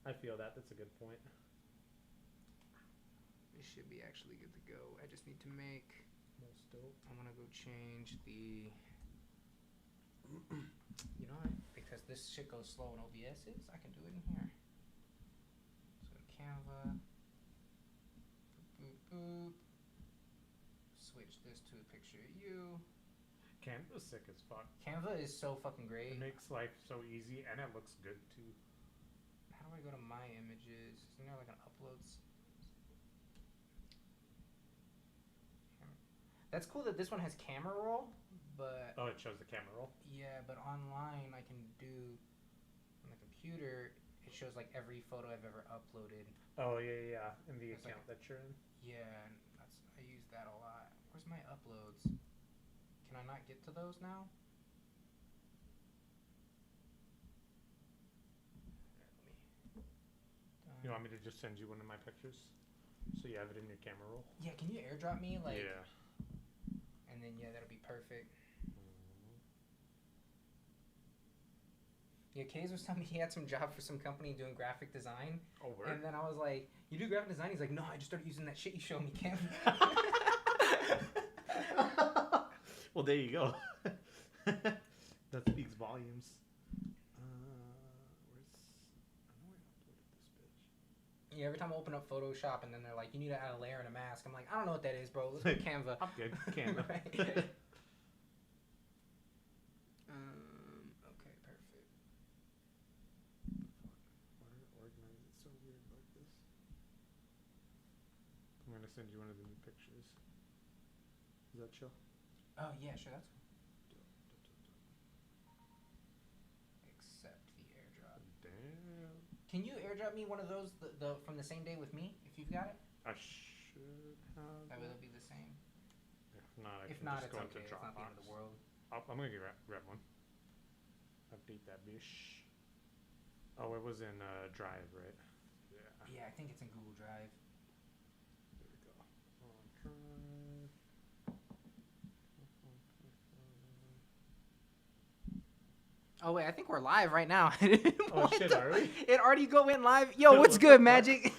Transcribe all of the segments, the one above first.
I feel that. That's a good point. It should be actually good to go. I just need to make. Most dope. I'm gonna go change the. You know what? Because this shit goes slow in OBS's, I can do it in here. So Canva. Boop, boop. Switch this to a picture of you. Canva's sick as fuck. Canva is so fucking great. It makes life so easy, and it looks good too. How do I go to my images? Isn't there like an uploads? That's cool that this one has camera roll, but Oh, it shows the camera roll. yeah, but online I can do on the computer. It shows like every photo I've ever uploaded. Oh yeah. In the It's account like that you're in. Yeah, and I use that a lot. Where's my uploads? Can I not get to those now? You want me to just send you one of my pictures, so you have it in your camera roll? Yeah, can you airdrop me like? Yeah. And then yeah, that'll be perfect. Yeah, Kays was telling me he had some job for some company doing graphic design. Oh, word? And then I was like, "You do graphic design?" He's like, "No, I just started using that shit you showed me, Cam." Well, there you go. That speaks volumes. Where's... I know I uploaded this bitch. Yeah, every time I open up Photoshop and then they're like, "You need to add a layer and a mask." I'm like, "I don't know what that is, bro. Let's go Canva." I'm good. Canva. Right. Okay, perfect. Why did it organize it so weird like this? I'm gonna send you one of the new pictures. Is that chill? Oh yeah, sure, that's cool. Accept the airdrop. Damn. Can you airdrop me one of those the from the same day with me if you've got it? I should have. That way it'll be the same. If not, I If can not, just it's go okay. into It's not the end of Dropbox. the world. I'm gonna grab one. Update that bish. Oh, it was in Drive, right? Yeah. Yeah, I think it's in Google Drive. There we go. On Drive. Oh wait, I think we're live right now. Oh shit, are we? It already went live. Yo, what's good, Magic?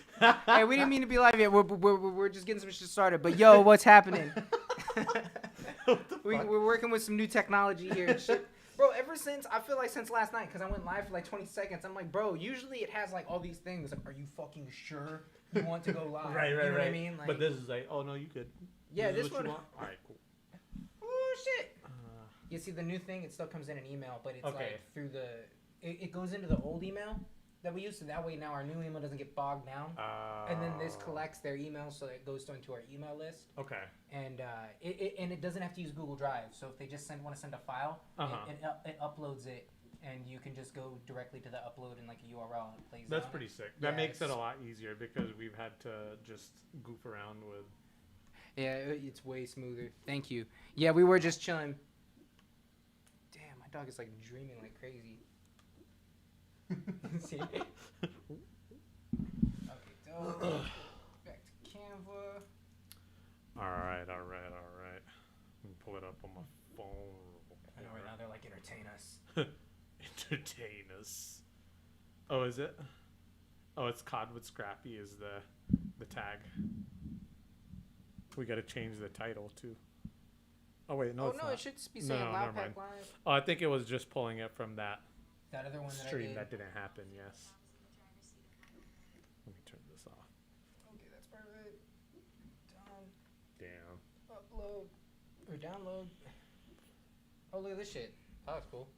Hey, we didn't mean to be live yet. We're just getting some shit started. But yo, what's happening? We're working with some new technology here and shit. Bro, ever since, I feel like since last night, because I went live for like 20 seconds, I'm like, bro, usually it has like all these things. Like, are you fucking sure you want to go live? Right, You know what I right. mean? Like, But this is like, oh no, you could. yeah, this is what one. you want? All right, cool. Oh, shit. You see, the new thing, it still comes in an email, but it's Okay. like through the, it goes into the old email that we used, so that way now our new email doesn't get bogged down. And then this collects their email, so it goes into our email list. Okay. And it doesn't have to use Google Drive. So if they just want to send a file, it uploads it, and you can just go directly to the upload in like a URL and it plays. That's on pretty it. sick. That Yeah, makes it a it's- lot easier because we've had to just goof around with. Yeah, it's way smoother. Thank you. Yeah, we were just chilling. Damn, my dog is like dreaming like crazy. See? Okay, dope. Back to Canva. All right. Let me pull it up on my phone. I know right now they're like, entertain us. Entertain us. Oh, is it? Oh, it's Cod with Scrappy is the tag. We got to change the title too. Oh wait, no. Oh it's no, not. it should be saying No, Loud never Pack mind. Live. Oh, I think it was just pulling it from that That other one that I stream did. that didn't happen. Yes. Let me turn this off. Okay, that's perfect. Done. Damn. Upload. Or download. Oh, look at this shit. Oh, that's cool.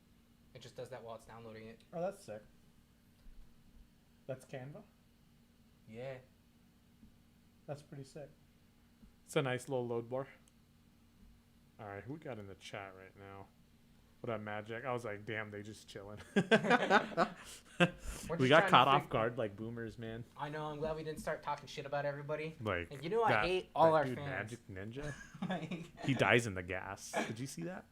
It just does that while it's downloading it. Oh, that's sick. That's Canva? Yeah. That's pretty sick. It's a nice little load bar. All right, who we got in the chat right now? What up, Magic? I was like, damn, they just chilling. We got caught off guard like boomers, man. I know. I'm glad we didn't start talking shit about everybody. Like, And you know, I hate all that our dude, fans. Magic Ninja. Like, He dies in the gas. Did you see that?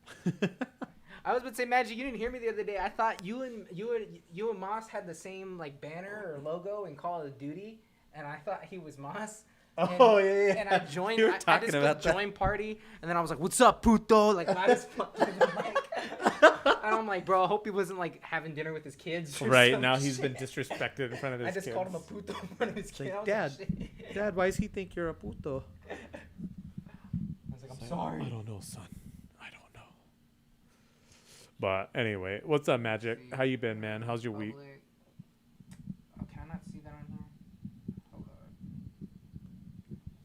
I was about to say, Magic, you didn't hear me the other day. I thought you and Moss had the same like banner or logo in Call of Duty, and I thought he was Moss. Oh yeah. And I joined. You were I talking just about clicked join party, and then I was like, "What's up, puto?" Like loud as fuck. Like, And I'm like, bro, I hope he wasn't like having dinner with his kids. Or Right, some now he's shit. been disrespected in front of his I just kids. called him a puto in front of his kid. like, I was Dad, shit. Dad, why does he think you're a puto? I was like, I'm It's sorry. I don't know, son. I don't know. But anyway, what's up, Magic? How you been, man? How's your week? Oh, can I not see that on here? Hold on.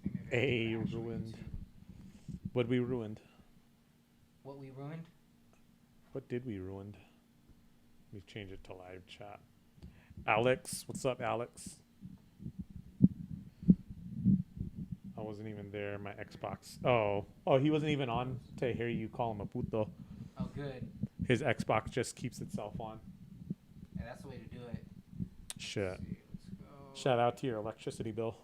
I think maybe I Hey, have to actually ruined. YouTube. What we ruined? What we ruined? What did we ruin? Let me change it to live chat. Alex, what's up, Alex? I wasn't even there. My Xbox. Oh, he wasn't even on to hear you call him a puto. Oh, good. His Xbox just keeps itself on. Yeah, that's the way to do it. Shit. Let's see. Let's go. Shout out to your electricity bill.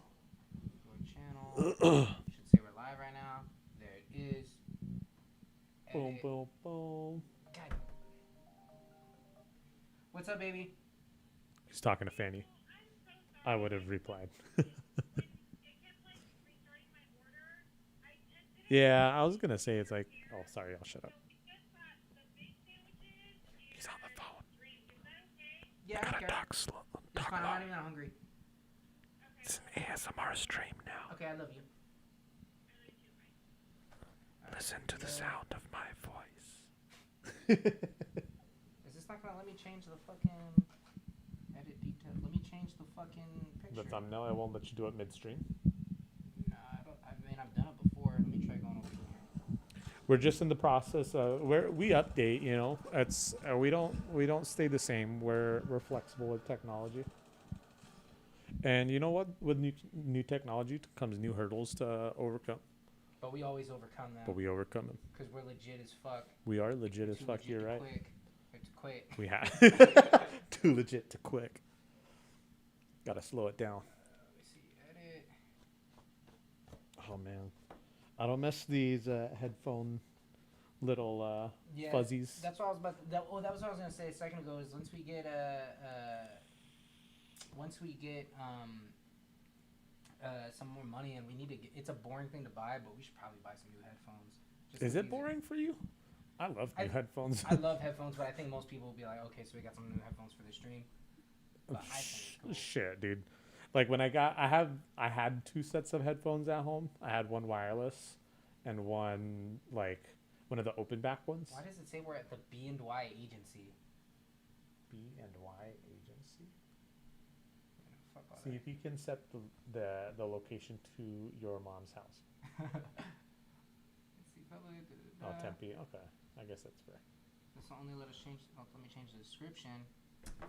Go channel. Should say we're live right now. There it is. Boom, Edit. boom, boom. God. What's up, baby? He's talking to Fanny. I would have replied. Yeah, I was gonna say it's like. Oh, sorry, I'll shut up. He's on the phone. Yeah, I I gotta don't care. talk slow. It's Talk fine. I'm loud. not even that hungry. It's an ASMR stream now. Okay, I love you. Listen to the sound of my voice. Is this not gonna let me change the fucking edit detail? Let me change the fucking picture. The thumbnail, I won't let you do it midstream. Nah, I don't. I mean, I've done it before. Let me try going over here. We're just in the process of where we update. You know, it's we don't stay the same. We're flexible with technology. And you know what? With new technology comes new hurdles to overcome. But we always overcome them. But we overcome them. Because we're legit as fuck. We are legit as Too fuck. legit You're to right. To quit. We have too legit to quick. Gotta slow it down. Let me see. Edit. Oh man, I don't miss these headphone little Yeah, fuzzies. That's what I was about. That was what I was gonna say a second ago. Is once we get some more money and we need to get. It's a boring thing to buy, but we should probably buy some new headphones. Is it boring for you? I love new headphones. I love headphones, but I think most people will be like, okay, so we got some new headphones for the stream. But I think it's cool. Shit, dude. Like when I had 2 sets of headphones at home. I had one wireless and one like one of the open back ones. Why does it say we're at the B&Y agency? B&Y agency. Fuck all See that. if you can set the location to your mom's house. Let's see, public. Oh, Tempe. Okay, I guess that's fair. This will only let us change. Oh, let me change the description.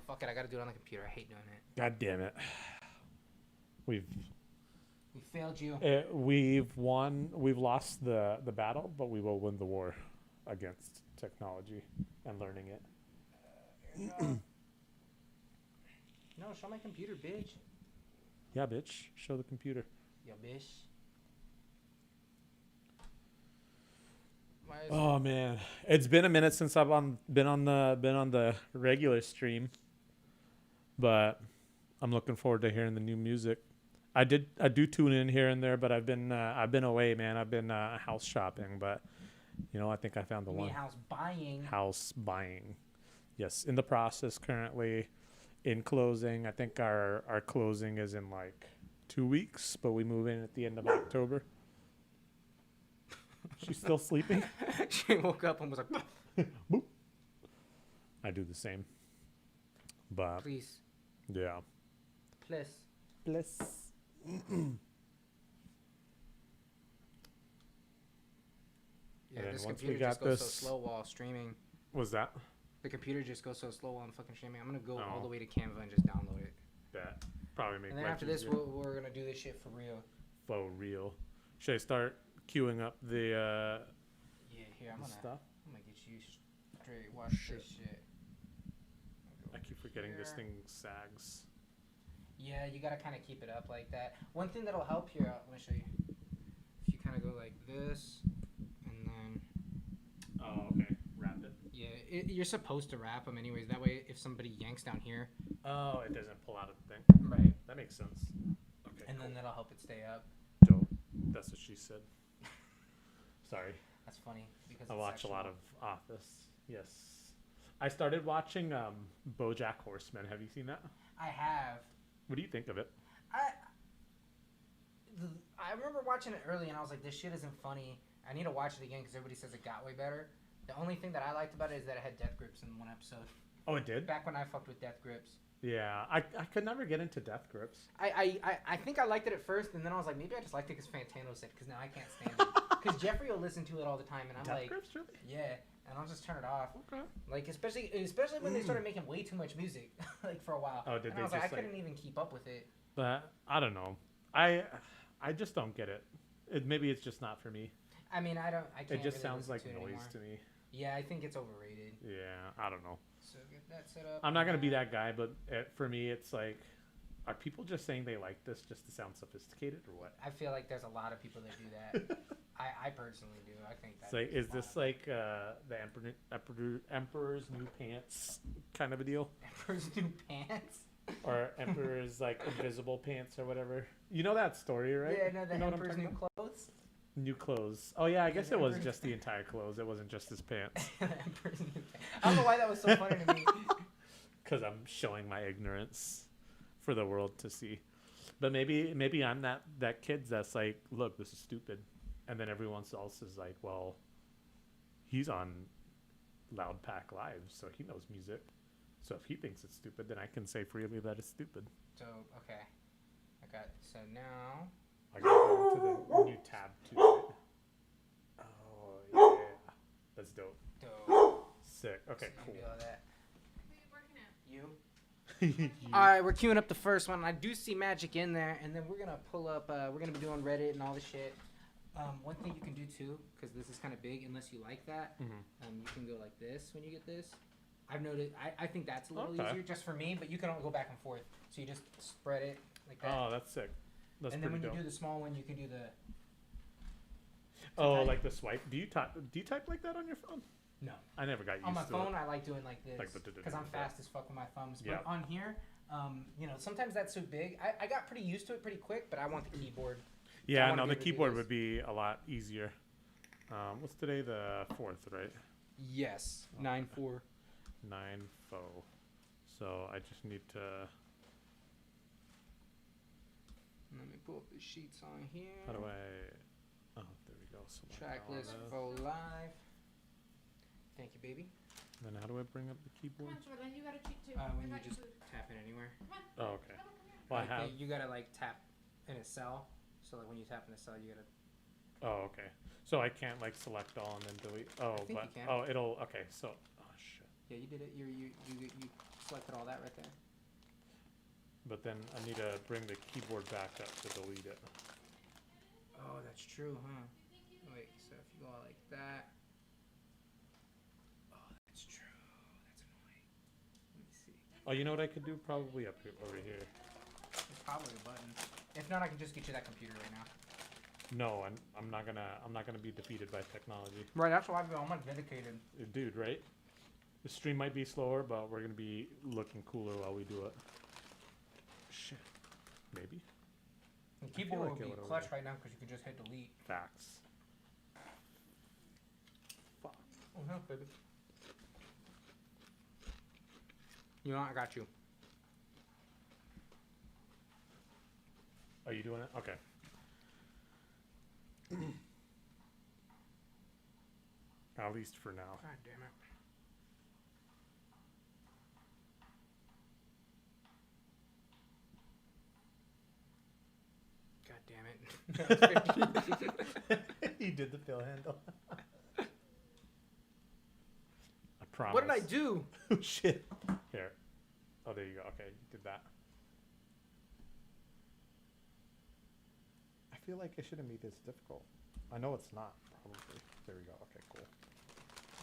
Fuck it, I gotta do it on the computer. I hate doing it. God damn it. We failed you. We've won. We've lost the battle, but we will win the war against technology and learning it. No, show my computer, bitch. Yeah, bitch. Show the computer. Yo, bitch. Oh man, it's been a minute since I've been on the regular stream, but I'm looking forward to hearing the new music. I do tune in here and there, but I've been away, man. I've been house shopping, but you know I think I found the one. House buying. House buying, yes, in the process currently. In closing, I think our closing is in like 2 weeks, but we move in at the end of October. She's still sleeping. She woke up and was like, boop. I do the same. But please. Yeah. Please. Bless. Yeah, this computer just goes so slow while streaming. What's that? The computer just goes so slow while I'm fucking streaming. I'm gonna go all the way to Canva and just download it. That probably make. And then after this, we're gonna do this shit for real. For real. Should I start queuing up the? Yeah, here I'm gonna get you straight. Watch this shit. I keep forgetting this thing sags. Yeah, you gotta kind of keep it up like that. One thing that'll help here, let me show you. If you kind of go like this, and then. Oh, okay. Wrap it. Yeah, you're supposed to wrap them anyways. That way, if somebody yanks down here. Oh, it doesn't pull out of the thing. Right. That makes sense. Okay. And then that'll help it stay up. Dope. That's what she said. Sorry. That's funny because I watch a lot of Office. Yes. I started watching BoJack Horseman. Have you seen that? I have. What do you think of it? I remember watching it early and I was like, this shit isn't funny. I need to watch it again because everybody says it got way better. The only thing that I liked about it is that it had death grips in one episode. Oh, it did? Back when I fucked with death grips. Yeah, I could never get into death grips. I think I liked it at first, and then I was like, maybe I just liked it because Fantano said, because now I can't stand it. Because Jeffrey will listen to it all the time, and I'm Death like, grips, really? yeah, and I'll just turn it off. Okay. Like, especially when they started making way too much music, like, for a while. Oh, did and they I was just, like, I couldn't even keep up with it. But I don't know. I just don't get it. Maybe it's just not for me. I mean, I can't. It just really sounds listen like to it noise anymore. to me. Yeah, I think it's overrated. Yeah, I don't know. So get that set up. I'm not gonna be that guy, but for me, it's like, are people just saying they like this just to sound sophisticated or what? I feel like there's a lot of people that do that. I personally do. I think that. It's like, is this like the Emperor's New Pants kind of a deal? Emperor's New Pants? Or Emperor's like Invisible Pants or whatever? You know that story, right? Yeah, no, the you know Emperor's New Clothes. New clothes. Oh yeah, I guess it was Emperor's just the entire clothes. It wasn't just his pants. Emperor's New Pants. I don't know why that was so funny to me. Because I'm showing my ignorance for the world to see. But maybe I'm that kid that's like, look, this is stupid. And then everyone else is like, well, he's on Loud Pack Live, so he knows music. So if he thinks it's stupid, then I can say freely that it's stupid. So, okay. I got it. So now... I gotta go into the new tab too. Right? Oh, yeah. That's dope. Sick. Okay, So cool. do all that. Who you working at? You? Alright, we're queuing up the first one. I do see magic in there, and then we're gonna pull up, we're gonna be doing Reddit and all this shit. One thing you can do too, because this is kind of big, unless you like that, you can go like this when you get this. I've noticed, I think that's a little easier just for me, but you can only go back and forth. So you just spread it like that. Oh, that's sick. That's and then when pretty dope. you do the small one, you can do the... Oh, like the swipe. Do you type like that on your phone? No. I never got used to On my it. phone, I like doing like this Like because I'm fast as fuck with my thumbs. But Yeah. on here, you know, sometimes that's so big. I got pretty used to it pretty quick, but I want the keyboard. Yeah, wanna no, be the able to do keyboard this. would be a lot easier. What's today? The 4th, right? Yes, Oh, 9-4. 9-4. So I just need to. Let me pull up the sheets on here. How do I? Oh, there we go. Select Track all list of for live. Thank you, baby. Then how do I bring up the Come keyboard? on, Jordan, you got a treat too. When I you got just food. tap it anywhere. Come on. Oh, okay. Come on, come here. Well, I Like, have. you gotta like tap in a cell. So like when you tap in a cell, you gotta. Oh, okay. So I can't like select all and then delete. Oh, think but you can. oh, it'll. Okay, so. Oh shit. Yeah, you did it. You selected all that right there. But then I need to bring the keyboard back up to delete it. Oh, that's true, huh? Wait, so if you go out like that. Oh, that's true. That's annoying. Let me see. Oh, you know what I could do? Probably up here, over here. There's probably a button. If not, I can just get you that computer right now. No, I'm not gonna be defeated by technology. Right, that's why I'm like dedicated. Dude, right? The stream might be slower, but we're gonna be looking cooler while we do it. Shit. Maybe. The feel keyboard like would it be would've clutch right now because you can just hit delete. Facts. Fuck. Oh, no, baby. You know what? I got you. Are you doing it? Okay. At least for now. God damn it. God damn it. You did the fill handle. I promise. What did I do? Oh shit. Here. Oh, there you go. Okay, you did that. I feel like it shouldn't be this difficult. I know it's not, probably. There we go. Okay, cool.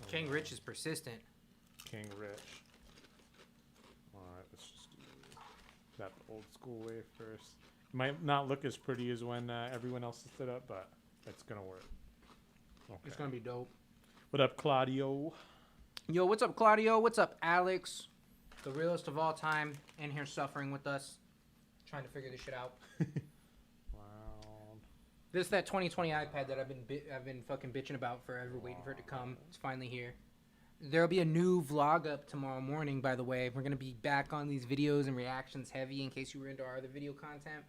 King Rich is persistent. King Rich. Alright, let's just do that the old school way first. Might not look as pretty as when everyone else is set up, but it's gonna work. Okay. It's gonna be dope. What up, Claudio? Yo, what's up, Claudio? What's up, Alex? The realest of all time, in here suffering with us, trying to figure this shit out. Wow. This is that 2020 iPad that I've been fucking bitching about forever, waiting for it to come. It's finally here. There'll be a new vlog up tomorrow morning, by the way. We're going to be back on these videos and reactions heavy in case you were into our other video content.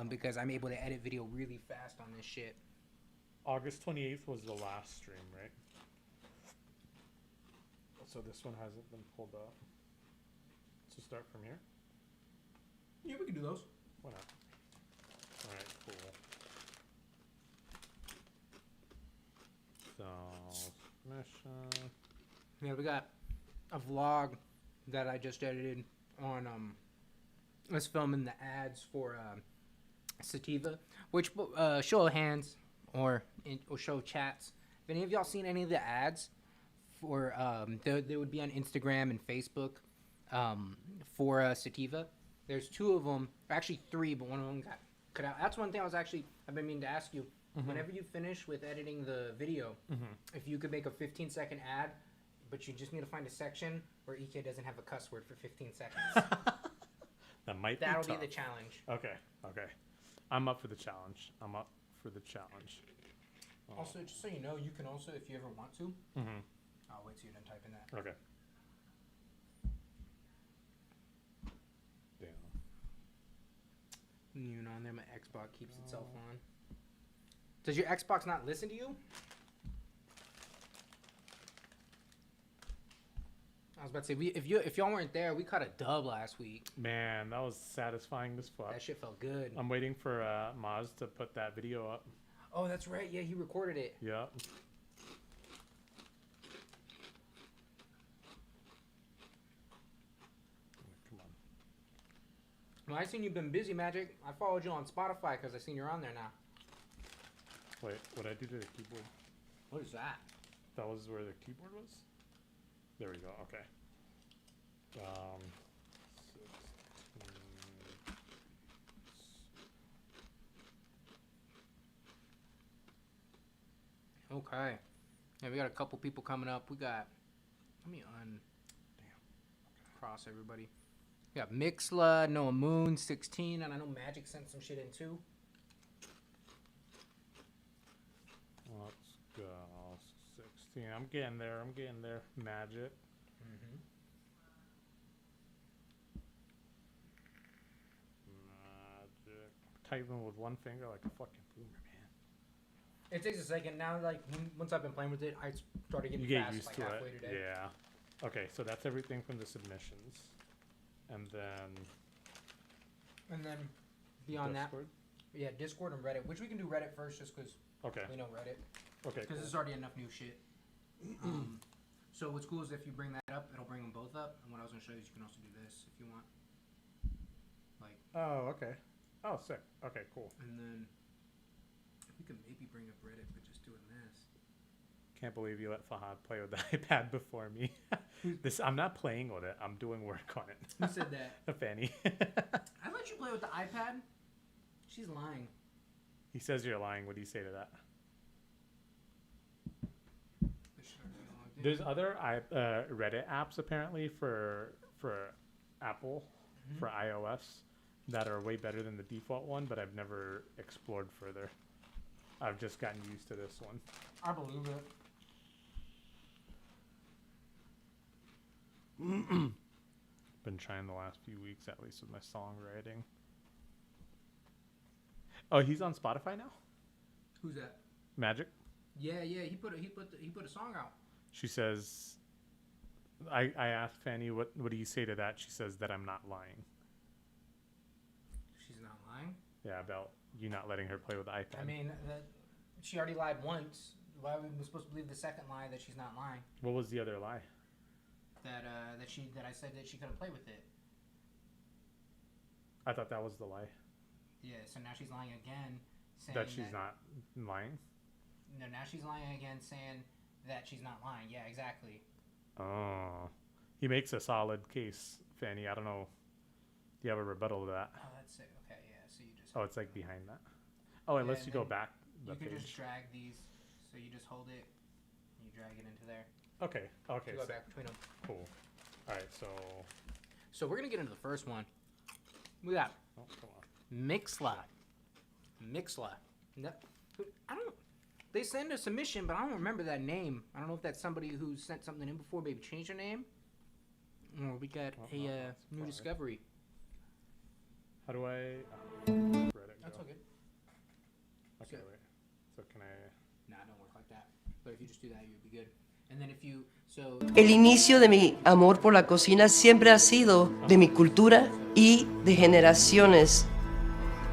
Because I'm able to edit video really fast on this shit. August 28th was the last stream, right? So this one hasn't been pulled up. So start from here? Yeah, we can do those. Why not? Alright, cool. So, submission. Yeah, we got a vlog that I just edited on us filming the ads for Sativa, which show of hands or show of chats. If any of y'all seen any of the ads for they would be on Instagram and Facebook for Sativa. There's 2 of them, actually 3, but one of them got cut out. That's one thing I've been meaning to ask you. Whenever you finish with editing the video, if you could make a 15-second ad, but you just need to find a section where EK doesn't have a cuss word for 15 seconds. That'll be the challenge. Okay. I'm up for the challenge. Oh. Also, just so you know, you can also, if you ever want to, I'll wait till you're done typing that. Okay. Damn. You know, on there, my Xbox keeps itself on. Does your Xbox not listen to you? I was about to say, if y'all weren't there, we caught a dub last week. Man, that was satisfying as fuck. That shit felt good. I'm waiting for Maz to put that video up. Oh, that's right. Yeah, he recorded it. Yep. Come on. Well, I seen you've been busy, Magic. I followed you on Spotify because I seen you're on there now. Wait, what'd I do to the keyboard? What is that? That was where the keyboard was? There we go, okay. 16. Okay. Yeah, we got a couple people coming up. We got, let me cross everybody. We got Mixla, Noah Moon, 16, and I know Magic sent some shit in too. Let's go. 16. I'm getting there. Magic. Magic. Typing with one finger like a fucking boomer, man. It takes a second. Now, like, once I've been playing with it, I started getting get fast, used like, to halfway it. today. Yeah. Okay, so that's everything from the submissions. And then beyond Discord? that, yeah, Discord and Reddit, which we can do Reddit first just because Okay. we know Reddit. Okay, Because cool. there's already enough new shit. So what's cool is if you bring that up, it'll bring them both up. And what I was going to show you is you can also do this if you want. Like. Oh, okay. Oh, sick. Okay, cool. And then we can maybe bring up Reddit for just doing this. Can't believe you let Fahad play with the iPad before me. I'm not playing with it. I'm doing work on it. Who said that? Fanny. I let you play with the iPad. She's lying. He says you're lying. What do you say to that? There's other Reddit apps apparently for Apple, for iOS, that are way better than the default one, but I've never explored further. I've just gotten used to this one. I believe it. Been trying the last few weeks, at least with my songwriting. Oh, he's on Spotify now? Who's that? Magic? Yeah, he put a song out. She says, I asked Fanny, what do you say to that? She says that I'm not lying. She's not lying? Yeah, about you not letting her play with the iPad. I mean, she already lied once. Why are we supposed to believe the second lie that she's not lying? What was the other lie? That I said that she couldn't play with it. I thought that was the lie. Yeah, so now she's lying again. Saying That she's not lying? No, now she's lying again saying that she's not lying. Yeah, exactly. Oh. He makes a solid case, Fanny. I don't know. Do you have a rebuttal to that? Oh, that's it. Okay, yeah, so you just... Oh, it's like behind that? Oh, unless you go back the page. You can page. just drag these. So you just hold it, and you drag it into there. Okay, okay. So go back between them. Cool. All right, so... So we're going to get into the first one. We got Oh, come on. Mixla. No, I don't... They send a submission, but I don't remember that name. I don't know if that's somebody who sent something in before, maybe changed their name. Or we got a new discovery. How do I? Reddit That's go? all good. Okay, wait. So can I? Nah, don't work like that. But if you just do that, you'll be good. And then if you El inicio de mi amor por la cocina siempre ha sido de mi cultura y de generaciones.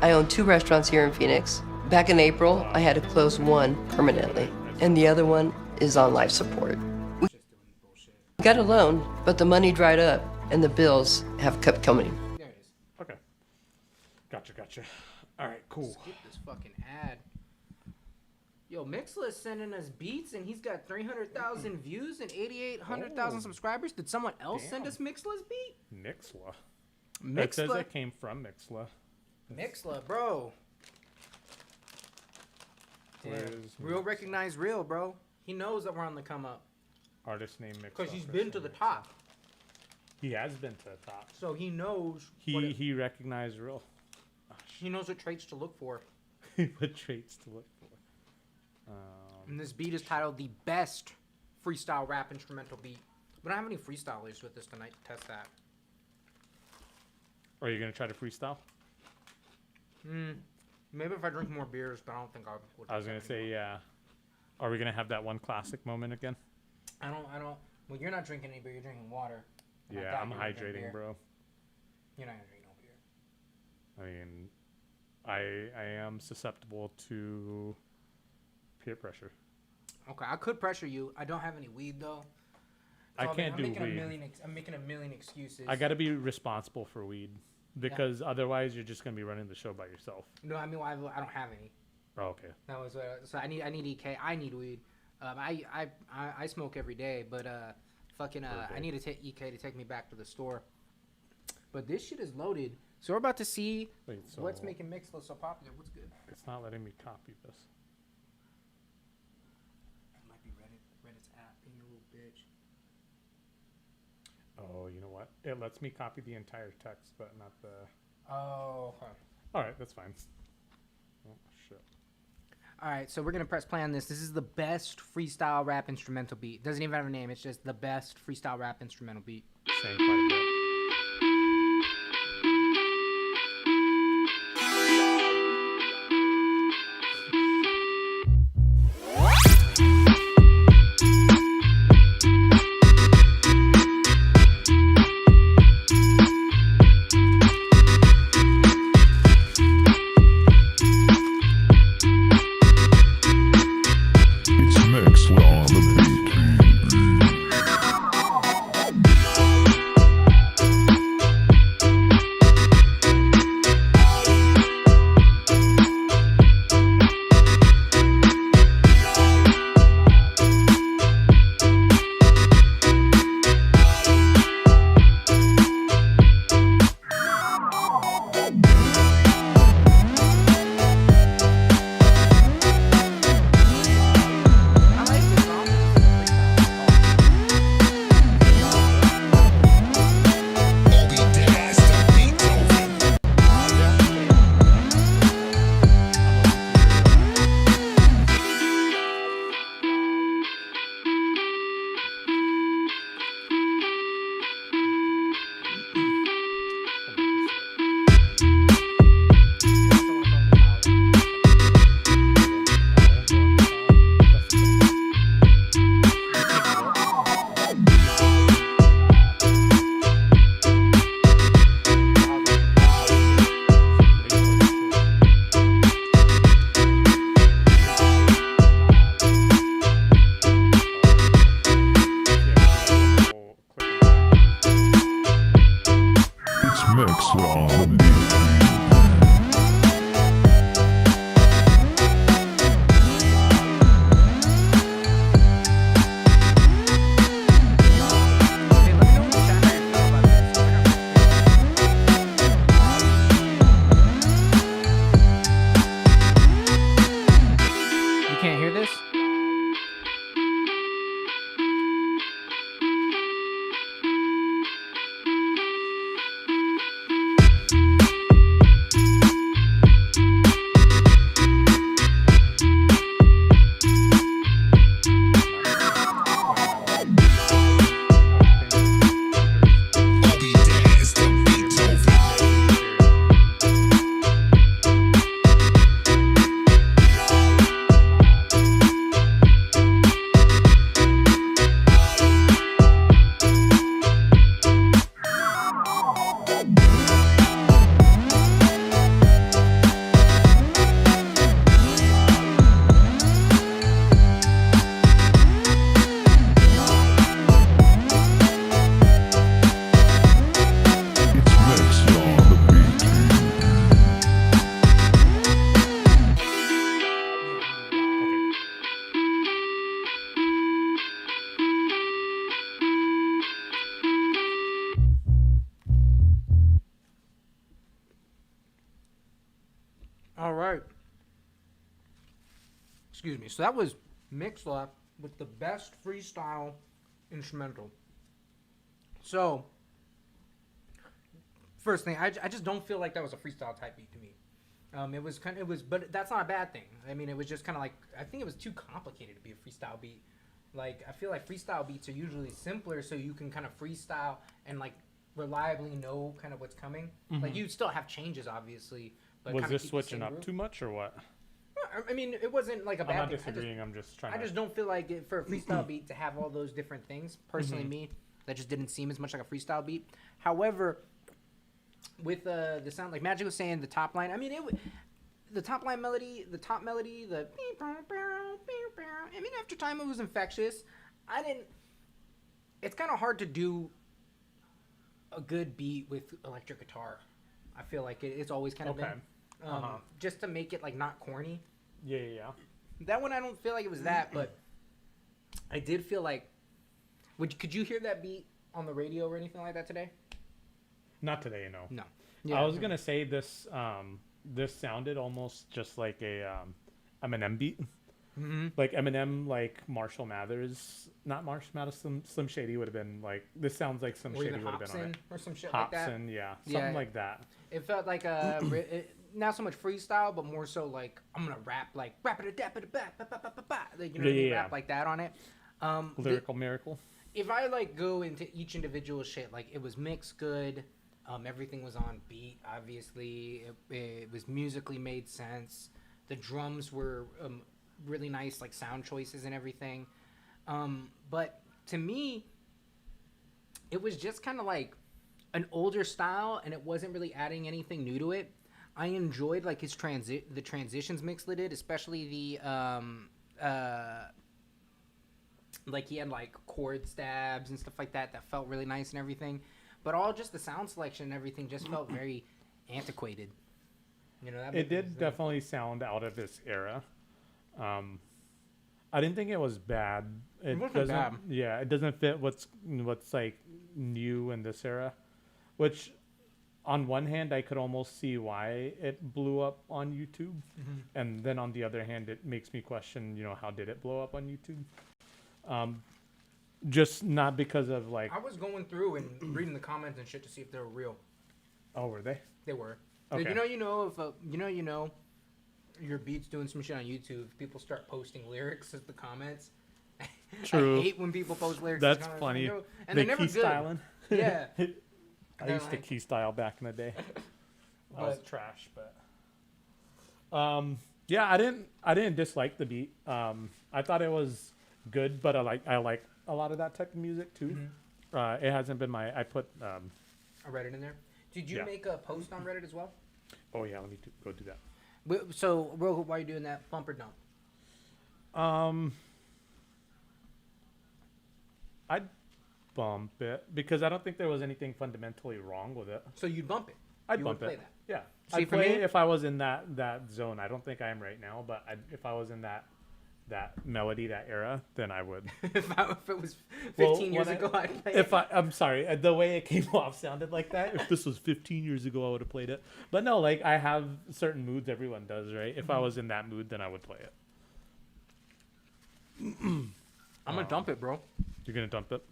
I own 2 restaurants here in Phoenix. Back in April, I had to close one permanently, and the other one is on life support. We got a loan, but the money dried up, and the bills have kept coming. there it is. Okay. Gotcha. All right, cool. Skip this fucking ad. Yo, Mixla is sending us beats, and he's got 300,000 views and 8,800,000 subscribers. Did someone else send us Mixla's beat? Mixla. It says it came from Mixla. Mixla, bro. Where's Real recognize real, bro. He knows that we're on the come up. Artist name Mixla. Because he's been to the top. He has been to the top. So he knows He recognized real. he knows what traits to look for. What traits to look for. And this beat is titled The Best Freestyle Rap Instrumental Beat. We don't have any freestylers with us tonight to test that. Are you gonna try to freestyle? Maybe if I drink more beers, but I don't think I would. I was gonna say, yeah. Are we gonna have that one classic moment again? I don't. Well, you're not drinking any beer. You're drinking water. And I Yeah, thought I'm you were drinking hydrating, beer. bro. You're not gonna drink no beer. I mean, I am susceptible to peer pressure. Okay, I could pressure you. I don't have any weed though. I can't do making weed. I'm making a million excuses. I gotta be responsible for weed because otherwise you're just gonna be running the show by yourself. No, I mean I don't have any. Oh, okay. That was so I need EK. I need weed. I smoke every day, but I need to take EK to take me back to the store. But this shit is loaded. So we're about to see what's making Mixla so popular. What's good? It's not letting me copy this. It might be Reddit's app being a little bitch. Oh, you know what? It lets me copy the entire text, but not the. Oh, okay. All right, that's fine. Oh shit. All right, so we're gonna press play on this. This is the best freestyle rap instrumental beat. Doesn't even have a name. It's just the best freestyle rap instrumental beat. Saying quite a bit. It's mixed on the beat. I like this song. It's mixed on the beat. Okay, let me know in the chat how you feel about this. You can't hear this? All right. Excuse me. So that was Mixla with the best freestyle instrumental. So, first thing, I just don't feel like that was a freestyle type beat to me. But that's not a bad thing. I mean, it was just kind of like, I think it was too complicated to be a freestyle beat. Like, I feel like freestyle beats are usually simpler, so you can kind of freestyle and like reliably know kind of what's coming. Like, you still have changes, obviously. But Was kinda this keep the switching same up groove. too much or what? I mean, it wasn't like a I'm bad not thing. disagreeing. I'm just trying I to. just don't feel like for a freestyle beat to have all those different things. Personally, me, that just didn't seem as much like a freestyle beat. However, with the sound, like Magic was saying, the top line. I mean, the top line melody, the top melody, the. I mean, after time it was infectious. I didn't. It's kind of hard to do a good beat with electric guitar. I feel like it's always kind of been. Just to make it like not corny. Yeah. That one I don't feel like it was that, but I did feel like. Could you hear that beat on the radio or anything like that today? Not today, no. No. I was gonna say this. This sounded almost just like a Eminem beat. Like Eminem, like Marshall Mathers, not Marshall Mathers, Slim Shady would have been like. This sounds like Slim Or Shady even would have been on Hobson it. or some shit like that. Hobson, yeah, Yeah. something like that. It felt like not so much freestyle, but more so like I'm gonna rap like rap it a dap it a ba ba ba ba ba ba. Like, you know what I mean? Yeah. Rap like that on it. Lyrical miracle. If I like go into each individual shit, like it was mixed good. Everything was on beat. Obviously, it was musically made sense. The drums were really nice, like sound choices and everything. But to me, it was just kind of like an older style, and it wasn't really adding anything new to it. I enjoyed like his the transitions Mixla did, especially the like he had like chord stabs and stuff like that felt really nice and everything. But all just the sound selection and everything just felt very antiquated. You know, It did definitely sound out of this era. I didn't think it was bad. It wasn't doesn't. bad. Yeah, it doesn't fit what's like new in this era. Which, on one hand, I could almost see why it blew up on YouTube, and then on the other hand, it makes me question, how did it blow up on YouTube? Just not because of like. I was going through and reading the comments and shit to see if they were real. Oh, were they? They were. Okay. If your beat's doing some shit on YouTube, people start posting lyrics as the comments. True. I hate when people post lyrics. That's as the comments, funny. and The they're never key good. styling. Yeah. I used to key style back in the day. I was But- trash, but yeah, I didn't dislike the beat. I thought it was good, but I like a lot of that type of music too. It hasn't been I put I read it in there. Did you Yeah. make a post on Reddit as well? oh yeah, let me go do that. So, real quick, while you're doing that, bump or dump? I'd bump it because I don't think there was anything fundamentally wrong with it. So you'd bump it. I'd You bump would play it. that. Yeah, See, I'd for play me- it if I was in that zone. I don't think I am right now, but if I was in that melody, that era, then I would. if it was Well, 15 years when ago, I'd play If it. I'm sorry, the way it came off sounded like that. If this was 15 years ago, I would have played it. But no, like I have certain moods. Everyone does, right? If I was in that mood, then I would play it. I'm gonna dump it, bro. You're gonna dump it.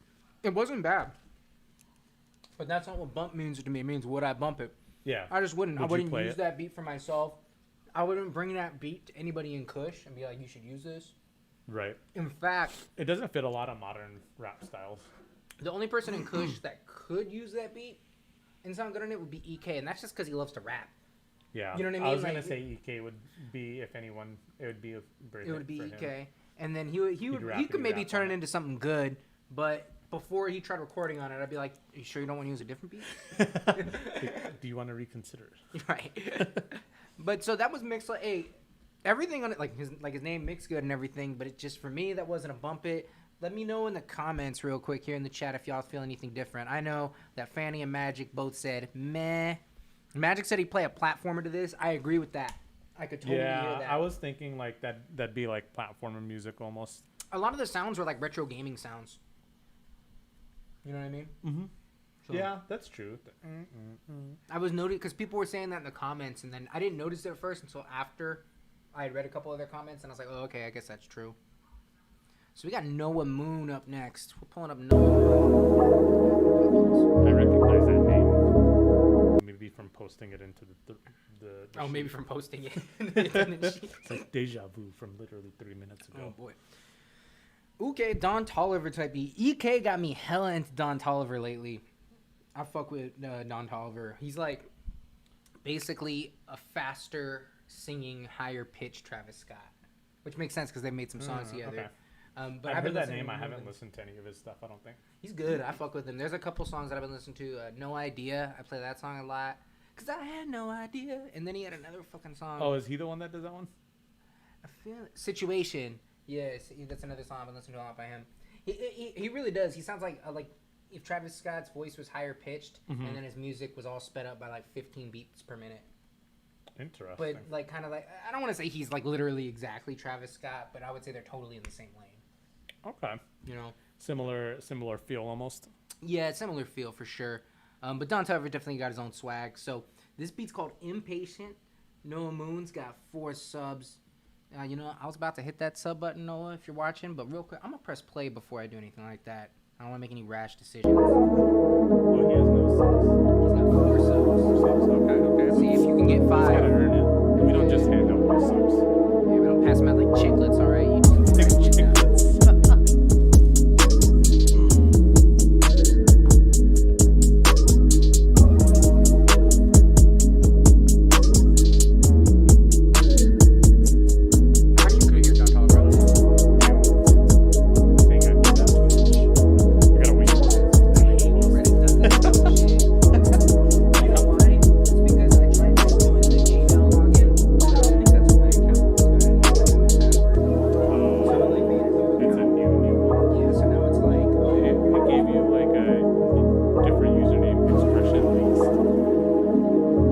It wasn't bad. But that's not what bump means to me. It means would I bump it? Yeah. I just wouldn't. I Would you wouldn't play use it? that beat for myself. I wouldn't bring that beat to anybody in Kush and be like, you should use this. Right. In fact, It doesn't fit a lot of modern rap styles. the only person in Kush that could use that beat and sound good on it would be EK, and that's just because he loves to rap. Yeah. You know what I I mean? was gonna Like- say EK would be, if anyone, it would be a great It would hit be for him. EK, and then he rap could maybe on turn it it. into something good, but before he tried recording on it, I'd be like, "Are you sure you don't want to use a different beat?" Do you want to reconsider it? Right. But so that was mixed like everything on it, like his name mixed good and everything, but it just for me that wasn't a bump it. Let me know in the comments real quick here in the chat if y'all feel anything different. I know that Fanny and Magic both said meh. Magic said he'd play a platformer to this. I agree with that. I could totally hear Yeah, that. I was thinking like that'd be like platformer music almost. A lot of the sounds were like retro gaming sounds. You know what I mean? Mm-hmm. So Yeah, that's true. I was noting because people were saying that in the comments, and then I didn't notice it at first until after I had read a couple other comments, and I was like, oh, okay, I guess that's true. So we got Noah Moon up next. We're pulling up Noah Moon. I recognize that name. Maybe from posting it into the Oh, maybe sheet. from posting it. It's like deja vu from literally 3 minutes ago. Oh boy. Okay, Don Tolliver type beat. EK got me hella into Don Tolliver lately. I fuck with Don Tolliver. He's like basically a faster singing, higher pitched Travis Scott, which makes sense because they made some songs together. Okay. But I've I've been heard that listening name. I to haven't him. listened to any of his stuff. I don't think. He's good. I fuck with him. There's a couple songs that I've been listening to. No Idea. I play that song a lot. Cause I had no idea. And then he had another fucking song. Oh, is he the one that does that one? I feel Situation. Yes, that's another song I've been listening to a lot by him. He really does. He sounds like if Travis Scott's voice was higher pitched and then his music was all sped up by like 15 beats per minute. Interesting. But like kind of like I don't want to say he's like literally exactly Travis Scott, but I would say they're totally in the same lane. Okay. You know. Similar feel almost. Yeah, it's similar feel for sure. But Don Tolliver definitely got his own swag. So this beat's called Impatient. Noah Moon's got 4 subs. You know, I was about to hit that sub button, Noah, if you're watching. But real quick, I'm going to press play before I do anything like that. I don't want to make any rash decisions. Oh, he has no subs. He's got 4 subs. Okay. See if you can get He's gotta 5. earn it. We don't just hand out more subs. Yeah, we don't pass them out like chiclets, all right? You Like chiclets. Actually, could hear Don Tolliver on this. Dang, I did that too much. I gotta wait. Reddit does that shit. You know why? It's because I tried doing the Gmail login. I don't think that's what my account was. I didn't know that my password. So it like made it do It's a new one. Yeah, so now it's like, It gave you like a different username expression at least.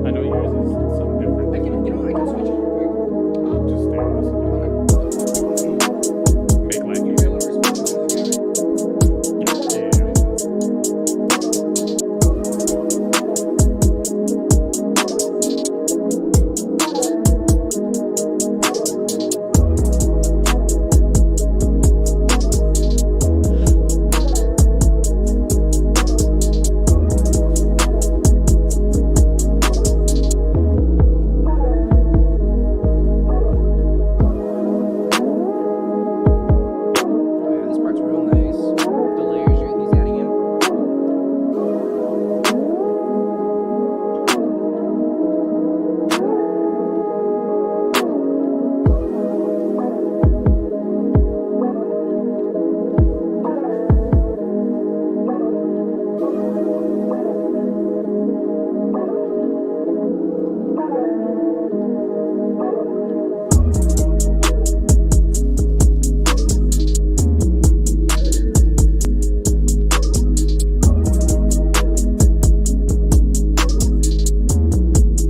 I know yours is some different. I can switch it real quick. I'll just stay on this. Make like You're easy. able to respond to it, okay? Oh, yeah, this part's real nice. The layers he's adding in.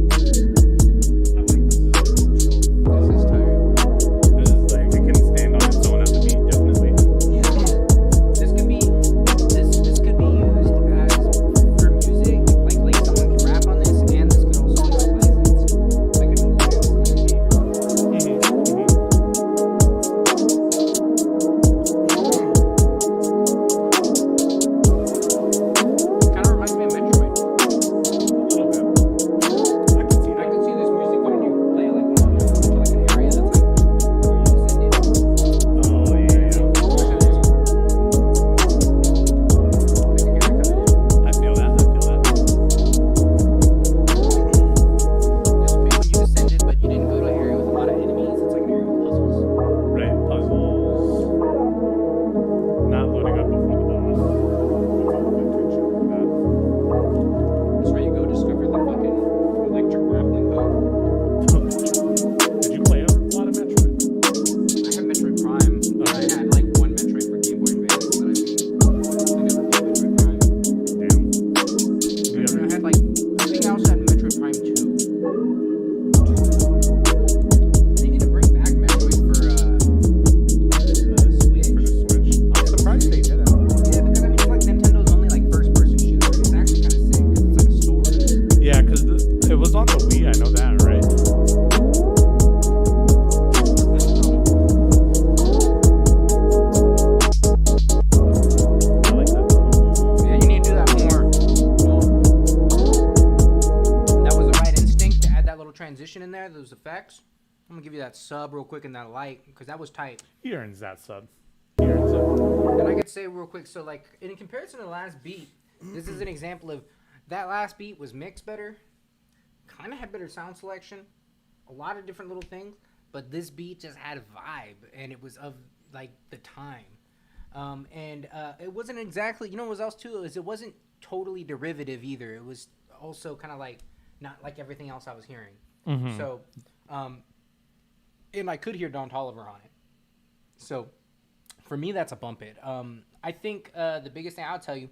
I like this. This is tight. This is like it can stand on its own as a beat, definitely. This could be this could be used as for music, like someone can rap on this, and this could also be like licensed, like a noodle. definition in there, those effects. I'm gonna give you that sub real quick and that light because that was tight. He earns that sub. He earns it. And I could say real quick, so like in comparison to the last beat, this is an example of that last beat was mixed better, kind of had better sound selection, a lot of different little things, but this beat just had a vibe and it was of like the time. And it wasn't exactly, you know what else too, is it wasn't totally derivative either. It was also kind of like not like everything else I was hearing. Mm-hmm. So, and I could hear Don Toliver on it. So, for me, that's a bump it. I think the biggest thing I'll tell you,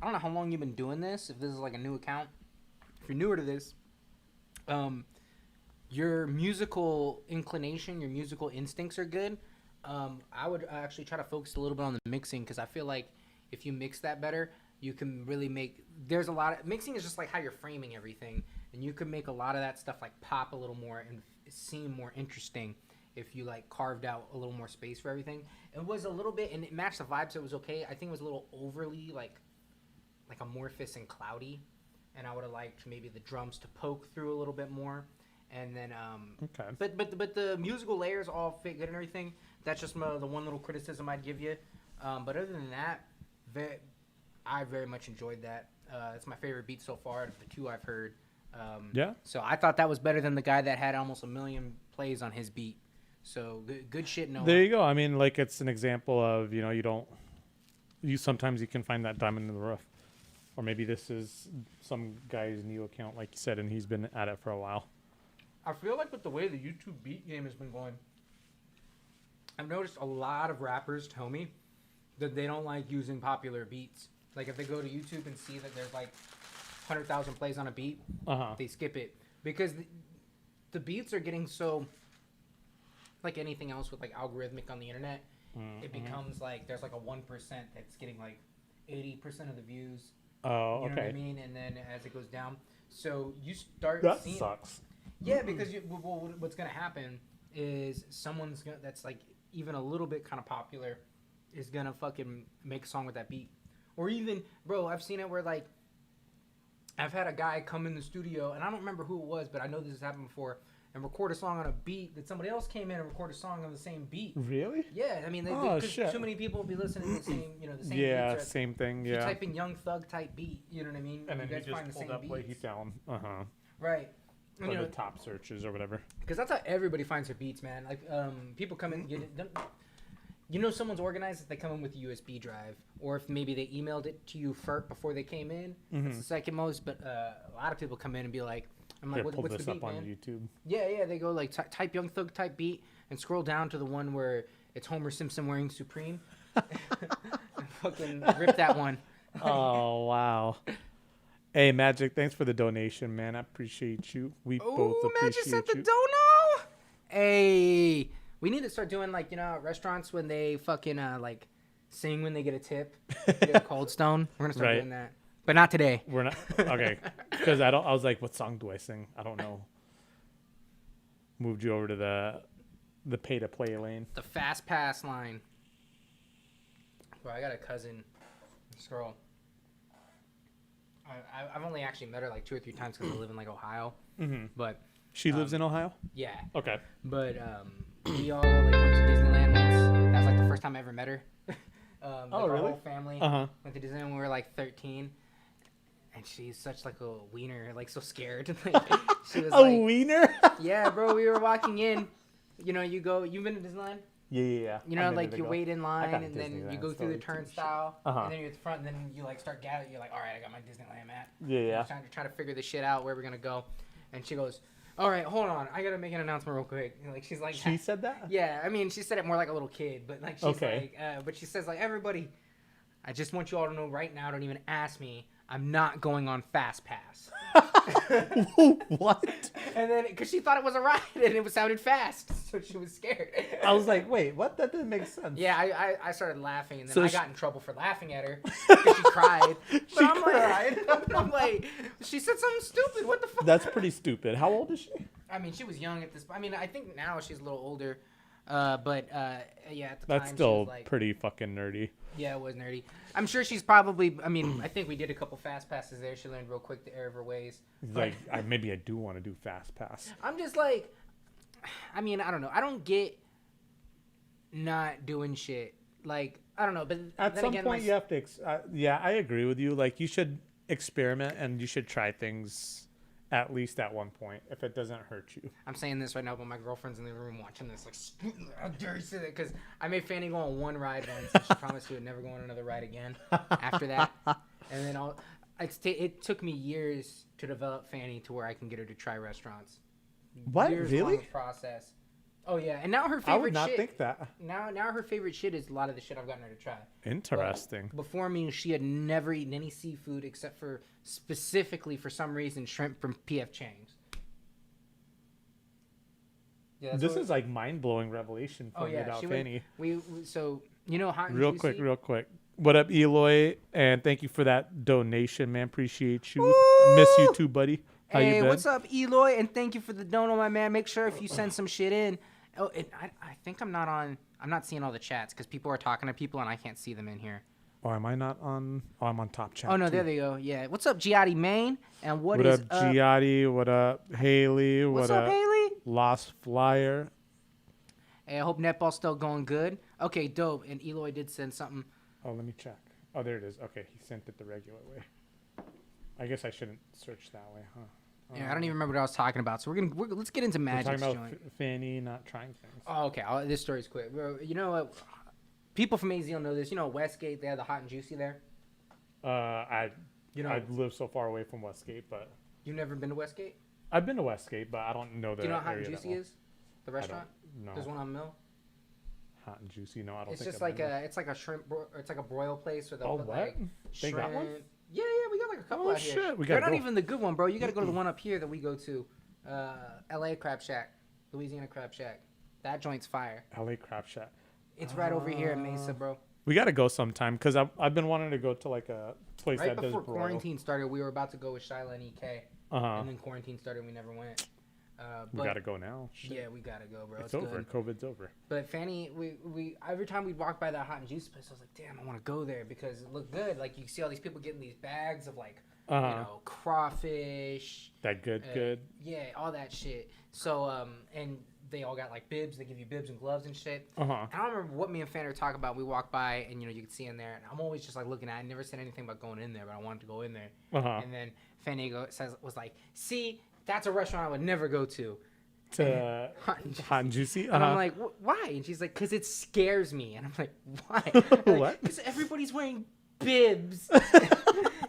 I don't know how long you've been doing this, if this is like a new account. If you're newer to this, your musical inclination, your musical instincts are good. I would actually try to focus a little bit on the mixing because I feel like if you mix that better, you can really make, there's a lot of, mixing is just like how you're framing everything, and you can make a lot of that stuff like pop a little more and seem more interesting if you like carved out a little more space for everything. It was a little bit, and it matched the vibe, so it was okay. I think it was a little overly like amorphous and cloudy, and I would have liked maybe the drums to poke through a little bit more. And then, Okay. But the musical layers all fit good and everything. That's just the one little criticism I'd give you. But other than that, I very much enjoyed that. It's my favorite beat so far of the two I've heard. Yeah. So I thought that was better than the guy that had almost 1 million plays on his beat. So good shit, Noah. There you go. I mean, like, it's an example of, you sometimes you can find that diamond in the rough. Or maybe this is some guy's new account, like you said, and he's been at it for a while. I feel like with the way the YouTube beat game has been going, I've noticed a lot of rappers tell me that they don't like using popular beats. Like if they go to YouTube and see that there's like 100,000 plays on a beat, they skip it. Because the beats are getting so, like anything else with like algorithmic on the internet, it becomes like there's like a 1% that's getting like 80% of the views. Oh, You know okay. what I mean? And then as it goes down, so you start That seeing... sucks. Yeah, because what's going to happen is someone's gonna, that's like even a little bit kind of popular is going to fucking make a song with that beat. Or even, bro, I've seen it where like I've had a guy come in the studio, and I don't remember who it was, but I know this has happened before, and record a song on a beat that somebody else came in and record a song on the same beat. Really? Yeah, I mean, Shit. too many people will be listening to the same, the same Yeah, beats. same thing, If you yeah. type in Young Thug type beat, you know what I mean? And then you he guys find just the pulled same up what he beats. found. Right. Or the top searches or whatever. Because that's how everybody finds their beats, man. Like, people come in and get it. Someone's organized if they come in with a USB drive, or if maybe they emailed it to you before they came in. That's the second most. But a lot of people come in and be like, "I'm like, Pull what's this the beat, up man?" on YouTube. Yeah. They go like type Young Thug type beat and scroll down to the one where it's Homer Simpson wearing Supreme. And fucking rip that one. Oh, wow. Hey, Magic, thanks for the donation, man. I appreciate you. We both Magic appreciate sent the you. dono. Hey, we need to start doing like at restaurants when they fucking like sing when they get a tip, get a Cold Stone. We're gonna start doing that, but not today. We're not okay because I was like, what song do I sing? I don't know. Moved you over to the pay to play lane. The fast pass line. Bro, I got a cousin, this girl. I've only actually met her like 2 or 3 times because I live in like Ohio. But She lives in Ohio? yeah. Okay. But we all like went to Disneyland once. That was like the first time I ever met her. Like, Oh, really? Our whole family went to Disneyland when we were like 13. And she's such like a wiener, like so scared. Like, she was A like, wiener? yeah, bro, we were walking in. You've been to Disneyland? Yeah. You know, like you wait in line got a and then you Disneyland go through the story too. turnstile, Uh-huh. and then you're at the front, and then you like start gathering. You're like, all right, I got my Disneyland map. Yeah. I'm trying to figure this shit out where we're gonna go, and she goes, all right, hold on, I gotta make an announcement real quick. And, like she's like, She said that? yeah, I mean she said it more like a little kid, but like she's Okay. like, but she says like everybody, I just want you all to know right now. Don't even ask me. I'm not going on Fast Pass. What? And then, because she thought it was a ride and it sounded fast, so she was scared. I was like, wait, what? That didn't make sense. Yeah, I started laughing, and then So I she- got in trouble for laughing at her because she cried. But I'm cried? Like, I'm like, she said something stupid. What the fuck? That's pretty stupid. How old is she? I mean, she was young at this. I mean, I think now she's a little older. But yeah, at the That's time, she still was like, pretty fucking nerdy. yeah, it was nerdy. I'm sure she's probably. I mean, I think we did a couple fast passes there. She learned real quick the error of her ways. Like, maybe I do want to do fast pass. I'm just like, I mean, I don't know. I don't get not doing shit. Like, I don't know. But At then some again, point, you have to. Yeah, I agree with you. Like, you should experiment and you should try things at least at one point if it doesn't hurt you. I'm saying this right now, but my girlfriend's in the room watching this. Like, how dare you say that? Because I made Fanny go on one ride once, and she promised she would never go on another ride again after that. And then it took me years to develop Fanny to where I can get her to try restaurants. What? Years Really? long process. Oh yeah, and now her favorite I would not shit. think that. Now her favorite shit is a lot of the shit I've gotten her to try. Interesting. But before me, she had never eaten any seafood except for specifically for some reason shrimp from P.F. Chang's. Yeah, This is like mind-blowing revelation for me about Fanny. So you know, hot and Real quick. What up, Eloy? And thank you for that donation, man. Appreciate you. Miss you too, buddy. How you Hey, been? what's up, Eloy? And thank you for the dono, my man. Make sure if you send some shit in. Oh, and I think I'm not seeing all the chats because people are talking to people and I can't see them in here. Or am I not on? Oh, I'm on top chat. Oh no, too. there they go. Yeah. What's up, Giatti Main? And What is up, Giatti? What up, Haley? What's up, Haley? Lost Flyer. Hey, I hope netball's still going good. Okay, dope. And Eloy did send something. Oh, let me check. Oh, there it is. Okay, he sent it the regular way. I guess I shouldn't search that way, huh? Yeah, I don't even remember what I was talking about. So let's get into We're Magic's talking about joint. Fanny not trying things. Oh, okay. This story's quick. You know what? People from AZ will know this. You know Westgate, they have the hot and juicy there. I know- live so far away from Westgate, but You've never been to Westgate? I've been to Westgate, but I don't know the Do you know what hot and area that juicy well. is? The restaurant? No. There's one on Mill. Hot and juicy. No, I don't It's think just I've like been there. it's like a shrimp. It's like a broil place where they'll Oh, put what? like They got one? shrimp. Yeah, we got like a couple Oh, out here. shit, we They're gotta not go. even the good one, bro. You got to go to the one up here that we go to, L.A. Crab Shack, Louisiana Crab Shack. That joint's fire. LA Crab Shack. It's right over here in Mesa, bro. We got to go sometime because I've been wanting to go to like a place Right that does before broil. quarantine started, we were about to go with Shyla and EK, Uh-huh. and then quarantine started, and we never went. We But got to go now. Shit. yeah, we gotta go, bro. It's over. Good. COVID's over. But Fanny, we every time we'd walk by that hot and juicy place, I was like, damn, I want to go there because it looked good. Like you see all these people getting these bags of like, you know, crawfish. That good. Yeah, all that shit. So and they all got like bibs. They give you bibs and gloves and shit. Uh-huh. And I don't remember what me and Fanny were talking about. We walked by and you know you could see in there. And I'm always just like looking at it. I never said anything about going in there, but I wanted to go in there. Uh-huh. And then Fanny was like, see, that's a restaurant I would never go to. To hot and juicy. And I'm like, why? And she's like, because it scares me. And I'm like, why? What? Because everybody's wearing bibs.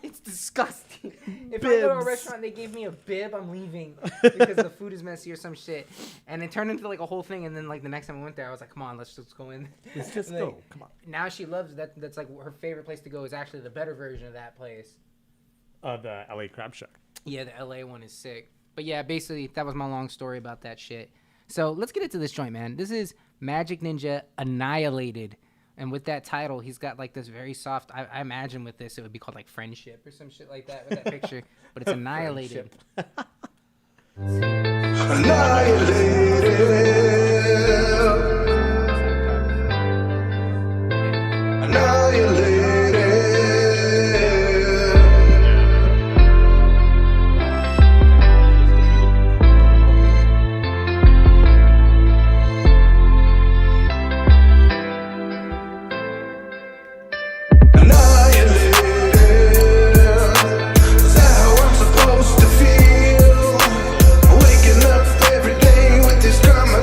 It's disgusting. If I go to a Bibs. restaurant and they gave me a bib, I'm leaving because the food is messy or some shit. And it turned into like a whole thing. And then like the next time I went there, I was like, come on, let's just go in. Let's just Like, go. Come on. Now she loves that. That's like her favorite place to go is actually the better version of that place. The LA Crab Shack. Yeah, the LA one is sick. But yeah, basically, that was my long story about that shit. So let's get into this joint, man. This is Magic Ninja Annihilated. And with that title, he's got like this very soft, I imagine with this, it would be called like Friendship or some shit like that with that picture. But it's Annihilated. Waking up every day with this drama.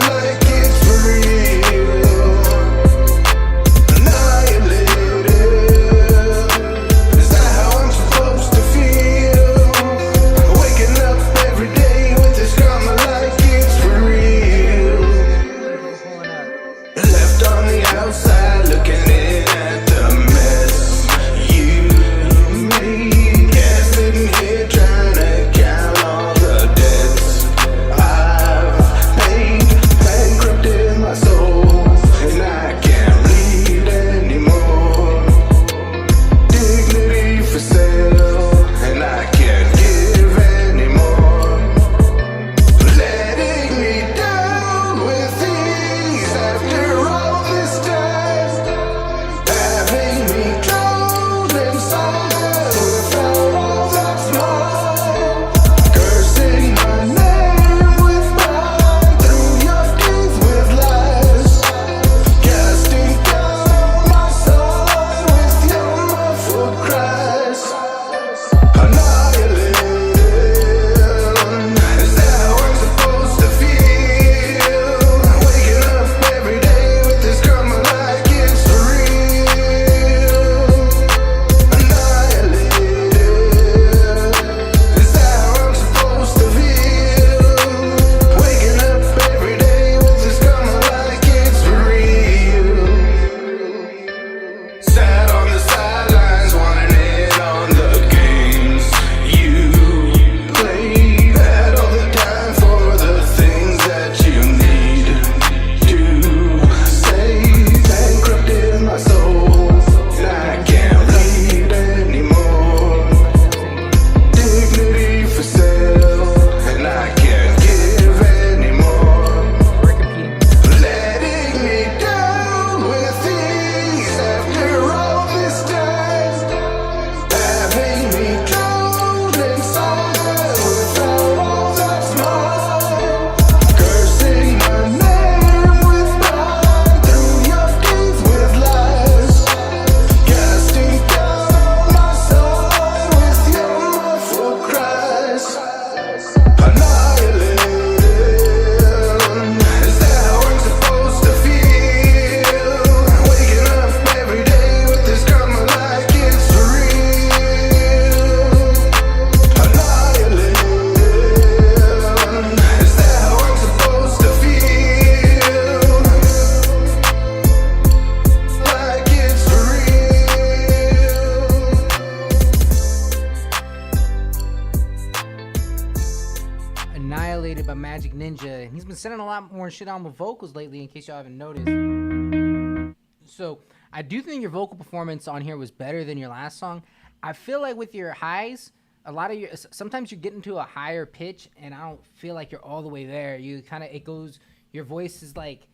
he's been sending a lot more shit on with vocals lately, in case y'all haven't noticed. So I do think your vocal performance on here was better than your last song. I feel like with your highs, a lot of sometimes you get into a higher pitch, and I don't feel like you're all the way there. You kind of, it goes, your voice is like,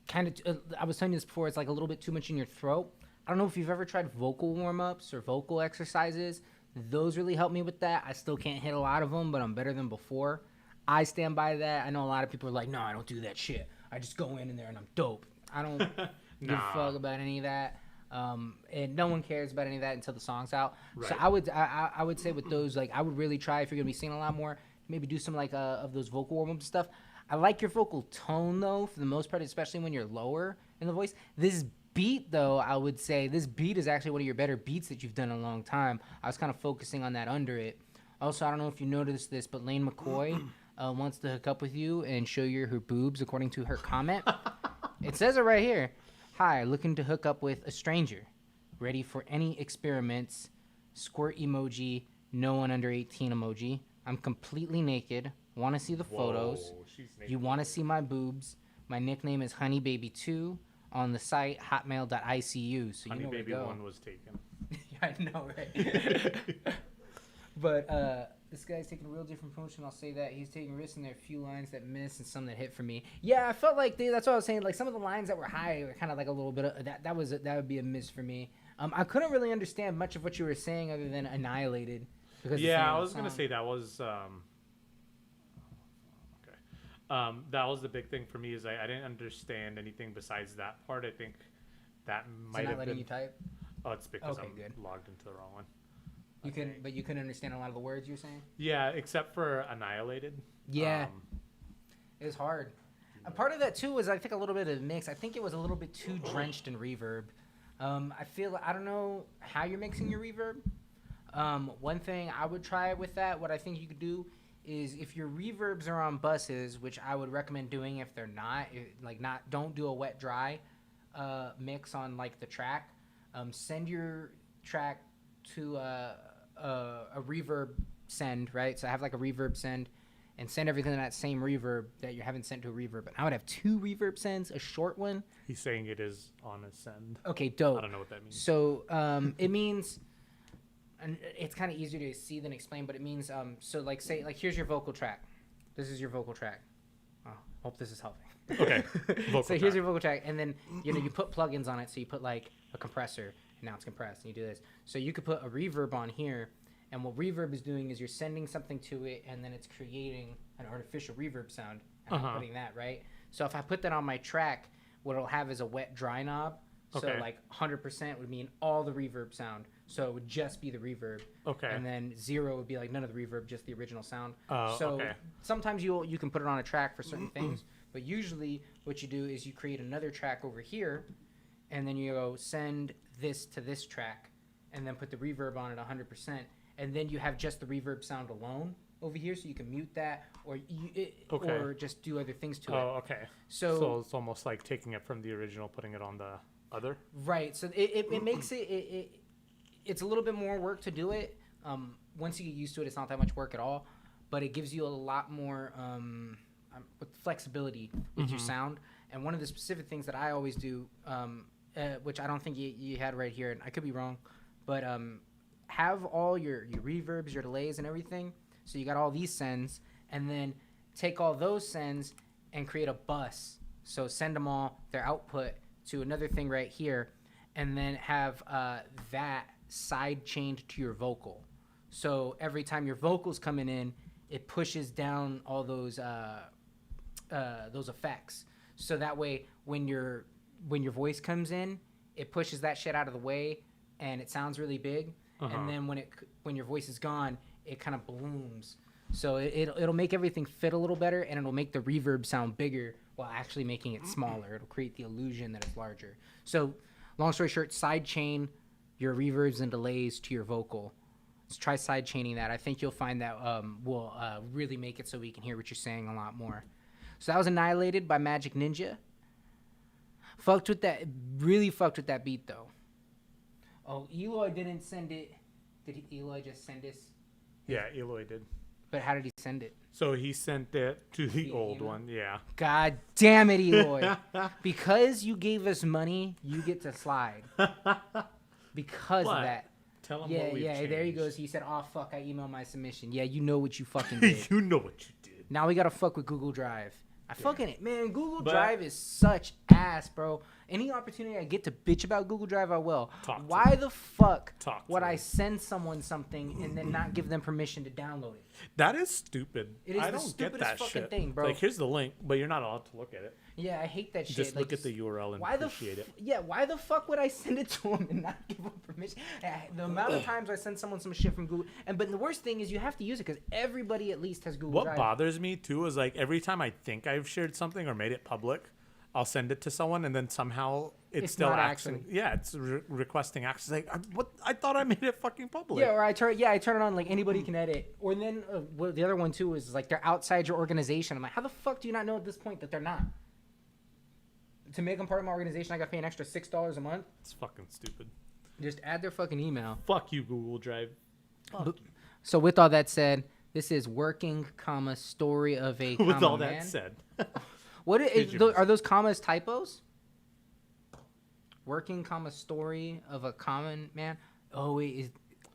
kind of, I was telling you this before, it's like a little bit too much in your throat. I don't know if you've ever tried vocal warm-ups or vocal exercises. Those really help me with that. I still can't hit a lot of them, but I'm better than before. I stand by that. I know a lot of people are like, no, I don't do that shit. I just go in there and I'm dope. I don't give a fuck about any of that. And no one cares about any of that until the song's out. Right. So I would say with those, like, I would really try, if you're gonna be singing a lot more, maybe do some like of those vocal warm-ups and stuff. I like your vocal tone though, for the most part, especially when you're lower in the voice. This beat though, I would say this beat is actually one of your better beats that you've done in a long time. I was kind of focusing on that under it. Also, I don't know if you noticed this, but Lane McCoy wants to hook up with you and show you her boobs according to her comment. It says it right here. Hi, looking to hook up with a stranger. Ready for any experiments. Squirt emoji. No one under 18 emoji. I'm completely naked. Want to see the photos. You want to see my boobs. My nickname is honeybaby2 on the site hotmail.icu. So you know where to go. Honeybaby1 was taken. I know, right? But this guy's taking a real different approach, and I'll say that he's taking risks, and there are a few lines that miss and some that hit for me. Yeah, I felt like that's what I was saying. Like some of the lines that were high were kind of like a little bit of that would be a miss for me. I couldn't really understand much of what you were saying other than annihilated. Because I was gonna say that was that was the big thing for me, is I didn't understand anything besides that part. I think that might have been. You type? Oh, it's because I'm logged into the wrong one. But you couldn't understand a lot of the words you're saying? Yeah, except for annihilated. Yeah. It was hard. A part of that too was, I think, a little bit of a mix. I think it was a little bit too drenched in reverb. I don't know how you're mixing your reverb. One thing I would try with that, what I think you could do is, if your reverbs are on buses, which I would recommend doing if they're not, don't do a wet dry mix on like the track. Send your track to a reverb send, right? So I have like a reverb send, and send everything to that same reverb that you haven't sent to a reverb. But I would have 2 reverb sends, a short one. He's saying it is on a send. Okay, dope. I don't know what that means. So it means, and it's kind of easier to see than explain, but it means, so like say, like here's your vocal track. This is your vocal track. Oh, hope this is helping. Okay. So here's your vocal track, and then you put plugins on it. So you put like a compressor, and now it's compressed, and you do this. So you could put a reverb on here, and what reverb is doing is you're sending something to it, and then it's creating an artificial reverb sound, and I'm putting that, right? So if I put that on my track, what it'll have is a wet dry knob. So like 100% would mean all the reverb sound. So it would just be the reverb. Okay. And then 0 would be like none of the reverb, just the original sound. So sometimes you can put it on a track for certain things, but usually what you do is you create another track over here, and then you go send this to this track, and then put the reverb on at 100%, and then you have just the reverb sound alone over here, so you can mute that, or or just do other things to it. Oh, okay. So it's almost like taking it from the original, putting it on the other. Right. So it makes it's a little bit more work to do it. Once you get used to it, it's not that much work at all, but it gives you a lot more with flexibility with your sound. And one of the specific things that I always do, which I don't think you had right here, and I could be wrong, but have all your reverbs, your delays, and everything. So you got all these sends, and then take all those sends and create a bus. So send them all, their output, to another thing right here, and then have that side chained to your vocal. So every time your vocal's coming in, it pushes down all those effects. So that way, when your voice comes in, it pushes that shit out of the way, and it sounds really big. And then when your voice is gone, it kind of blooms. So it'll make everything fit a little better, and it'll make the reverb sound bigger while actually making it smaller. It'll create the illusion that it's larger. So long story short, side chain your reverbs and delays to your vocal. Let's try side chaining that. I think you'll find that will really make it so we can hear what you're saying a lot more. So that was Annihilated by Magic Ninja. Really fucked with that beat though. Oh, Eloy didn't send it. Did Eloy just send us? Yeah, Eloy did. But how did he send it? So he sent it to the Via old email? one. Yeah. God damn it, Eloy. Because you gave us money, you get to slide. Because What? of that. Tell him Yeah, what we've yeah, changed. there he goes. He said, oh, fuck, I emailed my submission. Yeah, you know what you fucking did. You know what you did. Now we gotta fuck with Google Drive. Man, Google But- Drive is such ass, bro. Any opportunity I get to bitch about Google Drive, I will. Talk to Why the fuck Talk to would I me. send someone something and then not give them permission to download it? That is stupid. It is I the don't get stupidest that fucking shit. thing, bro. Like, here's the link, but you're not allowed to look at it. Yeah, I hate that shit. Just Like, look at the URL and why appreciate it. Yeah, why the fuck would I send it to him and not give him permission? The amount of times I send someone some shit from Google, but the worst thing is you have to use it because everybody at least has Google What Drive. bothers me too is like every time I think I've shared something or made it public, I'll send it to someone and then somehow it's still not accessing. actually. Yeah, it's requesting access. Like, what? I thought I made it fucking public. Yeah, or I turn it on like anybody can edit. Or then the other one too is like they're outside your organization. I'm like, how the fuck do you not know at this point that they're not? To make them part of my organization, I got to pay an extra $6 a month. It's fucking stupid. Just add their fucking email. Fuck you, Google Drive. Fuck you. So with all that said, this is working, story of a With all man. that said, What Did is, you are those commas typos? Working, story of a common man. Oh wait, is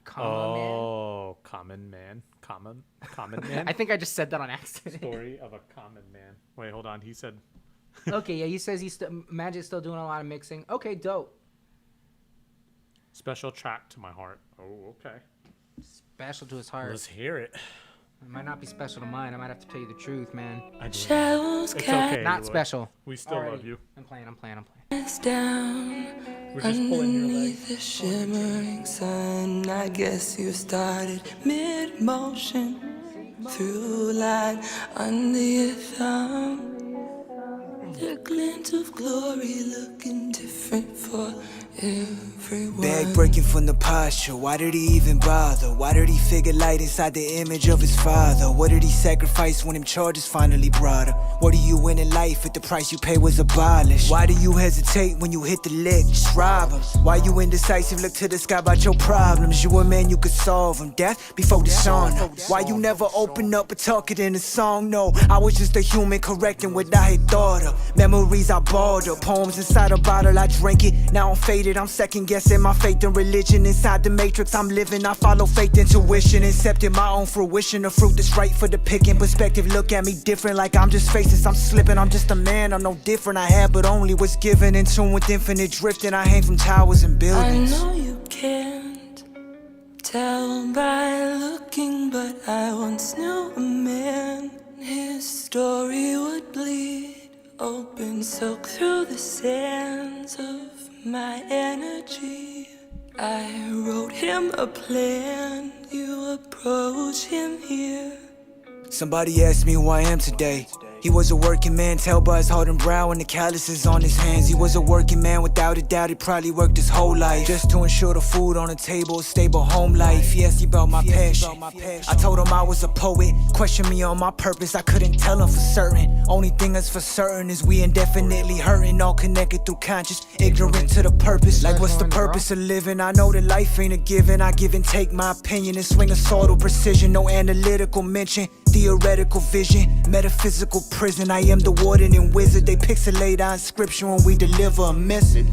comma man? oh, common man, common man. I think I just said that on accident. Story of a common man. Wait, hold on. He said, Okay, yeah, he says Magic's still doing a lot of mixing. Okay, dope. special track to my heart. Oh, okay. Special to his heart. Let's hear it. It might not be special to mine. I might have to tell you the truth, man. It's okay. Not Eloy. special. We still Alrighty. love you. I'm playing. Down We're just pulling your leg. underneath the shimmering sun. I guess you started mid-motion through line under your thumb. The glint of glory looking different for everyone. Bag breaking from the posture. Why did he even bother? Why did he figure light inside the image of his father? What did he sacrifice when him charges finally brought her? What do you win in life if the price you pay was abolished? Why do you hesitate when you hit the lick? Just rob him. Why you indecisive? Look to the sky about your problems. You a man, you could solve them. Death before dishonor. Why you never open up or talk it in a song? No, I was just a human correcting what I had thought of. Memories I balled up. Poems inside a bottle, I drank it. Now I'm faded. I'm second guessing my faith and religion. Inside the matrix I'm living, I follow faith, intuition, accepting my own fruition. The fruit that's right for the picking. Perspective look at me different, like I'm just faceless. I'm slipping, I'm just a man, I'm no different. I have but only what's given. In tune with infinite drifting. I hang from towers and I buildings. know you can't tell by looking, but I once knew a man. His story would bleed open, soak through the sands of my energy. I wrote him a plan. You approach him here. Somebody asked me who I am today. He was a working man, tell by his hardened brow and the calluses on his hands. He was a working man, without a doubt he probably worked his whole life just to ensure the food on the table, a stable home life. He asked me about my passion. I told him I was a poet. Questioned me on my purpose, I couldn't tell him for certain. Only thing that's for certain is we indefinitely hurting, all connected through conscious, ignorant to the purpose. Like what's the purpose of living? I know that life ain't a given. I give and take my opinion and swing a sword with precision. No analytical mention, theoretical vision, metaphysical prison. I am the warden and wizard. They pixelate our inscription when we deliver a message.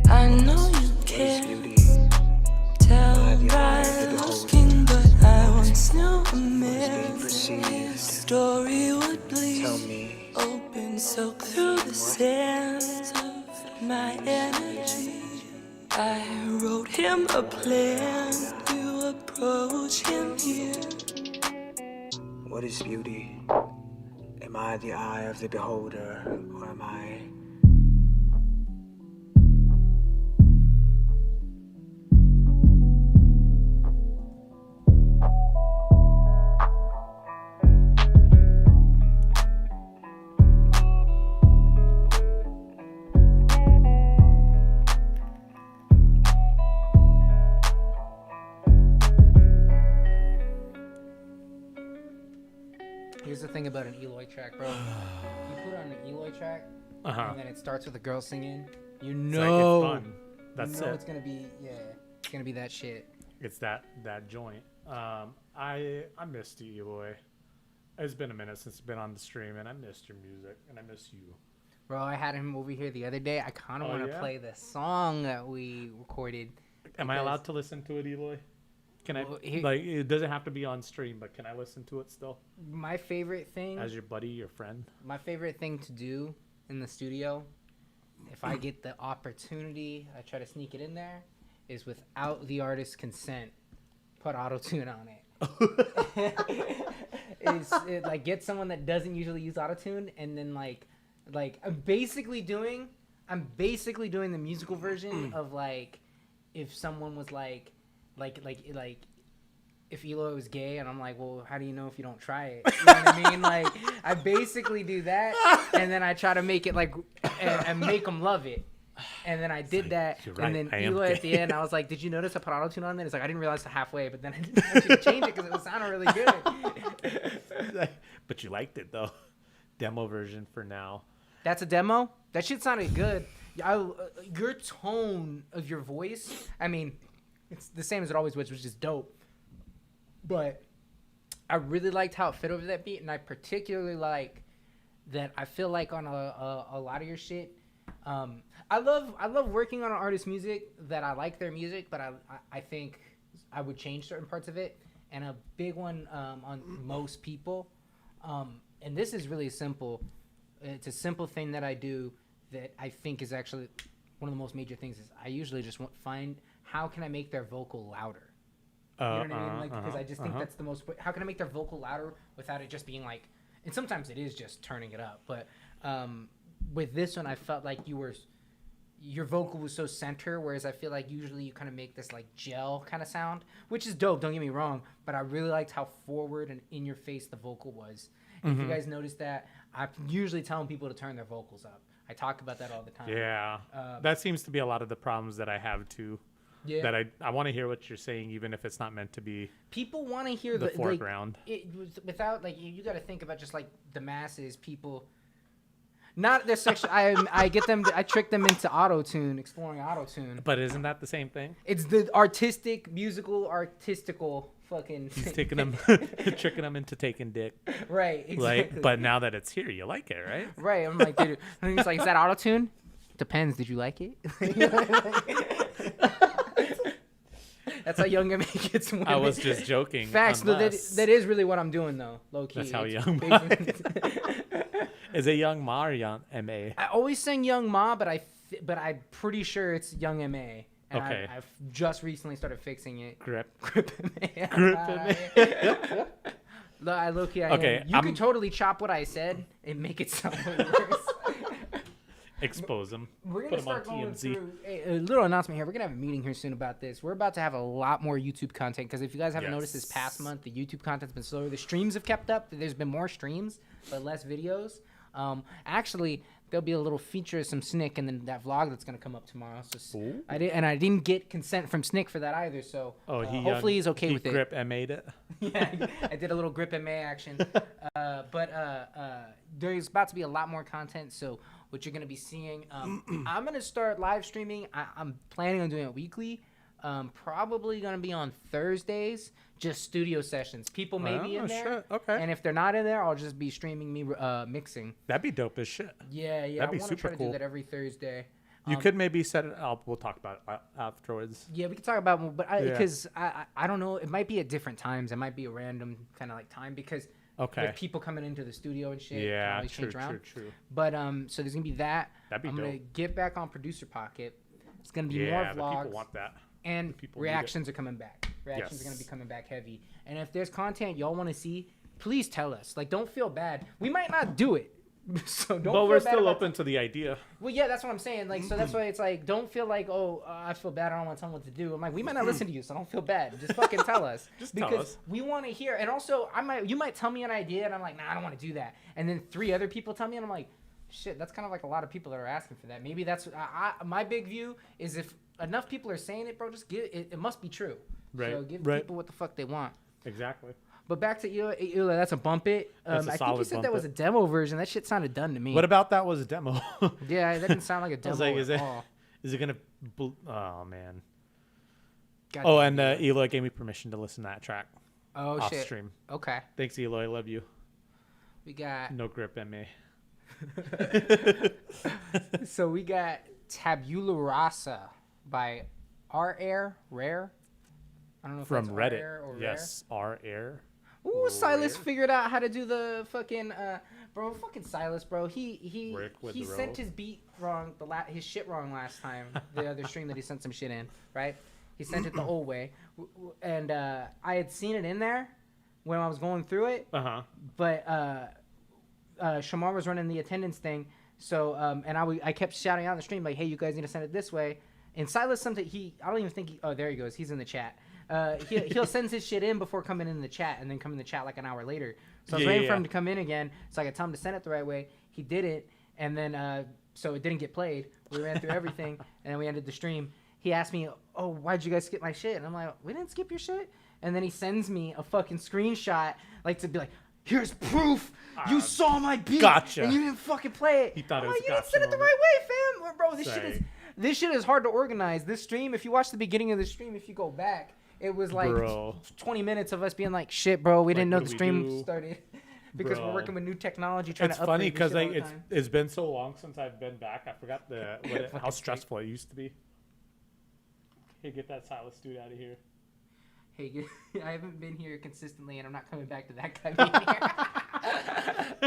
I know you can't tell by looking, but I once knew a man. His story would bleed open, soak through the sands of my energy. I wrote him a plan. You approach him here. What is beauty? Am I the eye of the beholder, or am I? Here's the thing about an Eloy track, bro. You put on an Eloy track, Uh-huh. and then it starts with a girl singing. You It's like, know, it's fun. That's you know it. it's gonna be, yeah, it's gonna be that shit. It's that joint. I missed you, Eloy. It's been a minute since I've been on the stream, and I missed your music, and I miss you. Bro, I had him over here the other day. I kind of Oh, want to yeah? play the song that we recorded. Am I because- allowed to listen to it, Eloy? Can Well, I, like, it doesn't have to be on stream, but can I listen to it still? My favorite thing, As your buddy, your friend? my favorite thing to do in the studio, if I get the opportunity, I try to sneak it in there, is without the artist's consent, put auto-tune on it. Like get someone that doesn't usually use autotune, and then like I'm basically doing the musical version of like if someone was like if Eloy was gay, and I'm like, well, how do you know if you don't try it? You know what I mean? Like I basically do that, and then I try to make it like and make them love it. And then I did that, "You're right, and then I am Eloy at gay." the end, I was like, "Did you notice I put auto tune on there?" It's like I didn't realize it halfway, but then I didn't actually change it because it was sounding really good. But you liked it, though. Demo version for now. That's a demo. That shit sounded good. Your tone of your voice, I mean, it's the same as it always was, which is dope. But I really liked how it fit over that beat, and I particularly like that. I feel like on a lot of your shit. I love working on an artist's music that I like their music, but I think I would change certain parts of it. And a big one on most people, and this is really simple. It's a simple thing that I do that I think is actually one of the most major things. Is I usually just find how can I make their vocal louder. You know what I mean? Like because I just think that's the most. How can I make their vocal louder without it just being like? And sometimes it is just turning it up, but with this one, I felt like your vocal was so center, whereas I feel like usually you kind of make this like gel kind of sound, which is dope, don't get me wrong, but I really liked how forward and in your face the vocal was. If you guys noticed that, I'm usually telling people to turn their vocals up. I talk about that all the time. Yeah. That seems to be a lot of the problems that I have, too. Yeah. That I want to hear what you're saying, even if it's not meant to be People want to hear the like, foreground. it was without like you got to think about just like the masses, people. Not their section. I get them. I trick them into exploring auto tune. But isn't that the same thing? It's the artistical fucking. He's taking them, tricking them into taking dick. Right. Exactly. Like, but now that it's here, you like it, right? Right. I'm like, dude. And he's like, is that auto tune? Depends. Did you like it? That's how young M.A. gets women. I was just joking. Facts. No, unless- that is really what I'm doing though. Low key. That's how It's young Ma basically- Is it Young Ma or Young M.A.? I always sang Young Ma, but I'm pretty sure it's Young M.A. And Okay. I've just recently started fixing it. Grip. Grip M.A. Grip M.A. I low-key, Okay, you could totally chop what I said and make it sound way worse. Expose them. We're Put gonna them on start going TMZ. through a little announcement here. We're gonna have a meeting here soon about this. We're about to have a lot more YouTube content because if you guys haven't noticed, this past month the YouTube content's been slower. The streams have kept up. There's been more streams but less videos. Actually, there'll be a little feature of some Snick and then that vlog that's gonna come up tomorrow. So Ooh. I didn't get consent from Snick for that either. So hopefully he's okay with it. Grip M.A.'d it. Yeah, I did a little grip MA action. But there's about to be a lot more content. So what you're gonna be seeing, I'm gonna start live streaming. I'm planning on doing it weekly. Probably gonna be on Thursdays, just studio sessions. People may be in there, shit. Okay. and if they're not in there, I'll just be streaming me mixing. That'd be dope as shit. Yeah. That'd be I want to super try to cool. do that every Thursday. You could maybe set it up. We'll talk about it afterwards. Yeah, we can talk about, but Yeah. because I don't know, it might be at different times. It might be a random kind of like time because Okay. with people coming into the studio and shit. it can Yeah, always true, change around. true. But so there's gonna be that. That'd be I'm gonna dope. get back on Producer Pocket. It's gonna be Yeah, more the people vlogs want that. and the people need it. reactions are coming back. Reactions are gonna be Yes. coming back heavy. And if there's content y'all want to see, please tell us. Like, don't feel bad. We might not do it. So don't But feel we're bad still about open to the idea. Well, yeah, that's what I'm saying. Like, so that's why it's like, don't feel like, I feel bad. I don't want to tell them what to do. I'm like, we might not listen to you, so don't feel bad. Just fucking tell us. Just tell because us. we want to hear. And also, you might tell me an idea, and I'm like, nah, I don't want to do that. And then 3 other people tell me, and I'm like, shit, that's kind of like a lot of people that are asking for that. Maybe that's my big view is if enough people are saying it, bro, just give it. It must be true. Right, So give right. people what the fuck they want. Exactly. But back to Eula, that's a bump it. That's a I think you solid said bump that was it. a demo version. That shit sounded done to me. What about that was a demo? Yeah, that didn't sound like a I demo was like, at all. is it gonna? Oh man. Oh, Goddamn and Eloy. Eloy gave me permission to listen to that track Oh off shit. stream. Okay. Thanks, Eloy. I love you. We got No grip, MA. so we got Tabula Rasa by Rare. I don't know if From that's Reddit. R-Air or Yes, R-Air. Ooh, Silas Rare. figured out how to do the fucking bro. Fucking Silas, bro. He Work with he the sent rope. his beat wrong. His shit wrong last time. The other stream that he sent some shit in, right? He sent it the old way, and I had seen it in there when I was going through it, Uh-huh. but Shamar was running the attendance thing, so and I kept shouting out in the stream like, hey, you guys need to send it this way. And Silas, something I don't even think oh, there he goes. He's in the chat. He'll send his shit in before coming in the chat, and then come in the chat like an hour later. So I was waiting for him to come in again, so I could tell him to send it the right way. He did it, and then so it didn't get played. We ran through everything, and then we ended the stream. He asked me, "Oh, why'd you guys skip my shit?" And I'm like, "We didn't skip your shit." And then he sends me a fucking screenshot, like to be like, "Here's proof. You saw my beat, gotcha. and you didn't fucking play it." He thought I'm it was like, a "You didn't gotcha send it the moment. right way, fam, bro. Sorry. This shit is hard to organize. This stream, if you watch the beginning of the stream, if you go back, it was like Bro. 20 minutes of us being like, "Shit, bro, we didn't know what the do we stream do? started." Because Bro. we're working with new technology, trying It's to funny because because it's been so long since I've been back. I forgot how Fucking stressful it used to be. Hey, get that Silas dude out of here. Hey, I haven't been here consistently, and I'm not coming back to that guy being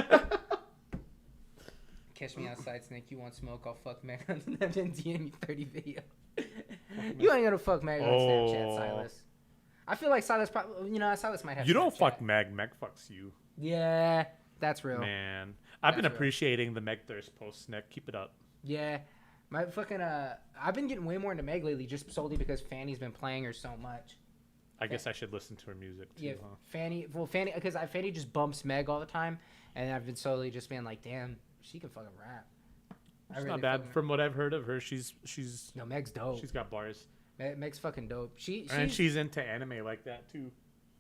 here. Catch me outside, Snake. You want smoke? I'll fuck Meg on Snapchat DM you 30 video. You ain't gonna fuck Meg on Snapchat, Silas. I feel like Silas probably, Silas might have. You don't Snapchat. fuck Meg. Meg fucks you. Yeah, that's real. Man, I've been That's real. appreciating the Meg Thirst posts, Nick. Keep it up. Yeah, my fucking I've been getting way more into Meg lately, just solely because Fanny's been playing her so much. I guess I should listen to her music too, Yeah, huh? Fanny, because Fanny just bumps Meg all the time, and I've been slowly just being like, damn, she can fucking rap. She's not bad. From what I've heard of her, she's No, Meg's dope. she's got bars. Meg's fucking dope. And she's into anime like that too.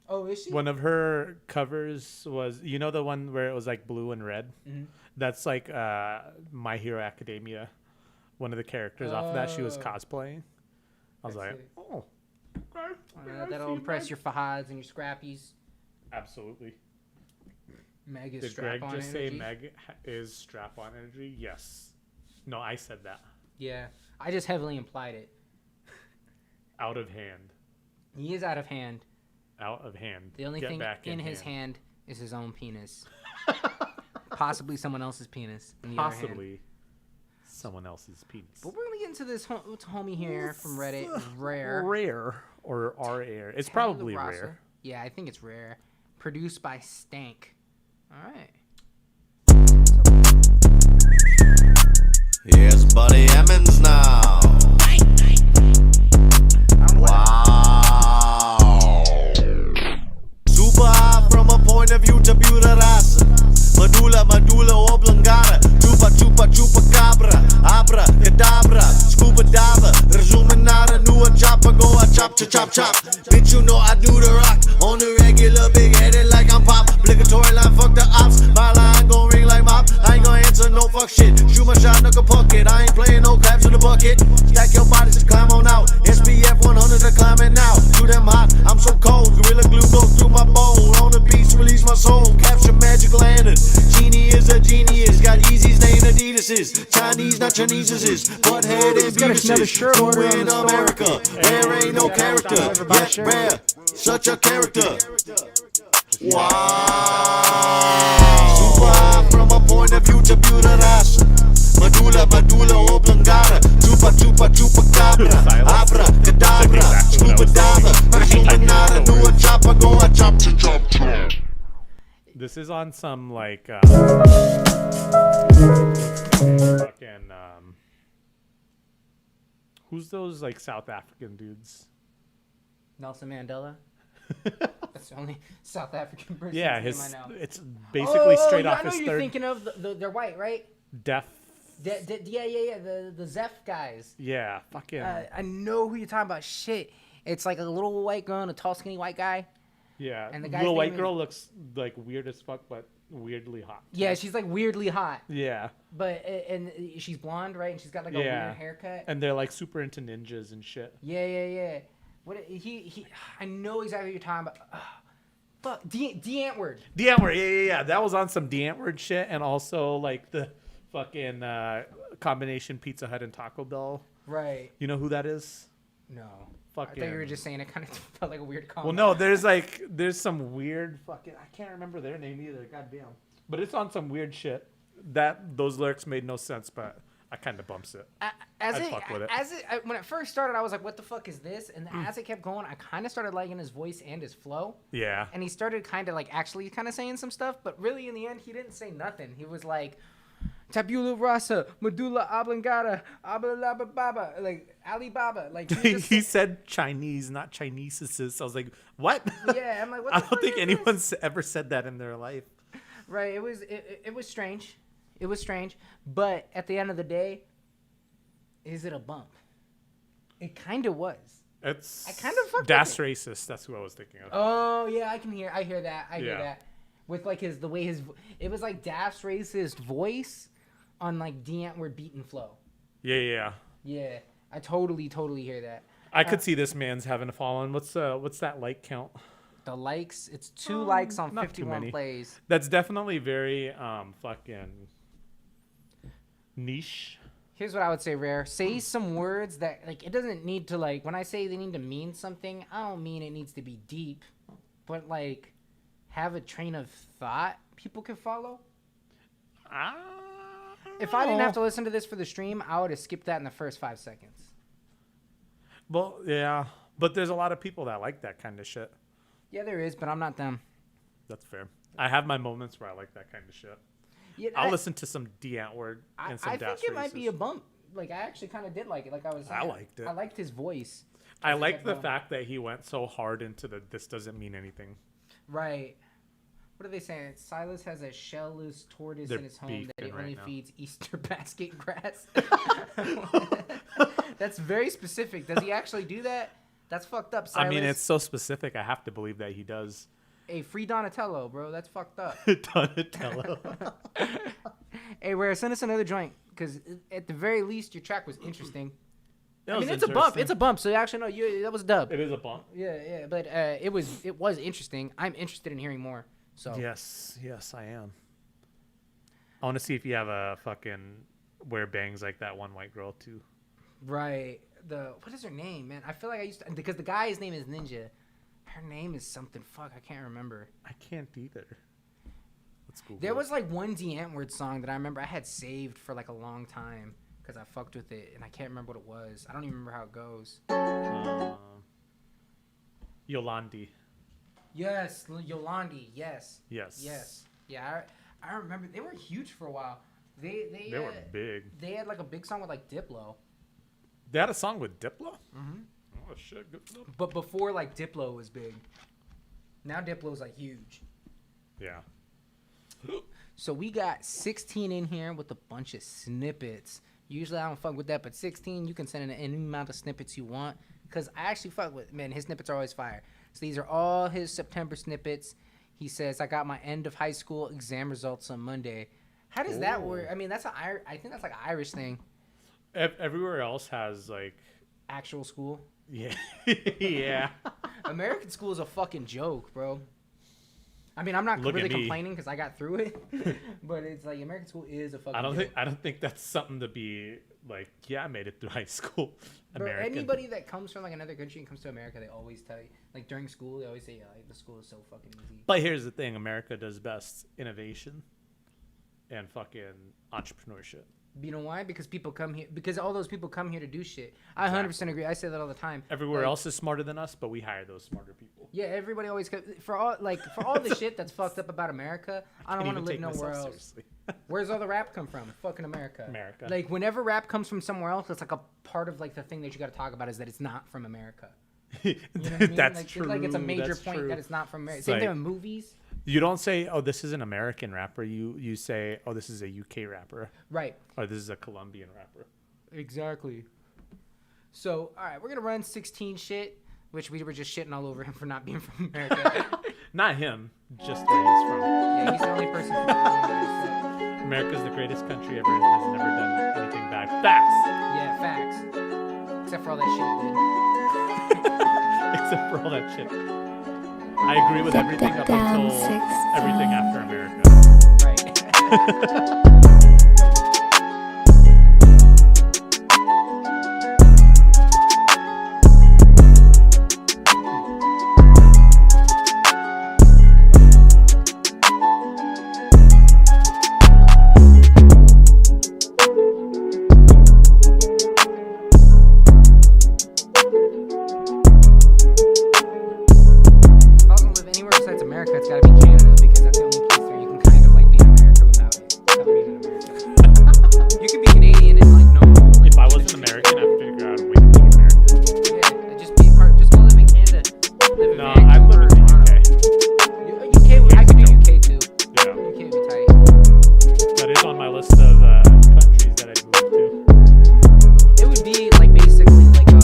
Oh, is she? One of her covers was, the one where it was like blue and red? Mhm. That's like My Hero Academia. One of the characters off of that she was Oh. cosplaying. I was That's like, it. oh. Okay. That'll impress your Fahads and your Scrappies. Absolutely. Meg is Did strap Greg on just energy. say Meg is strap-on energy? Yes. No, I said that. Yeah, I just heavily implied it. Out of hand. He is out of hand. Out of hand. The only Get thing back in his hand is his own penis. Possibly someone else's penis. In the other hand. Possibly someone else's penis. But we're gonna get into this homie here from Reddit, Rare. Rare or R-Air. It's probably Tabula rare. Rasa. Yeah, I think it's Rare. Produced by Stank. All right. Here's Buddy Emmons now. Wow. Super high from a point of view, tabula rasa. Medulla oblongata. Chupa cabra. Abra, cadabra. Scuba diver. Resuminata. Nua chopper. Go a chop. Bitch, you know I do the rock. On the regular, big headed like I'm pop. Obligatory line, fuck the ops. My line gon' ring like mop. I ain't gon' answer no fuck shit. Shoot my shot, knuckle pocket. I ain't playing no claps in the bucket. Stack your bodies to climb on out. SPF 100 to climbing out. Too damn hot, I'm so cold. Gorilla glue go through my bone. On the beach, release my soul. Capture magic lantern. Genie is a genius. Got Yeezys named Adidas's. Chinese, not Chinese's. Butthead and got another Beavis's. shirt order on In the store. America, there ain't no character. Yet rare, such a character. Wow. Super high from a point of view, tabula rasa. Medulla oblongata. Chupa cabra. Abra, cadabra. Scuba diver. Resuminata. Do a chopper. Go a chop. This is on some like fucking who's those like South African dudes? Nelson Mandela. That's the only South African person. Yeah, name I know. it's basically straight I off know his you're third thinking of. They're white, right? deaf. Yeah. The Zeph guys. Yeah, fucking I know who you're talking about. Shit, it's like a little white girl and a tall, skinny white guy. yeah. and the guy's little white name girl looks like weird as fuck, but weirdly hot. Yeah, she's like weirdly hot, Yeah, but and she's blonde, right? And she's got like a Yeah. weird haircut. and they're like super into ninjas and shit. Yeah. What he? I know exactly what you're talking about. Fuck, D Antwoord. D Antwoord, yeah. That was on some D Antwoord shit, and also like the fucking combination Pizza Hut and Taco Bell. Right. You know who that is? No. Fucking. I thought you were just saying it kind of felt like a weird combo. Well, no, there's some weird fucking. I can't remember their name either. Goddamn. But it's on some weird shit. Those lyrics made no sense, but I kind of bumps it. Fuck with it. When it first started, I was like, "What the fuck is this?" And as it kept going, I kind of started liking his voice and his flow. Yeah. And he started kind of like actually kind of saying some stuff, but really in the end, he didn't say nothing. He was like, "Tabula rasa, medulla oblongata, baba, like Alibaba." Like he said Chinese, not Chineses. I was like, what? Yeah, I'm like, what the I fuck don't think is anyone's ever said that in their life. Right. It was strange. It was strange. But at the end of the day, is it a bump? It kind of was. I kind of fucked Das with it. Racist. That's who I was thinking of. Oh yeah, I hear that. I hear that. With like it was like Das Racist voice on like D Antwoord beat and flow. Yeah. Yeah, I totally hear that. I could see this man's having a fallen. What's that like count? The likes, it's 2 likes on not too 51 many. plays. That's definitely very fucking niche. Here's what I would say, Rare. Say some words that, like, it doesn't need to, like, when I say they need to mean something, I don't mean it needs to be deep, but, like, have a train of thought people can follow. If I didn't have to listen to this for the stream, I would have skipped that in the first 5 seconds. Well, yeah. But there's a lot of people that like that kind of shit. Yeah, there is, but I'm not them. That's fair. I have my moments where I like that kind of shit. Yeah, I'll listen to some D Antwoord and some I Das think it might Racist. be a bump. Like, I actually kind of did like it. Like, I was saying, I liked it. I liked his voice. I like the fact that he went so hard into this doesn't mean anything. Right. What are they saying? Silas has a shellless tortoise They're in his home that he beefing right only now. feeds Easter basket grass. That's very specific. Does he actually do that? That's fucked up, Silas. I mean, it's so specific. I have to believe that he does. Hey, free Donatello, bro. That's fucked up. Donatello. Hey, Rare, send us another joint, because at the very least, your track was interesting. That I was mean, it's a bump. It's a bump. So actually, no, that was a dub. It is a bump. Yeah, but it was interesting. I'm interested in hearing more. So Yes, I am. I want to see if you have a fucking wear bangs like that one white girl too. right. What is her name, man? I feel like I used to, because the guy's name is Ninja. Her name is something. Fuck, I can't remember. I can't either. Let's Google. There was like one D Antwoord song that I remember I had saved for like a long time because I fucked with it, and I can't remember what it was. I don't even remember how it goes. Yolandi. Yes, Yolandi. Yes. Yes. Yeah, I remember they were huge for a while. They were big. They had like a big song with like Diplo. They had a song with Diplo? Mm-hmm. Oh, shit. Good for them. But before like Diplo was big. Now Diplo's like huge. Yeah. So we got 16 in here with a bunch of snippets. Usually I don't fuck with that, but 16, you can send in any amount of snippets you want. Because I actually fuck with, man, his snippets are always fire. So these are all his September snippets. He says, I got my end of high school exam results on Monday. How does that work? I mean, I think that's like an Irish thing. Everywhere else has like Actual school. yeah. Yeah. American school is a fucking joke, bro. I mean, I'm not Look really at me. complaining because I got through it, but it's like American school is a fucking. I don't think that's something to be like. Yeah, I made it through high school. Bro, American. anybody that comes from like another country and comes to America, they always tell you, like during school, they always say, yeah, like the school is so fucking easy. But here's the thing: America does best innovation and fucking entrepreneurship. You know why? Because people come here. Because all those people come here to do shit. I 100% agree. I say that all the time. Everywhere Like, else is smarter than us, but we hire those smarter people. Yeah, everybody always comes for all the shit that's fucked up about America. I don't want to live nowhere else. Seriously. Where's all the rap come from? Fucking America. America. Like whenever rap comes from somewhere else, it's like a part of like the thing that you got to talk about is that it's not from America. You know what I mean? That's like, true. Like it's a major That's point true. that it's not from America. It's Same thing like- with movies. You don't say, "Oh, this is an American rapper." You say, "Oh, this is a UK rapper," Right. or "This is a Colombian rapper." Exactly. So, all right, we're gonna run 16 shit, which we were just shitting all over him for not being from America. Not him, just where he's from. Yeah, he's the only person. America's the greatest country ever and has never done anything bad. Facts. Yeah, facts. Except for all that shit he did. Except for all that shit. I agree with everything up Down until 16. everything after America. Right. If I was gonna live anywhere besides America, it's gotta be Canada because that's the only place where you can kind of like be in America without being in America. You can be Canadian and like no. Like, If I wasn't American, I'd figure out a way to be American. yeah, just be part. Just go live in Canada. Live in No, I'd live in the Toronto. UK. UK, I could do UK too. Yeah. UK would be tight. That is on my list of countries that I'd move to. It would be like basically like a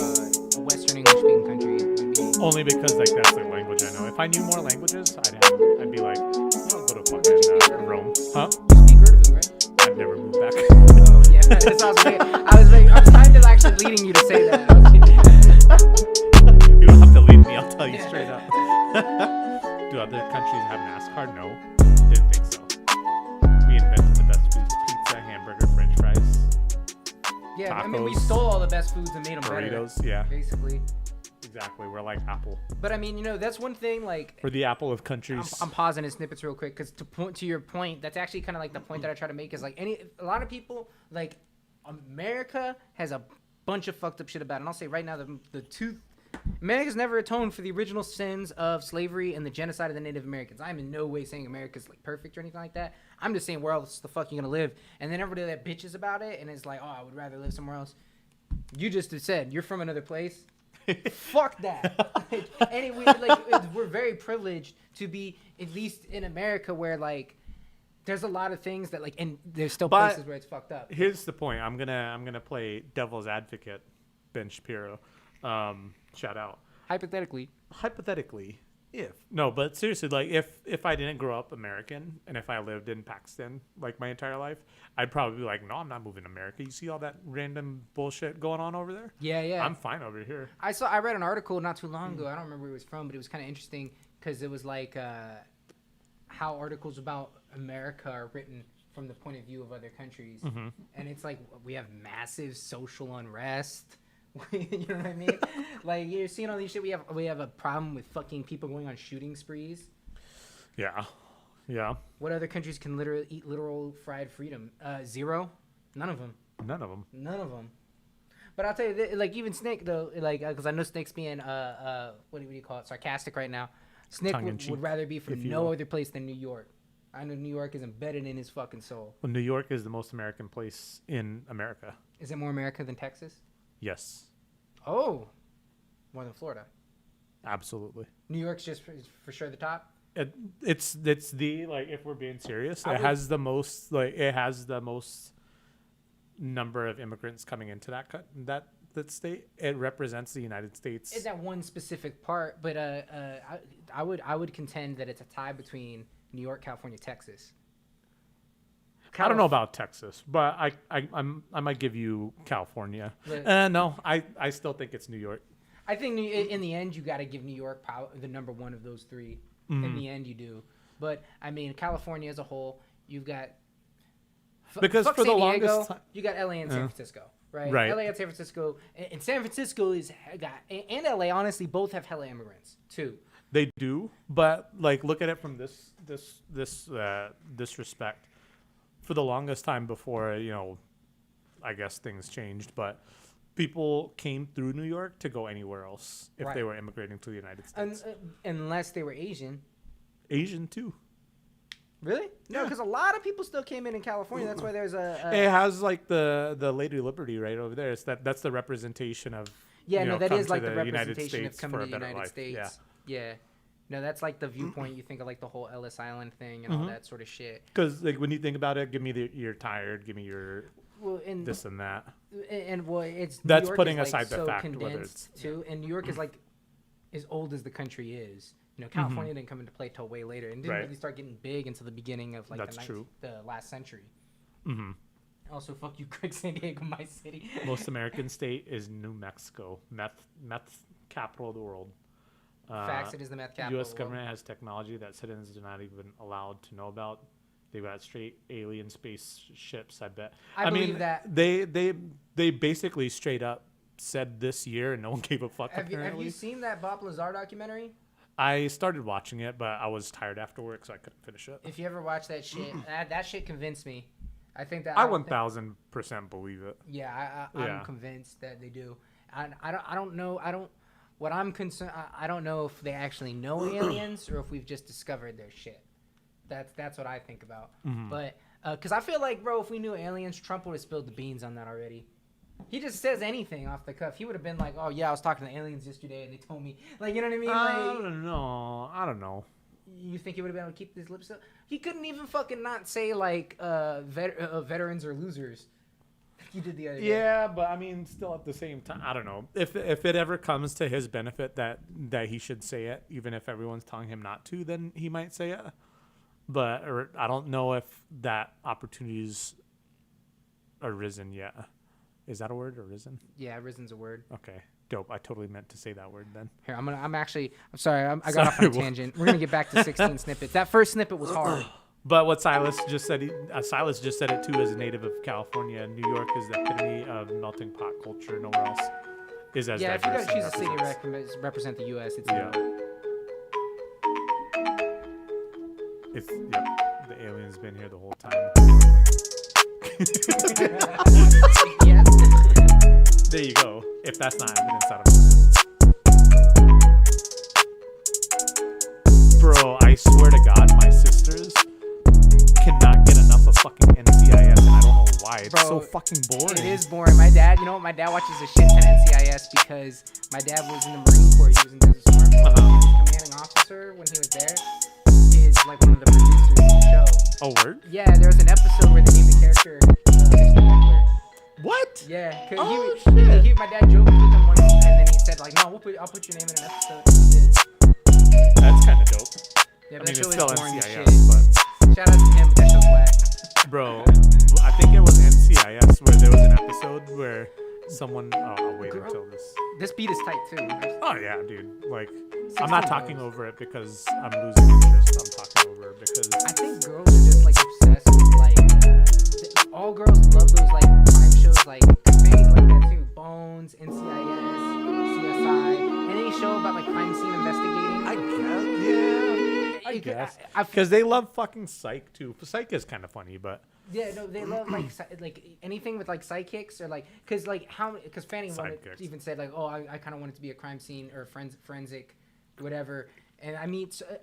Western English speaking country. It would be, Only because like that's the language I know. If I knew more languages, I'd be like, I'll go to fucking Rome. Huh? you speak Urdu, right? I'd never move back. Oh yeah, that's what I was kind of actually leading you to say that. I was thinking, You don't have to lead me. I'll tell you Yeah. straight up. Do other countries have NASCAR? No, didn't think so. We invented the best foods: pizza, hamburger, French fries, yeah, I mean we Tacos, stole all the best foods and made them burritos. better, Yeah, basically. exactly. We're like Apple. But I mean, that's one thing. Like, We're the Apple of countries. I'm pausing in snippets real quick because to your point, that's actually kind of like the point that I try to make is like a lot of people like America has a bunch of fucked up shit about it. And I'll say right now America's never atoned for the original sins of slavery and the genocide of the Native Americans. I'm in no way saying America's like perfect or anything like that. I'm just saying where else the fuck you gonna live? And then everybody that bitches about it and is like, oh, I would rather live somewhere else. You just said you're from another place. Fuck that. Anyway, like we're very privileged to be at least in America where like there's a lot of things that like and there's still But places where it's fucked up. Here's the point. I'm gonna play devil's advocate. Ben Shapiro. Shout out. Hypothetically. Hypothetically, but seriously, like if I didn't grow up American and if I lived in Pakistan like my entire life, I'd probably be like, no, I'm not moving to America. You see all that random bullshit going on over there? Yeah. I'm fine over here. I read an article not too long ago. I don't remember where it was from, but it was kind of interesting because it was like how articles about America are written from the point of view of other countries, and it's like we have massive social unrest. You know what I mean? Like you're seeing all these shit. We have a problem with fucking people going on shooting sprees. Yeah. What other countries can literally eat literal fried freedom? Zero. None of them. None of them. But I'll tell you, like even Snake though, like because I know Snake's being what do you call it, sarcastic right now. Snake would rather be from no other place than New York. I know New York is embedded in his fucking soul. Well, New York is the most American place in America. Is it more America than Texas? Yes, Oh, more than Florida. absolutely. New York's just for sure the top. It's the like if we're being serious, it has the most number of immigrants coming into that state. It represents the United States. It's that one specific part, but I would contend that it's a tie between New York, California, Texas. I don't know about Texas, but I might give you California. But, no, I still think it's New York. I think in the end you got to give New York the number one of those three. In the end you do, but I mean California as a whole, you've got Because fuck for the San Diego, longest time, you got LA and San Francisco, right? Right. LA and San Francisco, and San Francisco and LA honestly both have hella immigrants too. they do, but like look at it from this respect. For the longest time before, I guess things changed, but people came through New York to go anywhere else if they were immigrating to the United States. Unless they were Asian. Asian too. Really? No, because a lot of people still came in California. That's why there's It has like the Lady Liberty right over there. That's the representation of that come is to like the United representation of States coming for to a the better United life. States. Yeah. No, that's like the viewpoint you think of, like the whole Ellis Island thing and all that sort of shit. Because like when you think about it, give me you're tired, give me your this and that. And well, it's That's New York putting is, aside like, the so fact whether condensed it's too, and New York is like as old as the country is. California didn't come into play till way later, and didn't really start getting big until the beginning of like the last century. Mm-hmm. Also, fuck you, Craig, San Diego, my city. Most American state is New Mexico, meth capital of the world. Facts, it is the meth capital. U.S. of the world. government has technology that citizens are not even allowed to know about. They've got straight alien space ships. I bet. I believe mean, that. they basically straight up said this year, and no one gave a fuck. Have Apparently, you seen that Bob Lazar documentary? I started watching it, but I was tired after work, so I couldn't finish it. If you ever watch that shit, that shit convinced me. I think that I 1000% believe it. Yeah, Yeah. I'm convinced that they do. I don't know. What I'm concerned. I don't know if they actually know aliens or if we've just discovered their shit. That's what I think about. Mm-hmm. But because I feel like, bro, if we knew aliens, Trump would have spilled the beans on that already. He just says anything off the cuff. He would have been like, "Oh yeah, I was talking to aliens yesterday, and they told me." Like, you know what I mean? I don't know. You think he would have been able to keep his lips up? He couldn't even fucking not say like veterans are losers. He did the other day. Yeah, but I mean, still at the same time, I don't know. If it ever comes to his benefit that he should say it, even if everyone's telling him not to, then he might say it. But I don't know if that opportunity's arisen yet. Is that a word, arisen? Yeah, risen's a word. Okay, dope. I totally meant to say that word then. Here, I'm sorry. I got off on a tangent. We're gonna get back to 16 snippets. That first snippet was hard. But what Silas just said, Silas just said it too, as a native of California. New York is the epitome of melting pot culture. Nowhere else is as Yeah, if you diverse. gotta choose a and city to represents- represent the U.S., it's Yeah. New York. It's the alien's been here the whole time. Yes. There you go. If that's not evidence, I don't know. Bro, I swear to God, my sisters cannot get enough of fucking NCIS, and I don't know why. It's so Bro, fucking boring. It is boring. My dad, you know what? My dad watches a shit ton of NCIS because my dad was in the Marine Corps. He was in Desert Storm. He was commanding officer when he was there. Is like one of the producers of the show. Oh, word? Yeah, there was an episode where they named the character Mr. Winkler. What? Yeah, cause Oh, shit. My dad joked with him once, and then he said like, "No, I'll put your name in an episode." And he did. That's kind of dope. Yeah, I but mean, that it's show still is boring as NCIS, shit. but Shout out to him, but that show's whack. bro, I think it was NCIS where there was an episode where someone. Oh, I'll wait until this. This beat is tight too. Oh yeah, dude. Like, I'm 16 not talking bars. over it because I'm losing interest. I'm talking over it because I think girls are just like obsessed with like all girls love those like crime shows like things like that too. Bones, NCIS, CSI, any show about like crime scene investigating. I guess. I Because they love fucking Psych too. Psych is kind of funny, but Yeah, no, they love like like anything with like sidekicks or like because Fanny Sidekicks. even said like, oh, I kind of want it to be a crime scene or forensic, whatever. And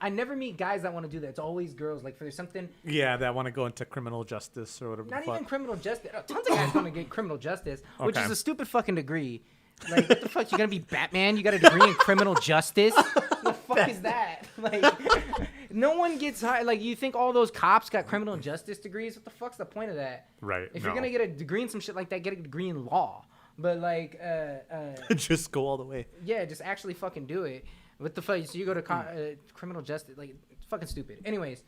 I never meet guys that want to do that. It's always girls. Like, for there's something. yeah, that want to go into criminal justice or whatever. Not the fuck. even criminal justice. Tons of guys want to get criminal justice, which Okay. is a stupid fucking degree. Like, what the fuck? You gonna be Batman? You got a degree in criminal justice? What the fuck is that? Like, no one gets hired. Like, you think all those cops got criminal justice degrees? What the fuck's the point of that? Right. If you're gonna get a degree in some shit like that, get a degree in law. But like, just go all the way. yeah, just actually fucking do it. What the fuck? So you go to criminal justice, like, it's fucking stupid. Anyways,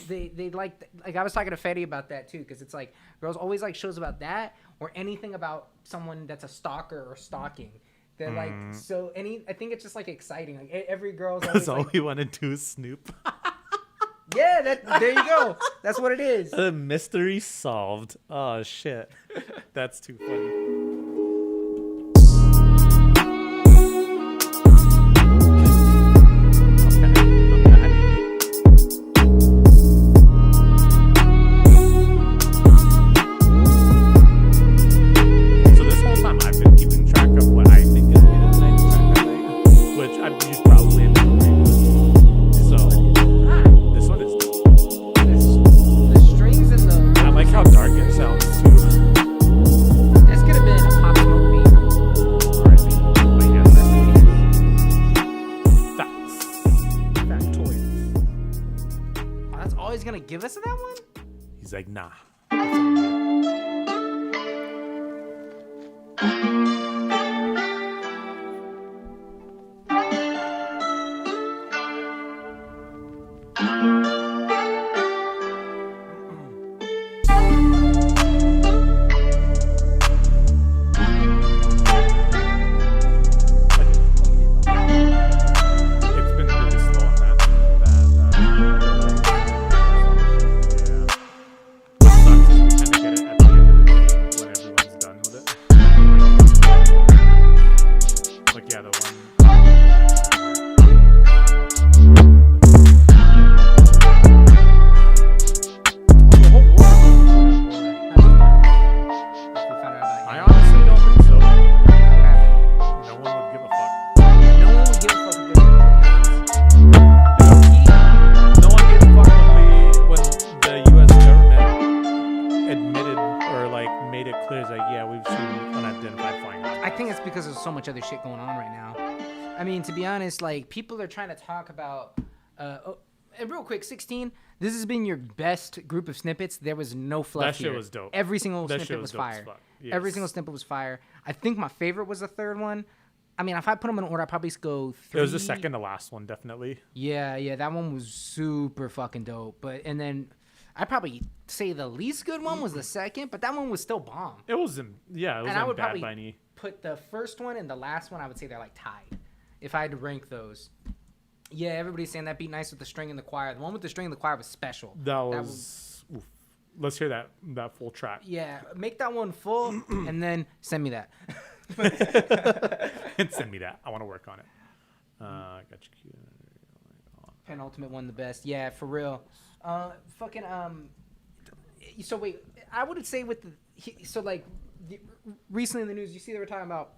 they like I was talking to Fetty about that too, because it's like girls always like shows about that or anything about someone that's a stalker or stalking. They're like I think it's just like exciting. Like every girl's always That's all like, we want to do is snoop. yeah, there you go. That's what it is. The mystery solved. Oh shit, that's too funny. So this whole time I've been keeping track of what I think is good tonight, which I you'd probably have been agreeing with. So this one is dope. The strings and the I like how dark it sounds too. this could have been a Pop Smoke beat. R.I.P. But yes, facts. Factoid. Oh, that's all he's gonna give us in that one. He's like, nah. get clear. It's like, yeah, we've seen unidentified flying objects. I think it's because there's so much other shit going on right now. I mean, to be honest, like, people are trying to talk about. And real quick, 16. This has been your best group of snippets. There was no fluff That shit here. was dope. Every single That snippet shit was was dope as fire. fuck. Every Yes. single snippet was fire. I think my favorite was the third one. I mean, if I put them in order, I'd probably go 3. It was the second to last one, definitely. Yeah, that one was super fucking dope. And then I'd probably say the least good one was the second, but that one was still bomb. It wasn't. Yeah, it And I wasn't would bad probably by any. put the first one and the last one, I would say they're like tied. If I had to rank those. Yeah, everybody's saying that beat nice with the string and the choir. The one with the string and the choir was special. That was. Oof. Let's hear that full track. Yeah, make that one full and then send me that. And send me that. I want to work on it. Got you. Penultimate one, the best. Yeah, for real. So wait, I would say with recently in the news, you see they were talking about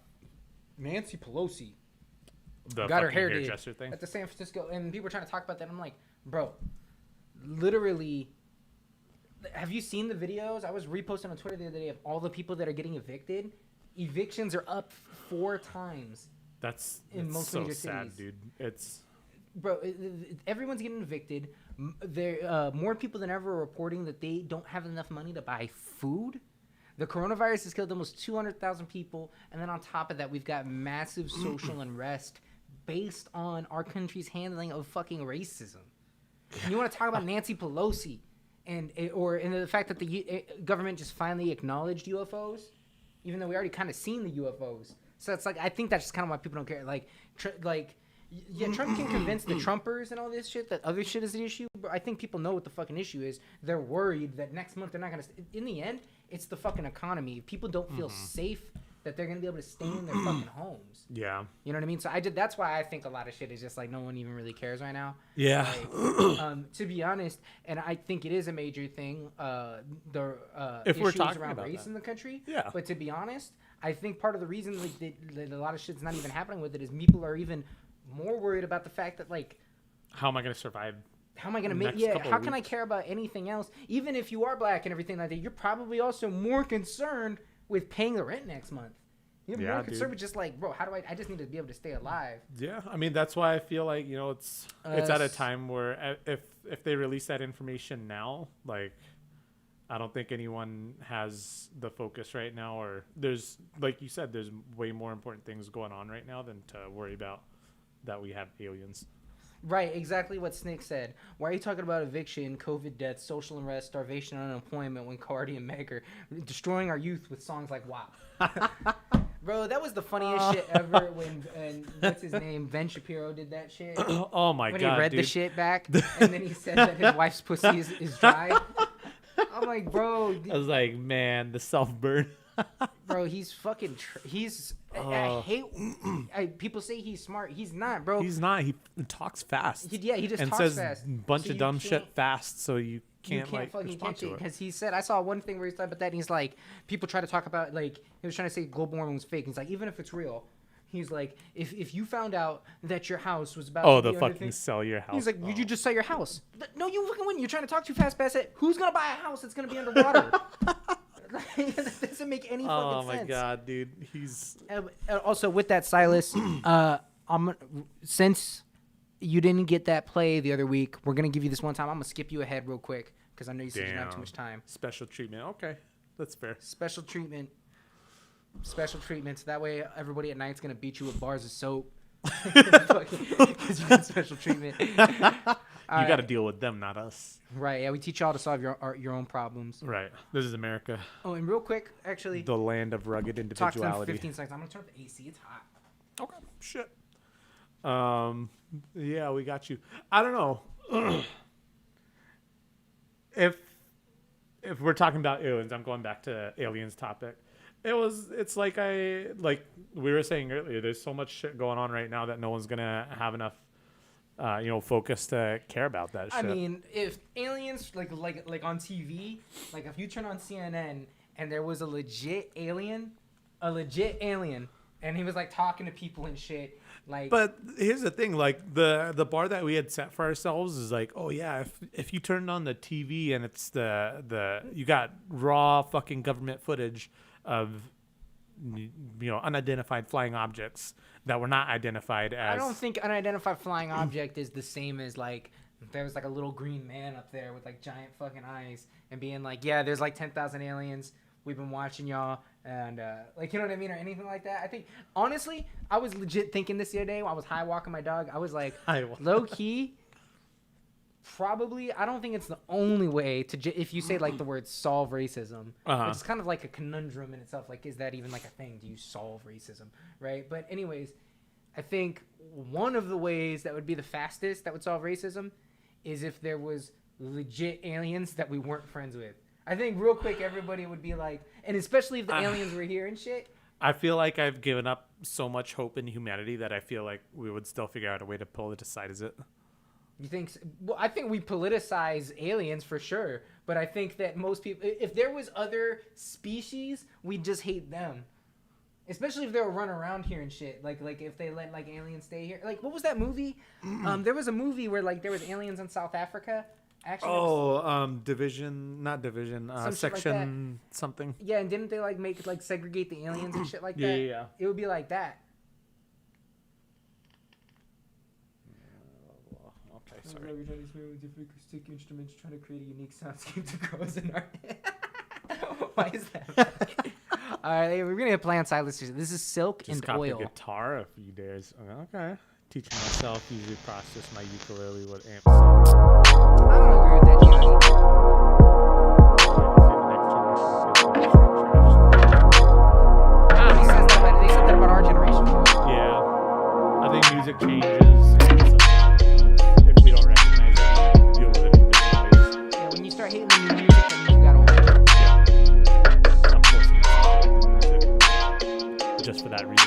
Nancy Pelosi. The Got her fucking hair hairdresser did thing. at the San Francisco, and people were trying to talk about that. I'm like, bro, literally, have you seen the videos? I was reposting on Twitter the other day of all the people that are getting evicted. Evictions are up 4 times. That's in most so major sad, cities. dude. It's Bro, everyone's getting evicted. There, more people than ever are reporting that they don't have enough money to buy food. The coronavirus has killed almost 200,000 people, and then on top of that, we've got massive social unrest based on our country's handling of fucking racism. And you want to talk about Nancy Pelosi and the fact that the government just finally acknowledged UFOs, even though we already kind of seen the UFOs. So it's like, I think that's just kind of why people don't care. Yeah, Trump can convince the Trumpers and all this shit that other shit is the issue, but I think people know what the fucking issue is. They're worried that next month they're not going to... In the end, it's the fucking economy. If people don't feel safe that they're going to be able to stay in their fucking homes. yeah. You know what I mean? So that's why I think a lot of shit is just like no one even really cares right now. Yeah. To be honest, and I think it is a major thing, If we're issues talking around about race that. in the country. Yeah. But to be honest, I think part of the reason that a lot of shit's not even happening with it is people are even more worried about the fact that, like, How am I going to survive? how am I going to Next make... Yeah, couple how of can I weeks. care about anything else? Even if you are black and everything like that, you're probably also more concerned with paying the rent next month. You're Yeah, more concerned dude. with just like, bro, how do I just need to be able to stay alive. Yeah, I mean that's why I feel like it's at a time where if they release that information now, like I don't think anyone has the focus right now, or there's like you said, there's way more important things going on right now than to worry about that we have aliens. Right, exactly what Snick said. Why are you talking about eviction, COVID deaths, social unrest, starvation, and unemployment when Cardi and Meg are destroying our youth with songs like WAP? Bro, that was the funniest shit ever when what's his name? Ben Shapiro did that shit. Oh my When god, he read dude. the shit back and then he said that his wife's pussy is dry. I'm like, bro, I was like, man, the self burn. bro, he's fucking I hate people say he's smart. He's not, bro. He's not. He talks fast. He just and talks says fast. a bunch So of you dumb shit can't- fast, so you You can't can't like fucking respond catch to it it. because he said I saw one thing where he talked about that and he's like people try to talk about like he was trying to say global warming was fake. He's like even if it's real, he's like if you found out that your house was about Oh, to the be under fucking thing- sell your house. He's like, Oh. did you just sell your house? No, you fucking wouldn't. You're trying to talk too fast past it. Who's gonna buy a house that's gonna be underwater? That doesn't make any fucking Oh sense. my god, dude. He's Also, with that, Silas, since you didn't get that play the other week, we're gonna give you this one time. I'm gonna skip you ahead real quick because I know you said you didn't have too Damn. much time. special treatment. Okay, that's fair. Special treatment. Special treatments. That way, everybody at night's gonna beat you with bars of soap. Because you got special treatment. You got to deal with them, not us. Right. Yeah, we teach y'all to solve your own problems. Right. This is America, Oh, and real quick, actually, the land of rugged talk to them for individuality. 15 seconds. I'm gonna turn up the AC. It's hot. Okay. Shit. Yeah, we got you. I don't know. if we're talking about aliens, I'm going back to aliens topic. It's like we were saying earlier, there's so much shit going on right now that no one's gonna have enough focus to care about that shit. I mean, if aliens like on TV, like if you turn on CNN and there was a legit alien, and he was like talking to people and shit. Like, But here's the thing, like the bar that we had set for ourselves is like, oh yeah, if you turn on the TV and it's the you got raw fucking government footage of unidentified flying objects that were not identified as. I don't think unidentified flying object is the same as like there was like a little green man up there with like giant fucking eyes and being like, yeah, there's like 10,000 aliens. We've been watching y'all, and like, you know what I mean, or anything like that. I think honestly, I was legit thinking this the other day while I was high walking my dog. I was like, low key, probably. I don't think it's the only way to if you say like the word solve racism. It's kind of like a conundrum in itself. Like, is that even like a thing? Do you solve racism, right? But anyways, I think one of the ways that would be the fastest that would solve racism is if there was legit aliens that we weren't friends with. I think real quick everybody would be like, and especially if the aliens were here and shit. I feel like I've given up so much hope in humanity that I feel like we would still figure out a way to politicize it. You think? Well, I think we politicize aliens for sure, but I think that most people, if there was other species, we'd just hate them. Especially if they were running around here and shit. Like if they let like aliens stay here. Like, what was that movie? There was a movie where like there was aliens in South Africa. Actually, division, not division, section like something. Yeah, and didn't they like make like segregate the aliens and shit like that? Yeah. It would be like that. Okay, sorry. Every time these with different acoustic instruments trying to create a unique soundscape to grow as an art. Why is that? All right, we're gonna play on silence. This is Silk Just and got Oil. the guitar a few days. Okay. Teaching myself usually process my ukulele with amp sound. I don't agree with that, Johnny. He says that, they said that about our generation too. Yeah. I think music changes. And if we don't recognize it, we deal with it in different ways. Yeah, when you start hating the new music, then you got old. Yeah. I'm forcing myself to like the music just for that reason.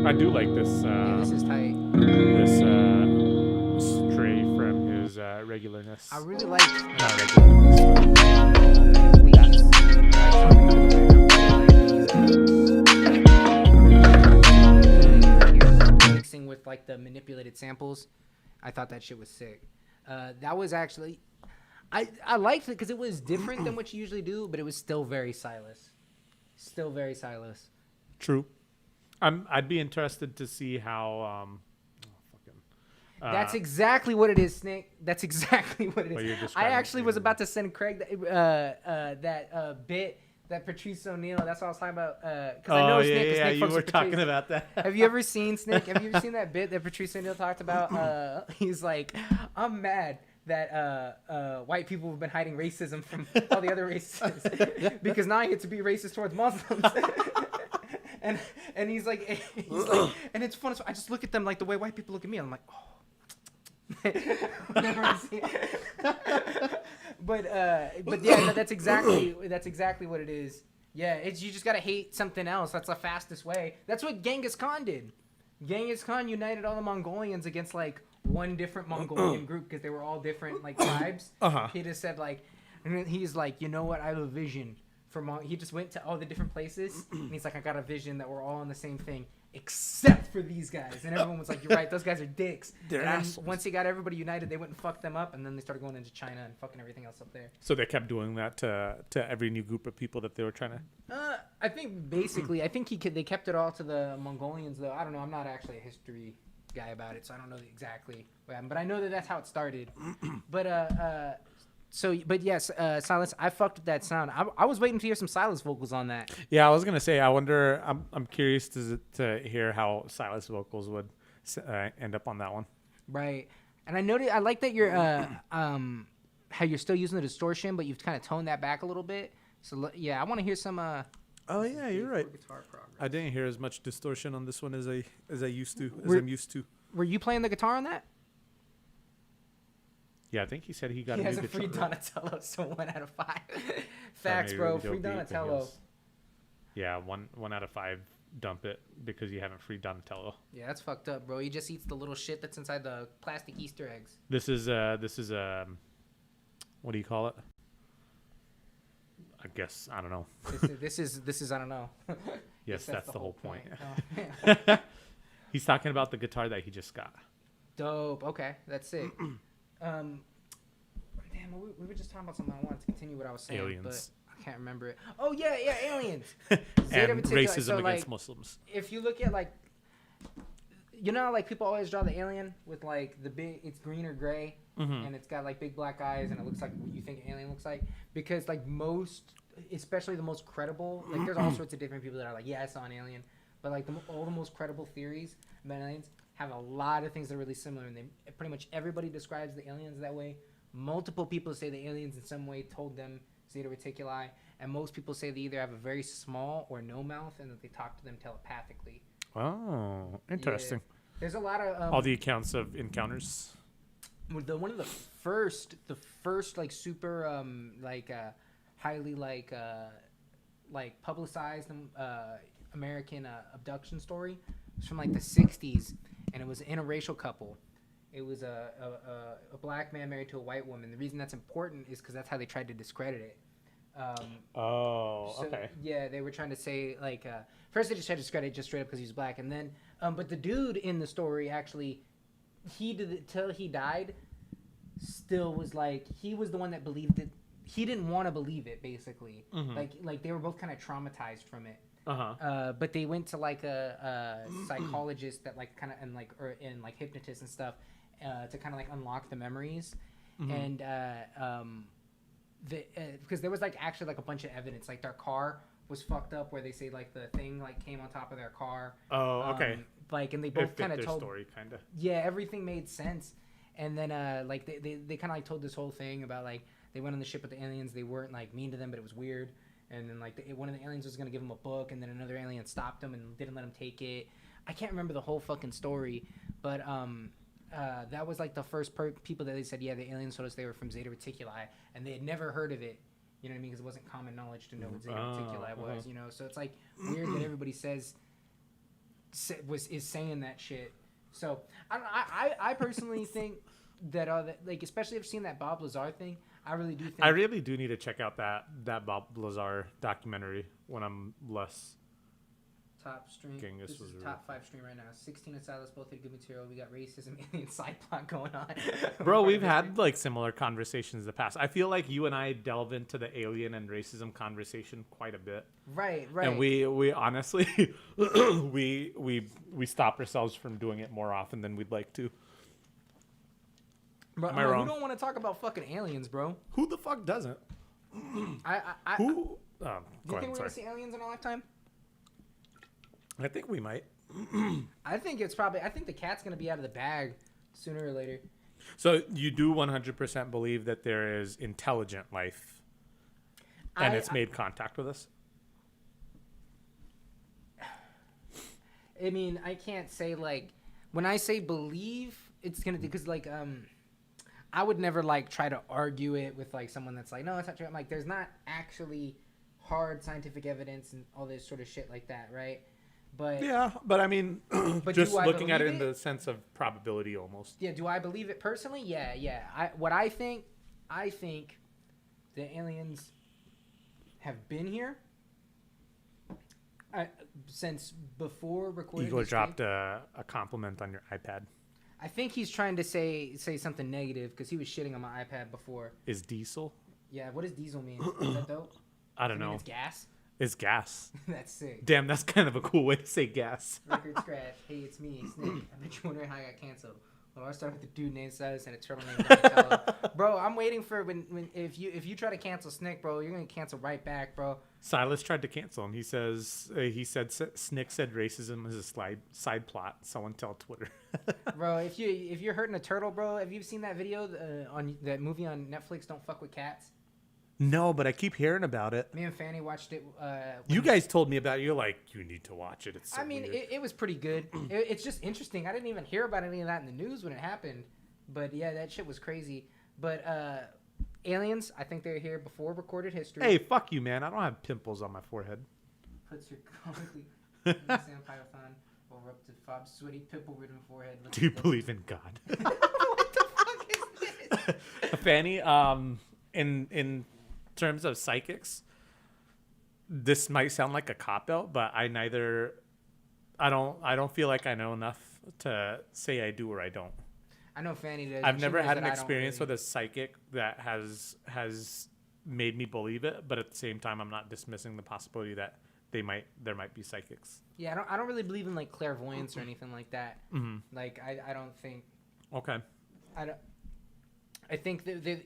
I do like this. This is tight. This stray from his regularness. I really like. Not regularness. Mixing with like the manipulated samples, I thought that shit was sick. That was actually, I liked it because it was different than what you usually do, but it was still very Silas. Still very Silas. True. I'd be interested to see how. That's exactly what it is, Snake. That's exactly what it is. I actually was about to send Craig that bit that Patrice O'Neal. That's what I was talking about. I know Snake, you were talking about that. Have you ever seen Snake? Have you ever seen that bit that Patrice O'Neal talked about? He's like, I'm mad that white people have been hiding racism from all the other races because now I get to be racist towards Muslims. And he's like, and it's fun. I just look at them like the way white people look at me. And I'm like, oh. But yeah, that's exactly what it is. Yeah, it's you just gotta hate something else. That's the fastest way. That's what Genghis Khan did. Genghis Khan united all the Mongolians against like one different Mongolian group because they were all different like tribes. He just said like, and he's like, you know what? I have a vision. He just went to all the different places and he's like, I got a vision that we're all on the same thing except for these guys. And everyone was like, you're right, those guys are dicks. They're and then assholes. once he got everybody united, they went and fucked them up, and then they started going into China and fucking everything else up there. So they kept doing that to every new group of people that they were trying to. I think basically, they kept it all to the Mongolians though. I don't know. I'm not actually a history guy about it, so I don't know exactly what happened. But I know that that's how it started. But So, but yes, Silas, I fucked with that sound. I was waiting to hear some Silas vocals on that. Yeah, I was gonna say. I wonder. I'm curious to hear how Silas vocals would end up on that one. Right. And I noticed, I like that you're, how you're still using the distortion, but you've kind of toned that back a little bit. So yeah, I want to hear some. Oh yeah, you're right. Guitar progress. I didn't hear as much distortion on this one as I used to. I'm used to. Were you playing the guitar on that? Yeah, I think he said he got He a has new a free guitar. Donatello, so 1 out of 5. Facts, maybe bro. really Free dope beat, but he Donatello. was- Yeah, one out of 5. Dump it because you haven't free Donatello. Yeah, that's fucked up, bro. He just eats the little shit that's inside the plastic Easter eggs. This is what do you call it? I guess I don't know. This is I don't know. Yes, that's the whole point. Oh, yeah. He's talking about the guitar that he just got. Dope. Okay, that's it. Damn, we were just talking about something. I wanted to continue what I was saying, Aliens. but I can't remember it. Oh yeah, aliens. And particular- racism so, against like, Muslims. If you look at like, you know, like people always draw the alien with like the big, it's green or gray, and it's got like big black eyes, and it looks like what you think an alien looks like. Because like most, especially the most credible, like there's all sorts of different people that are like, yeah, I saw an alien, but like all the most credible theories about aliens have a lot of things that are really similar, and they pretty much everybody describes the aliens that way. Multiple people say the aliens in some way told them Zeta Reticuli, and most people say they either have a very small or no mouth, and that they talk to them telepathically. Oh, interesting. Yeah. There's a lot of All the accounts of encounters. one of the first like super highly like publicized American abduction story was from like the 60s, and it was an interracial couple. It was a black man married to a white woman. The reason that's important is because that's how they tried to discredit it. Okay. Yeah, they were trying to say like first they just tried to discredit it just straight up because he was black, and then but the dude in the story actually he did it till he died. Still was like he was the one that believed it. He didn't want to believe it basically. Like they were both kind of traumatized from it. But they went to like a psychologist that like kind of and like hypnotists and stuff to kind of like unlock the memories and because there was like actually like a bunch of evidence like their car was fucked up where they say like the thing like came on top of their car. Oh, okay. Like and they both kind of told story kind of. Yeah, everything made sense. And then like they kind of like told this whole thing about like they went on the ship with the aliens. They weren't like mean to them, but it was weird. And then like one of the aliens was gonna give them a book, and then another alien stopped them and didn't let them take it. I can't remember the whole fucking story, but that was like the first people that they said, yeah, the aliens told us they were from Zeta Reticuli, and they had never heard of it. You know what I mean? Because it wasn't common knowledge to know what Zeta Reticuli was. You know, so it's like weird that everybody is saying that shit. So I personally think that like especially after seeing that Bob Lazar thing, I really do think I really do need to check out that Bob Lazar documentary when I'm less. Top stream. This This was is really top 5 stream right now. 16 and Silas both had good material. We got racism, alien side plot going on. Bro, we've had like similar conversations in the past. I feel like you and I delve into the alien and racism conversation quite a bit. Right. And we honestly we stop ourselves from doing it more often than we'd like to. Bro, Am I wrong? You don't want to talk about fucking aliens, bro. Who the fuck doesn't? Who? Do you think we're gonna see aliens in our lifetime? I think we might. I think the cat's gonna be out of the bag sooner or later. So you do 100% believe that there is intelligent life, and it's made contact with us? I mean, I can't say like when I say believe, it's gonna because like I would never like try to argue it with like someone that's like, no, it's not true. I'm like, there's not actually hard scientific evidence and all this sort of shit like that, right? But Yeah, but I mean, But just do I looking at it believe in it? the sense of probability almost. yeah, do I believe it personally? Yeah. I think the aliens have been here since before recorded. Igor history. dropped a compliment on your iPad. I think he's trying to say something negative because he was shitting on my iPad before. Is diesel? Yeah, what does diesel mean? Is that dope? I don't Does it mean know. it's gas? It's gas. That's sick. Damn, that's kind of a cool way to say gas. Record scratch. Hey, it's me, Snake. I bet you're wondering how I got canceled. Well, I started with the dude named Silas and a turtle named Donatello. Bro, I'm waiting for when if you try to cancel Snick, bro, you're gonna cancel right back, bro. Silas tried to cancel him. He said Snick said racism is a side plot. Someone tell Twitter. Bro, if you're hurting a turtle, bro, have you seen that video on that movie on Netflix? Don't fuck with cats. No, but I keep hearing about it. Me and Fanny watched it. You guys told me about it. You're like, you need to watch it. It's so I mean, weird. it was pretty good. It's just interesting. I didn't even hear about any of that in the news when it happened. But yeah, that shit was crazy. But aliens, I think they're here before recorded history. Hey, fuck you, man. I don't have pimples on my forehead. Puts your comically Sam Python over up to Fobb's sweaty pimple-ridden forehead. Do you believe in God? What the fuck is this? Fanny, in terms of psychics, this might sound like a cop-out, but I don't feel like I know enough to say I do or I don't. I know Fanny does. I've never had an experience with a psychic that has made me believe it, but at the same time, I'm not dismissing the possibility that there might be psychics. Yeah, I don't really believe in like clairvoyance or anything like that. Mm-hmm. Like I don't think. Okay. I think that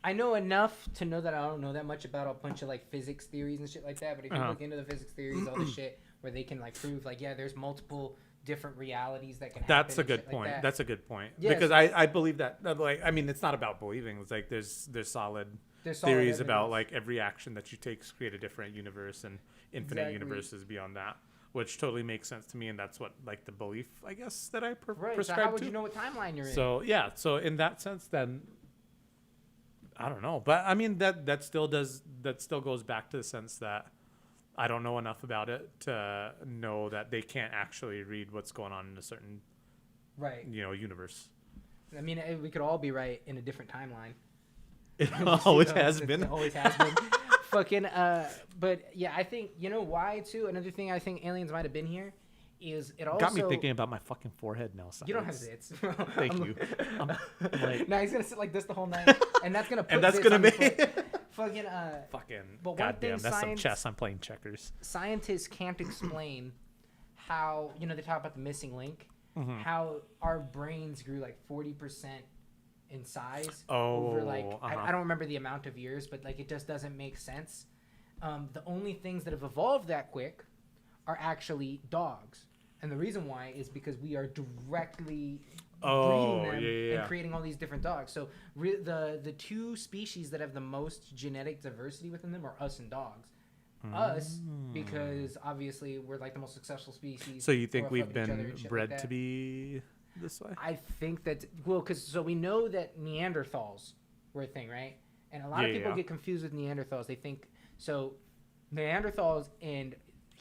I know enough to know that I don't know that much about a bunch of like physics theories and shit like that. But if you look into the physics theories, all the shit where they can like prove like there's multiple different realities that can happen. That's a good point. Like That's a good point. Yes. Because I believe that. Like, I mean, it's not about believing. It's like there's solid theories about like every action that you take create a different universe and infinite universes beyond that, which totally makes sense to me. And that's what like the belief, I guess, that I prescribe so how would to. you know what timeline you're in? So yeah. So in that sense, then I don't know. But I mean that still goes back to the sense that I don't know enough about it to know that they can't actually read what's going on in a certain, universe. I mean, we could all be right in a different timeline. It always has been. It always has been. Fucking. But yeah, I think why too. Another thing I think aliens might have been here is it also got me thinking about my fucking forehead now. You don't have zits. Thank you. I'm like, now he's gonna sit like this the whole night, and that's gonna put and that's zits gonna on make fucking But goddamn, that's some chess. I'm playing checkers. Scientists can't explain how they talk about the missing link, how our brains grew like 40% in size over like I don't remember the amount of years, but like it just doesn't make sense. The only things that have evolved that quick are actually dogs, and the reason why is because we are directly breeding them and creating all these different dogs. So the two species that have the most genetic diversity within them are us and dogs. Us, because obviously we're like the most successful species. So you think we've been bred to be this way? I think that because we know that Neanderthals were a thing, right? And a lot of people get confused with Neanderthals. They think so. Neanderthals and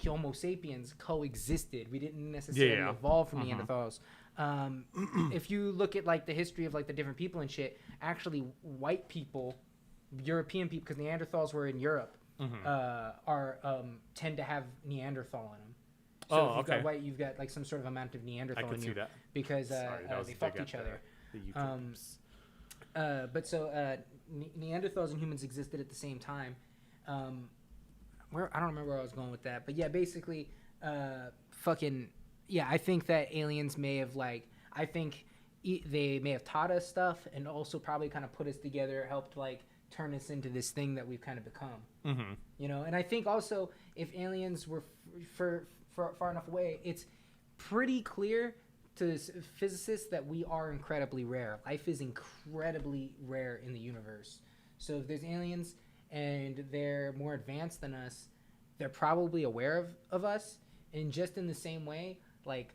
Homo sapiens coexisted. We didn't necessarily evolve from Neanderthals. If you look at like the history of like the different people and shit, actually white people, European people, because Neanderthals were in Europe, tend to have Neanderthal in them. So if you've got white, you've got like some sort of amount of Neanderthal in you because they fucked each other. But Neanderthals and humans existed at the same time. I don't remember where I was going with that, but yeah, basically, I think that aliens may have they may have taught us stuff and also probably kind of put us together, helped like turn us into this thing that we've kind of become. And I think also if aliens were far enough away, it's pretty clear to physicists that we are incredibly rare. Life is incredibly rare in the universe. So if there's aliens and they're more advanced than us, they're probably aware of us. And just in the same way, like,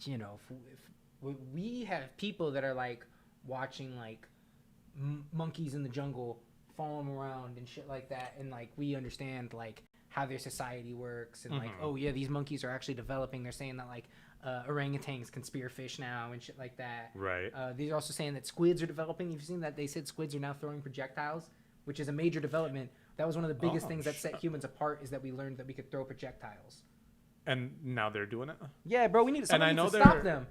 if we have people that are like watching like monkeys in the jungle follow them around and shit like that, and like we understand like how their society works, and like, oh yeah, these monkeys are actually developing. They're saying that like orangutans can spear fish now and shit like that. Right. They're also saying that squids are developing. You've seen that they said squids are now throwing projectiles, which is a major development. That was one of the biggest things that set humans apart, is that we learned that we could throw projectiles. And now they're doing it. Yeah, bro, we need And I someone know needs to stop them.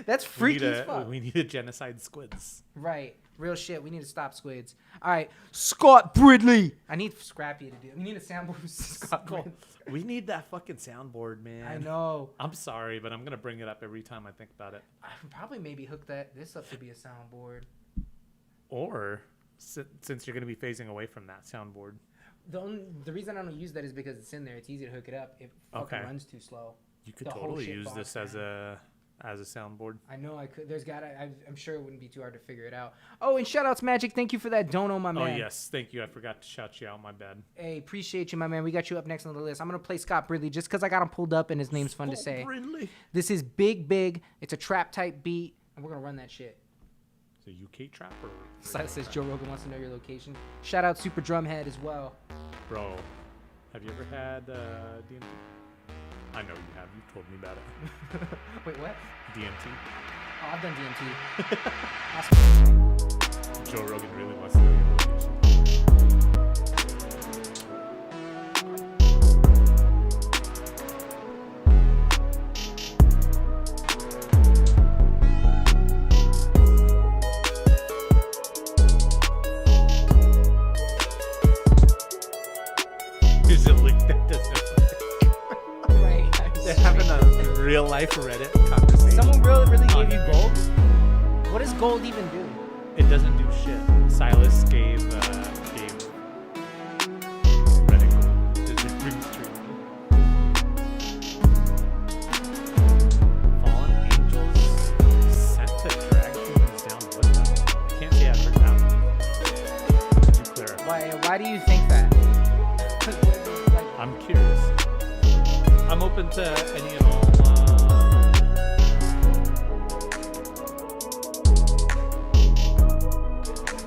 That's freaky as fuck. We need to genocide squids. Right. Real shit. We need to stop squids. All right. Scott Bridley. I need Scrappy to do it. We need a soundboard for Scott Bridley. We need that fucking soundboard, man. I know. I'm sorry, but I'm going to bring it up every time I think about it. I can probably maybe hook this up to be a soundboard. Or since you're going to be phasing away from that soundboard. The reason I don't use that is because it's in there. It's easy to hook it up. It fucking runs too slow. You could The whole totally shit use bogs this down. as a soundboard. I know I could. I'm sure it wouldn't be too hard to figure it out. Oh, and shout outs, Magic. Thank you for that dono, my man. Oh, yes. Thank you. I forgot to shout you out. My bad. Hey, appreciate you, my man. We got you up next on the list. I'm going to play Scott Bridley just because I got him pulled up and his name's fun to say. Bridley. This is Big Big. It's a trap type beat, and we're going to run that shit. Is it UK trap or? Silas says Joe Rogan wants to know your location. Shout out Super Drumhead as well. Bro, have you ever had DMT? I know you have. You told me about it. Wait, what? DMT. Oh, I've done DMT. Awesome. Joe Rogan really wants to know your location. Is it like that? Right. They're having a real life Reddit conversation. Someone really gave you gold? What does gold even do? It doesn't do shit. Silas gave Reddit gold. Does it bring true? Fallen angels sent to drag humans down with them. I can't say I've heard that one. Could you clarify? Why do you think that? I'm curious. I'm open to any and all.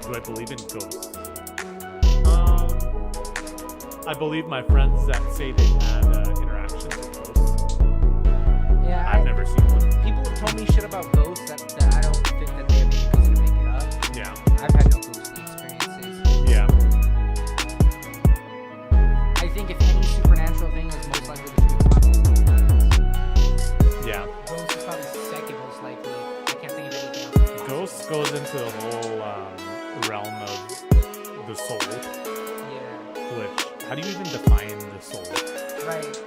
Do I believe in ghosts? I believe my friends that say they've had interactions with ghosts. Yeah, I've never seen one. People have told me shit about ghosts that I don't think that they have any reason to make it up. Yeah. I've had no ghostly experiences. Yeah. I think if any supernatural thing is most likely to be possible. Yeah. Ghosts is probably second most likely. I can't think of anything else. Ghosts goes into the whole realm of the soul. Yeah. Which, how do you even define the soul? Right.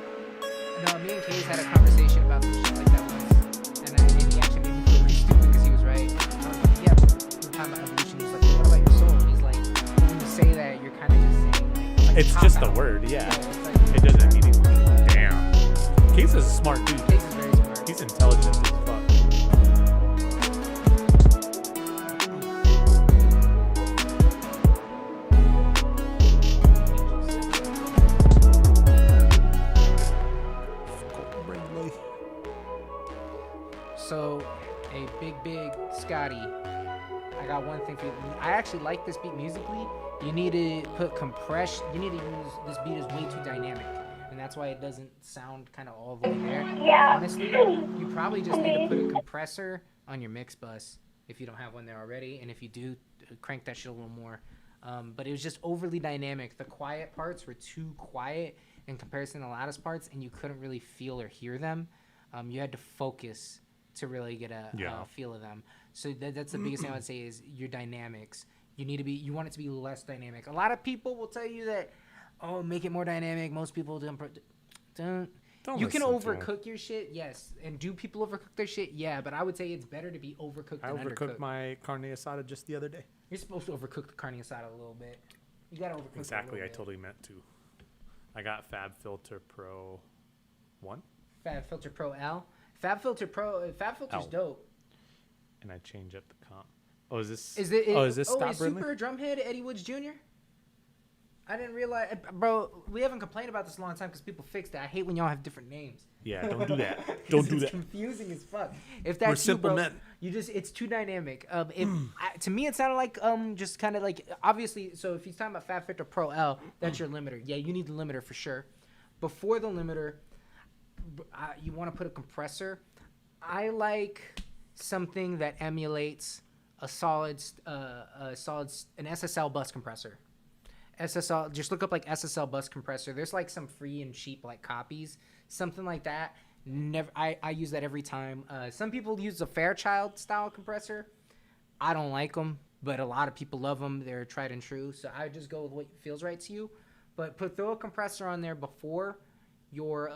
No, me and Case had a conversation about some shit like that once. And he actually made me feel really stupid because he was right. I was like, yeah, but we're talking about evolution. He's like, well, what about your soul? And he's like, when you say that, you're kind of just saying, like It's just a word, yeah. it's like, It doesn't mean anything. Damn. Case is a smart dude. Case is very smart. He's intelligent as fuck. So, a big Scotty. I got one thing for you. I actually like this beat musically. You need to put compression. You need to use this beat is way too dynamic, and that's why it doesn't sound kind of all the way there. Honestly, you probably just need to put a compressor on your mix bus if you don't have one there already, and if you do, crank that shit a little more. But it was just overly dynamic. The quiet parts were too quiet in comparison to the loudest parts, and you couldn't really feel or hear them. You had to focus to really get a feel of them. So that's the biggest thing I would say is your dynamics. You want it to be less dynamic. A lot of people will tell you that, oh, make it more dynamic. Most people don't. You can overcook your shit, yes. And do people overcook their shit? Yeah, but I would say it's better to be overcooked than undercooked. I overcooked my carne asada just the other day. You're supposed to overcook the carne asada a little bit. You gotta overcook Exactly, it a I little totally meant to. I got Fab Filter Pro 1. Fab Filter Pro L. Fab Filter's L. dope. And I change up the comp. Oh, is this? Is Scott Bridley? Super Drumhead Eddie Woods Jr.? I didn't realize, bro. We haven't complained about this a long time because people fixed it. I hate when y'all have different names. Yeah, don't do that. Don't do It's that. confusing as fuck. If that's We're simple you, bro, men. it's too dynamic. To me, it sounded like just kind of like obviously. So if he's talking about Fab Filter Pro L, that's your limiter. Yeah, you need the limiter for sure. Before the limiter, you want to put a compressor. I like something that emulates an SSL bus compressor. SSL. Just look up like SSL bus compressor. There's like some free and cheap like copies, something like that. Never, I use that every time. Some people use a Fairchild style compressor. I don't like them, but a lot of people love them. They're tried and true. So I just go with what feels right to you. But throw a compressor on there before your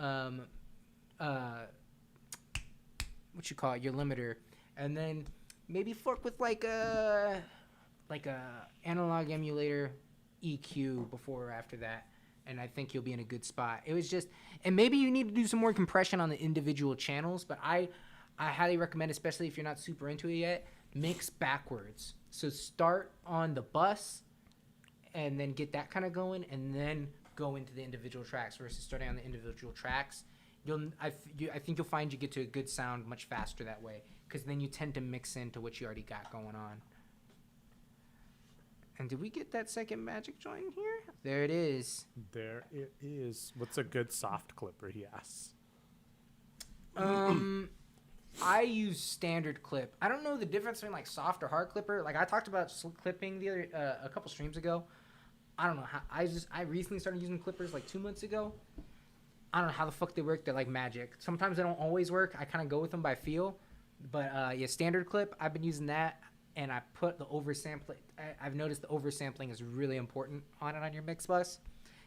what you call it, your limiter, and then maybe fork with like a analog emulator EQ before or after that, and I think you'll be in a good spot. It was just, and maybe you need to do some more compression on the individual channels, but I highly recommend, especially if you're not super into it yet, mix backwards. So start on the bus and then get that kind of going, and then go into the individual tracks versus starting on the individual tracks. I think you'll find you get to a good sound much faster that way, because then you tend to mix into what you already got going on. And did we get that second magic joint here? There it is. There it is. What's a good soft clipper, he asks. I use standard clip. I don't know the difference between like soft or hard clipper. Like I talked about clipping the other a couple streams ago. I don't know how. I recently started using clippers like 2 months ago. I don't know how the fuck they work. They're like magic. Sometimes they don't always work. I kind of go with them by feel. But yeah, standard clip. I've been using that, and I put the oversampling. I've noticed the oversampling is really important on it on your mix bus.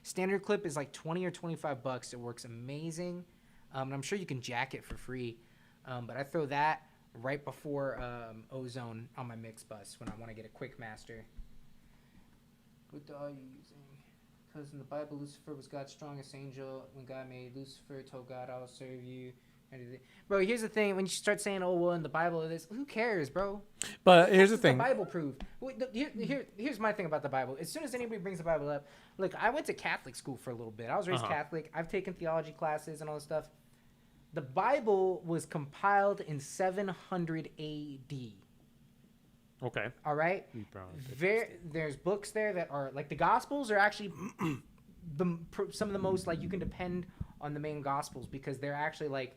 Standard clip is like $20 or $25. It works amazing. And I'm sure you can jack it for free. But I throw that right before Ozone on my mix bus when I want to get a quick master. What are you using? Because in the Bible, Lucifer was God's strongest angel. When God made Lucifer, told God, I'll serve you. Bro, here's the thing. When you start saying, oh, well, in the Bible, this, who cares, bro? But here's the thing. The Bible proved. Here's my thing about the Bible. As soon as anybody brings the Bible up, look, I went to Catholic school for a little bit. I was raised Catholic. I've taken theology classes and all this stuff. The Bible was compiled in 700 A.D. Okay. All right. There's books there that are like the Gospels are actually some of the most like you can depend on the main Gospels because they're actually like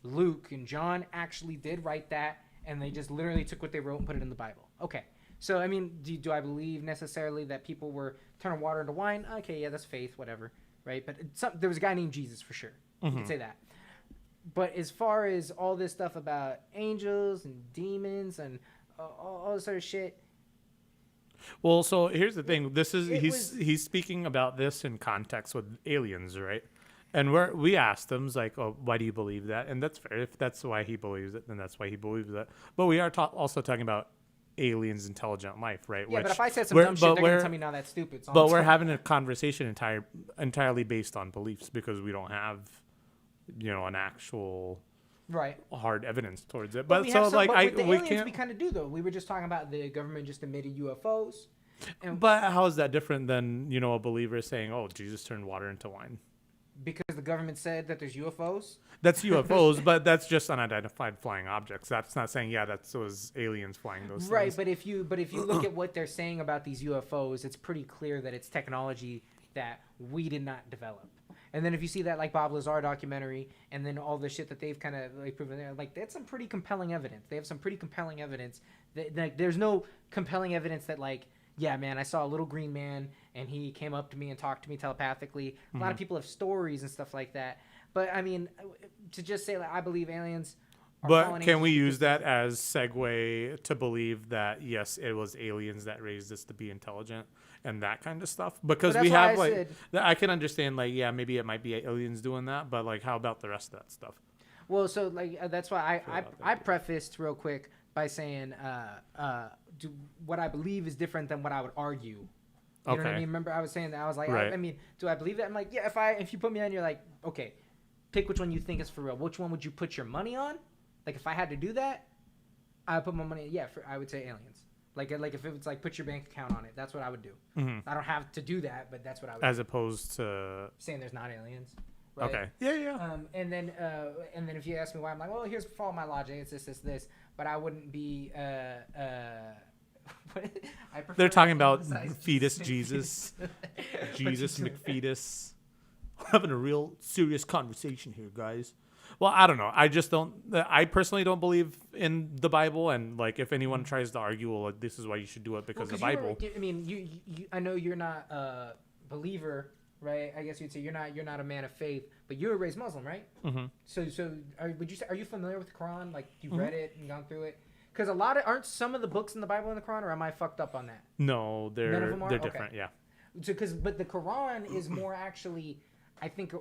Luke and John actually did write that, and they just literally took what they wrote and put it in the Bible. Okay. So I mean, do I believe necessarily that people were turning water into wine? Okay, yeah, that's faith, whatever, right? But there was a guy named Jesus for sure. You can say that. But as far as all this stuff about angels and demons and all this other shit. Well, so here's the thing. He's speaking about this in context with aliens, right? And we asked him, like, oh, why do you believe that? And that's fair. If that's why he believes it, then that's why he believes it. But we are also talking about aliens, intelligent life, right? Yeah, but if I said some dumb shit, they're going to tell me, no, that's stupid. So but we're having a conversation entirely based on beliefs because we don't have, an actual... Right. hard evidence towards it. But with the aliens, we kind of do, though. We were just talking about the government just emitted UFOs. But how is that different than, a believer saying, oh, Jesus turned water into wine? Because the government said that there's UFOs? That's UFOs, but that's just unidentified flying objects. That's not saying, that was aliens flying those things. Right, but if you look at what they're saying about these UFOs, it's pretty clear that it's technology that we did not develop. And then if you see that like Bob Lazar documentary and then all the shit that they've kind of like proven there, like that's some pretty compelling evidence. They have some pretty compelling evidence. Like there's no compelling evidence that like, yeah, man, I saw a little green man and he came up to me and talked to me telepathically. A lot of people have stories and stuff like that. But I mean, to just say like I believe aliens. But can we use that as segue to believe that yes, it was aliens that raised us to be intelligent and that kind of stuff? Because we have I can understand like maybe it might be aliens doing that, but like how about the rest of that stuff? Well, so like that's why I prefaced real quick by saying what I believe is different than what I would argue. You know what I mean? Remember I was saying that I was like right. I mean, do I believe that? I'm like, yeah. If you put me on, you're like, okay, pick which one you think is for real. Which one would you put your money on? Like if I had to do that, I would put my money. Yeah, I would say aliens. Like if it was like put your bank account on it, that's what I would do. I don't have to do that, but that's what I would. As opposed to saying there's not aliens. Right? Okay. Yeah. And then if you ask me why, I'm like, well, here's follow my logic. It's this. But I wouldn't be. They're talking about fetus Jesus, Jesus McFetus. We're having a real serious conversation here, guys. Well, I don't know. I just don't. I personally don't believe in the Bible, and like if anyone tries to argue, well, like, this is why you should do it because the Bible. I mean, you. I know you're not a believer, right? I guess you'd say you're not a man of faith, but you were raised Muslim, right? Mm-hmm. So are you familiar with the Quran? Like you read it and gone through it? Because aren't some of the books in the Bible in the Quran, or am I fucked up on that? No, None of them are? they're Okay. different. Yeah. So but the Quran is more actually, I think.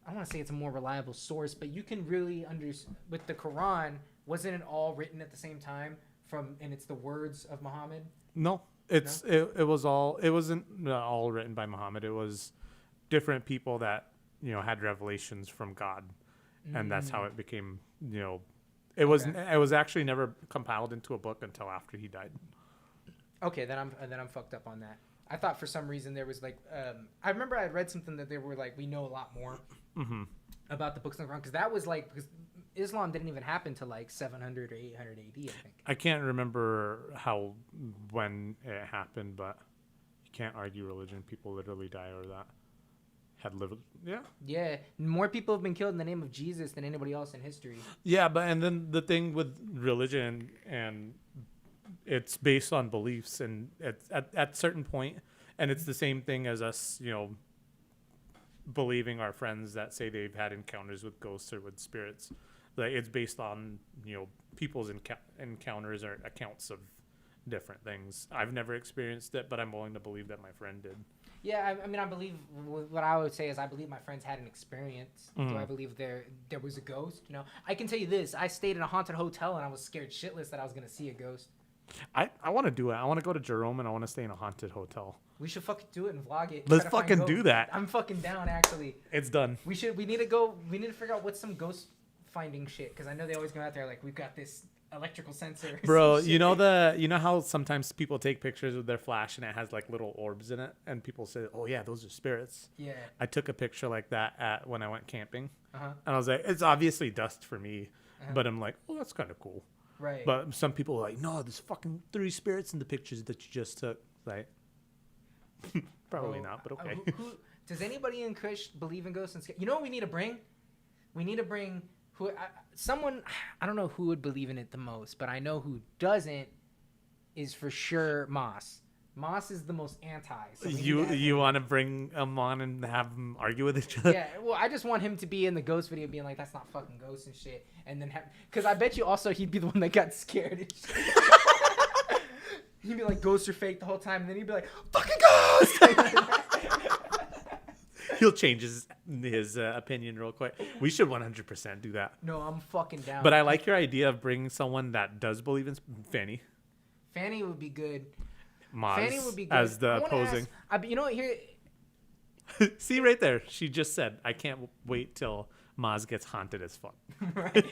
I don't want to say it's a more reliable source, but you can really with the Quran, wasn't it all written at the same time and it's the words of Muhammad? No, it wasn't all written by Muhammad. It was different people that had revelations from God, and that's how it became. It was actually never compiled into a book until after he died. Okay, then I'm fucked up on that. I thought for some reason there was like I remember I had read something that they were like we know a lot more about the books in the Quran because that was like because Islam didn't even happen to like 700 or 800 AD I think. I can't remember when it happened, but you can't argue religion. People literally die over that. Had lived, Yeah, more people have been killed in the name of Jesus than anybody else in history. Yeah, and then the thing with religion and it's based on beliefs, and at certain point, and it's the same thing as us, believing our friends that say they've had encounters with ghosts or with spirits. Like it's based on people's encounters or accounts of different things. I've never experienced it, but I'm willing to believe that my friend did. Yeah, I mean, I believe what I would say is I believe my friends had an experience. Do I believe there was a ghost? I can tell you this: I stayed in a haunted hotel and I was scared shitless that I was gonna see a ghost. I want to do it. I want to go to Jerome and I want to stay in a haunted hotel. We should fucking do it and vlog it. Let's fucking do that. I'm fucking down, actually. It's done. We need to figure out what's some ghost finding shit because I know they always go out there like we've got this electrical sensor. Bro, you know how sometimes people take pictures with their flash and it has like little orbs in it and people say, "Oh yeah, those are spirits." Yeah. I took a picture like that when I went camping. And I was like, it's obviously dust for me, but I'm like, "Oh, that's kind of cool." Right. But some people are like, "No, there's fucking 3 spirits in the pictures that you just took." Like probably not, but okay. Does anybody in Kush believe in ghosts and you know what we need to bring? We need to bring someone, I don't know who would believe in it the most, but I know who doesn't is for sure Moss. Moss is the most anti. So you want to bring him on and have him argue with each other? Yeah, well, I just want him to be in the ghost video being like, that's not fucking ghosts and shit. And then because I bet you also he'd be the one that got scared and shit. He'd be like, ghosts are fake the whole time. And then he'd be like, fucking ghosts! He'll change his opinion real quick. We should 100% do that. No, I'm fucking down. But I like your idea of bringing someone that does believe in Fanny. Fanny would be good. Maz Fanny would be good. as the opposing. You know what? Here. See right there. She just said, "I can't wait till Maz gets haunted as fuck." Right.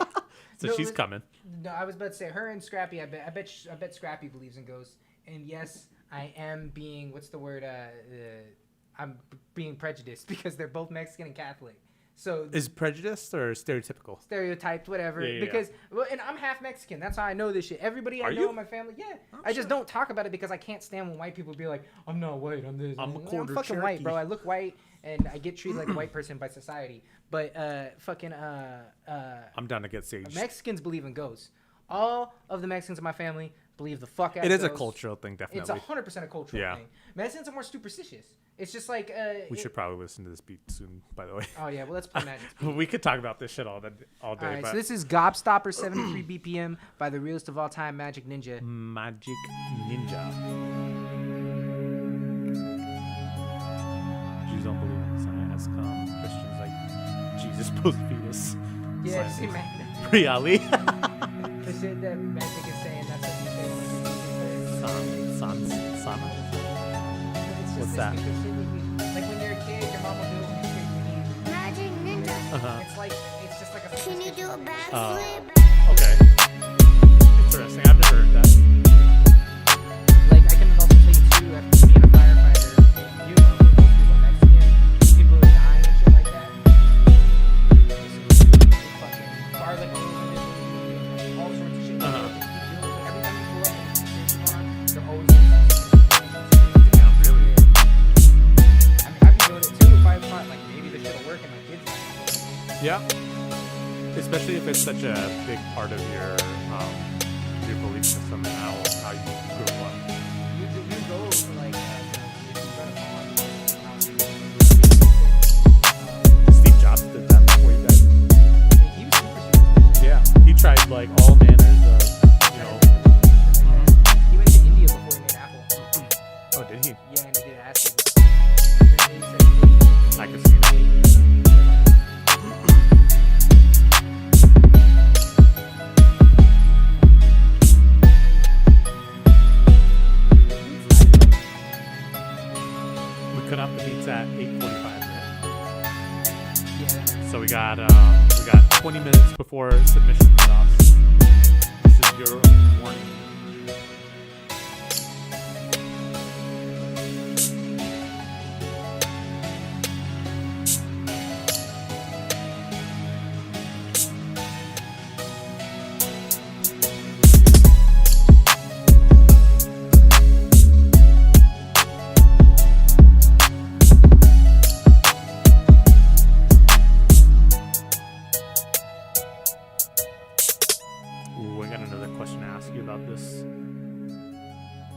So No, she's coming. No, I was about to say her and Scrappy. I bet Scrappy believes in ghosts. And yes, I am being what's the word? I'm being prejudiced because they're both Mexican and Catholic. So is prejudiced or stereotypical? Stereotyped, whatever. Yeah. Because well, and I'm half Mexican. That's how I know this shit. Everybody I know in my family, yeah. I just don't talk about it because I can't stand when white people be like, "I'm not white. I'm this. I'm a quarter I'm fucking Cherokee. white, bro. I look white and I get treated like a white person by society." But I'm down to get saged. Mexicans believe in ghosts. All of the Mexicans in my family believe the fuck out. It is a ghosts. cultural thing, definitely. It's 100% a cultural thing. Mexicans are more superstitious. It's just like we should probably listen to this beat soon. By the way. Oh yeah, well let's play Magic. We could talk about this shit all day. All right, so this is Gobstopper 73 BPM by the realest of all time, Magic Ninja. Magic Ninja. Jews don't believe in science. Christians like Jesus post fetus. Yeah, see, man. Really? The shit that Magic is saying, that's what you say. Sana. What's that? Like when you're a kid, your mom will do it when you're 15. Magic Ninja. It's just like a. Can you do a backflip? Okay. Interesting. I've never heard that. Like I can also tell you too, after being a firefighter, you know most people are Mexican, people are dying and shit like that. Fucking garlic, all sorts of shit. Every time you pull up, they're always. Yeah. I mean, I'd be doing it too if I thought like maybe this shit'll work and my kids. Yeah. especially if it's such a big part of your belief system and how you grew up. You go for like Steve Jobs did that before he died. he was super superstitious. Yeah, he tried like all manners of, you know. He went to India before he made Apple. Oh, did he? Yeah, and he did acid. I could see that. We cut off the beats at 8:45, right? Yeah. So we got 20 minutes before submission cutoffs. This is your warning. Ooh, I got another question to ask you about this.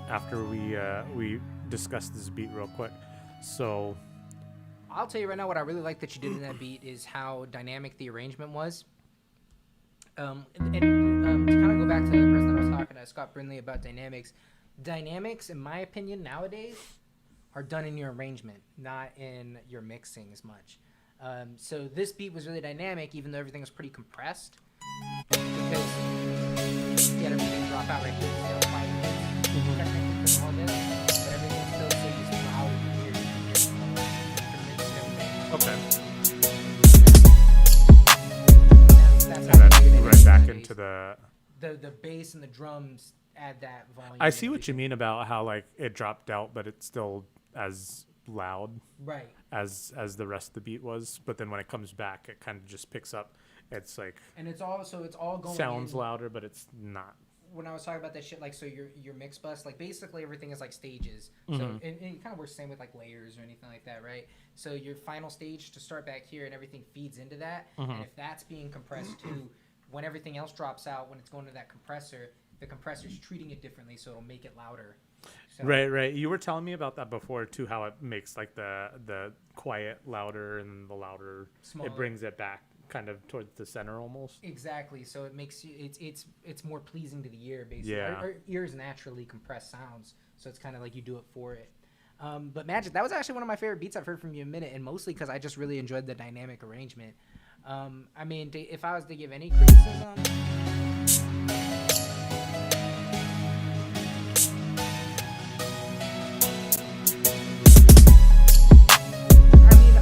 After we discuss this beat real quick, so I'll tell you right now what I really like that you did in that beat is how dynamic the arrangement was. And to kind of go back to the person that I was talking to, Scott Brindley, about dynamics. Dynamics, in my opinion, nowadays are done in your arrangement, not in your mixing as much. So this beat was really dynamic, even though everything was pretty compressed. Because you had everything drop out right here. You know, quiet hits, technically because of all this, but everything still stays loud in your ear. You can hear all the instruments and everything. okay, That's and how then you get it right back nowadays. into The bass and the drums add that volume. I and see what you everything. mean about how like it dropped out, but it's still as loud Right. as the rest of the beat was. But then when it comes back, it kind of just picks up. It's like And it's all going sounds in. louder, but it's not. When I was talking about that shit, like, so your mix bus, like, basically everything is like stages. So Mhm. and it kind of works the same with like layers or anything like that, right? So your final stage to start back here and everything feeds into that. Mhm. And if that's being compressed too, when everything else drops out, when it's going to that compressor, the compressor's treating it differently, so it'll make it louder. So, Right. You were telling me about that before too, how it makes like the quiet louder and the louder Smaller. it brings it back kind of towards the center almost. Exactly. So it makes you it's more pleasing to the ear, basically. Yeah. Our ears naturally compress sounds, so it's kind of like you do it for it. But Magic, that was actually one of my favorite beats I've heard from you in a minute, and mostly because I just really enjoyed the dynamic arrangement. I mean, if I was to give any criticism,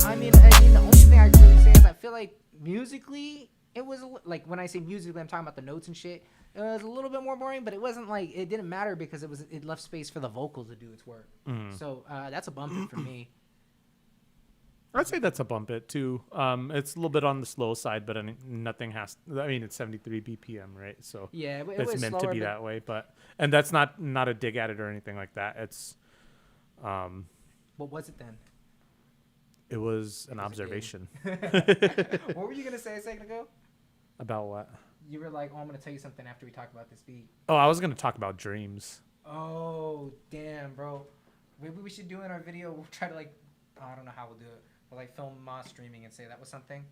I mean, the only thing I can really say is I feel like musically, it was like, when I say musically, I'm talking about the notes and shit. It was a little bit more boring, but it wasn't like, it didn't matter because it left space for the vocal to do its work. Mhm. So that's a bump it for me. I'd say that's a bump it too. It's a little bit on the slow side, but I mean, nothing has. I mean, it's 73 BPM, right? So Yeah, it it's was meant to slower, be but- that way. But and that's not a dig at it or anything like that. It's What was it then? it was an It was a dig. observation What were you gonna say a second ago? about what. You were like, "Oh, I'm gonna tell you something after we talk about this beat." Oh, I was gonna talk about dreams. Oh, damn, bro. Maybe we should do in our video. We'll try to like, I don't know how we'll do it. We'll like film Moss streaming and say that was something.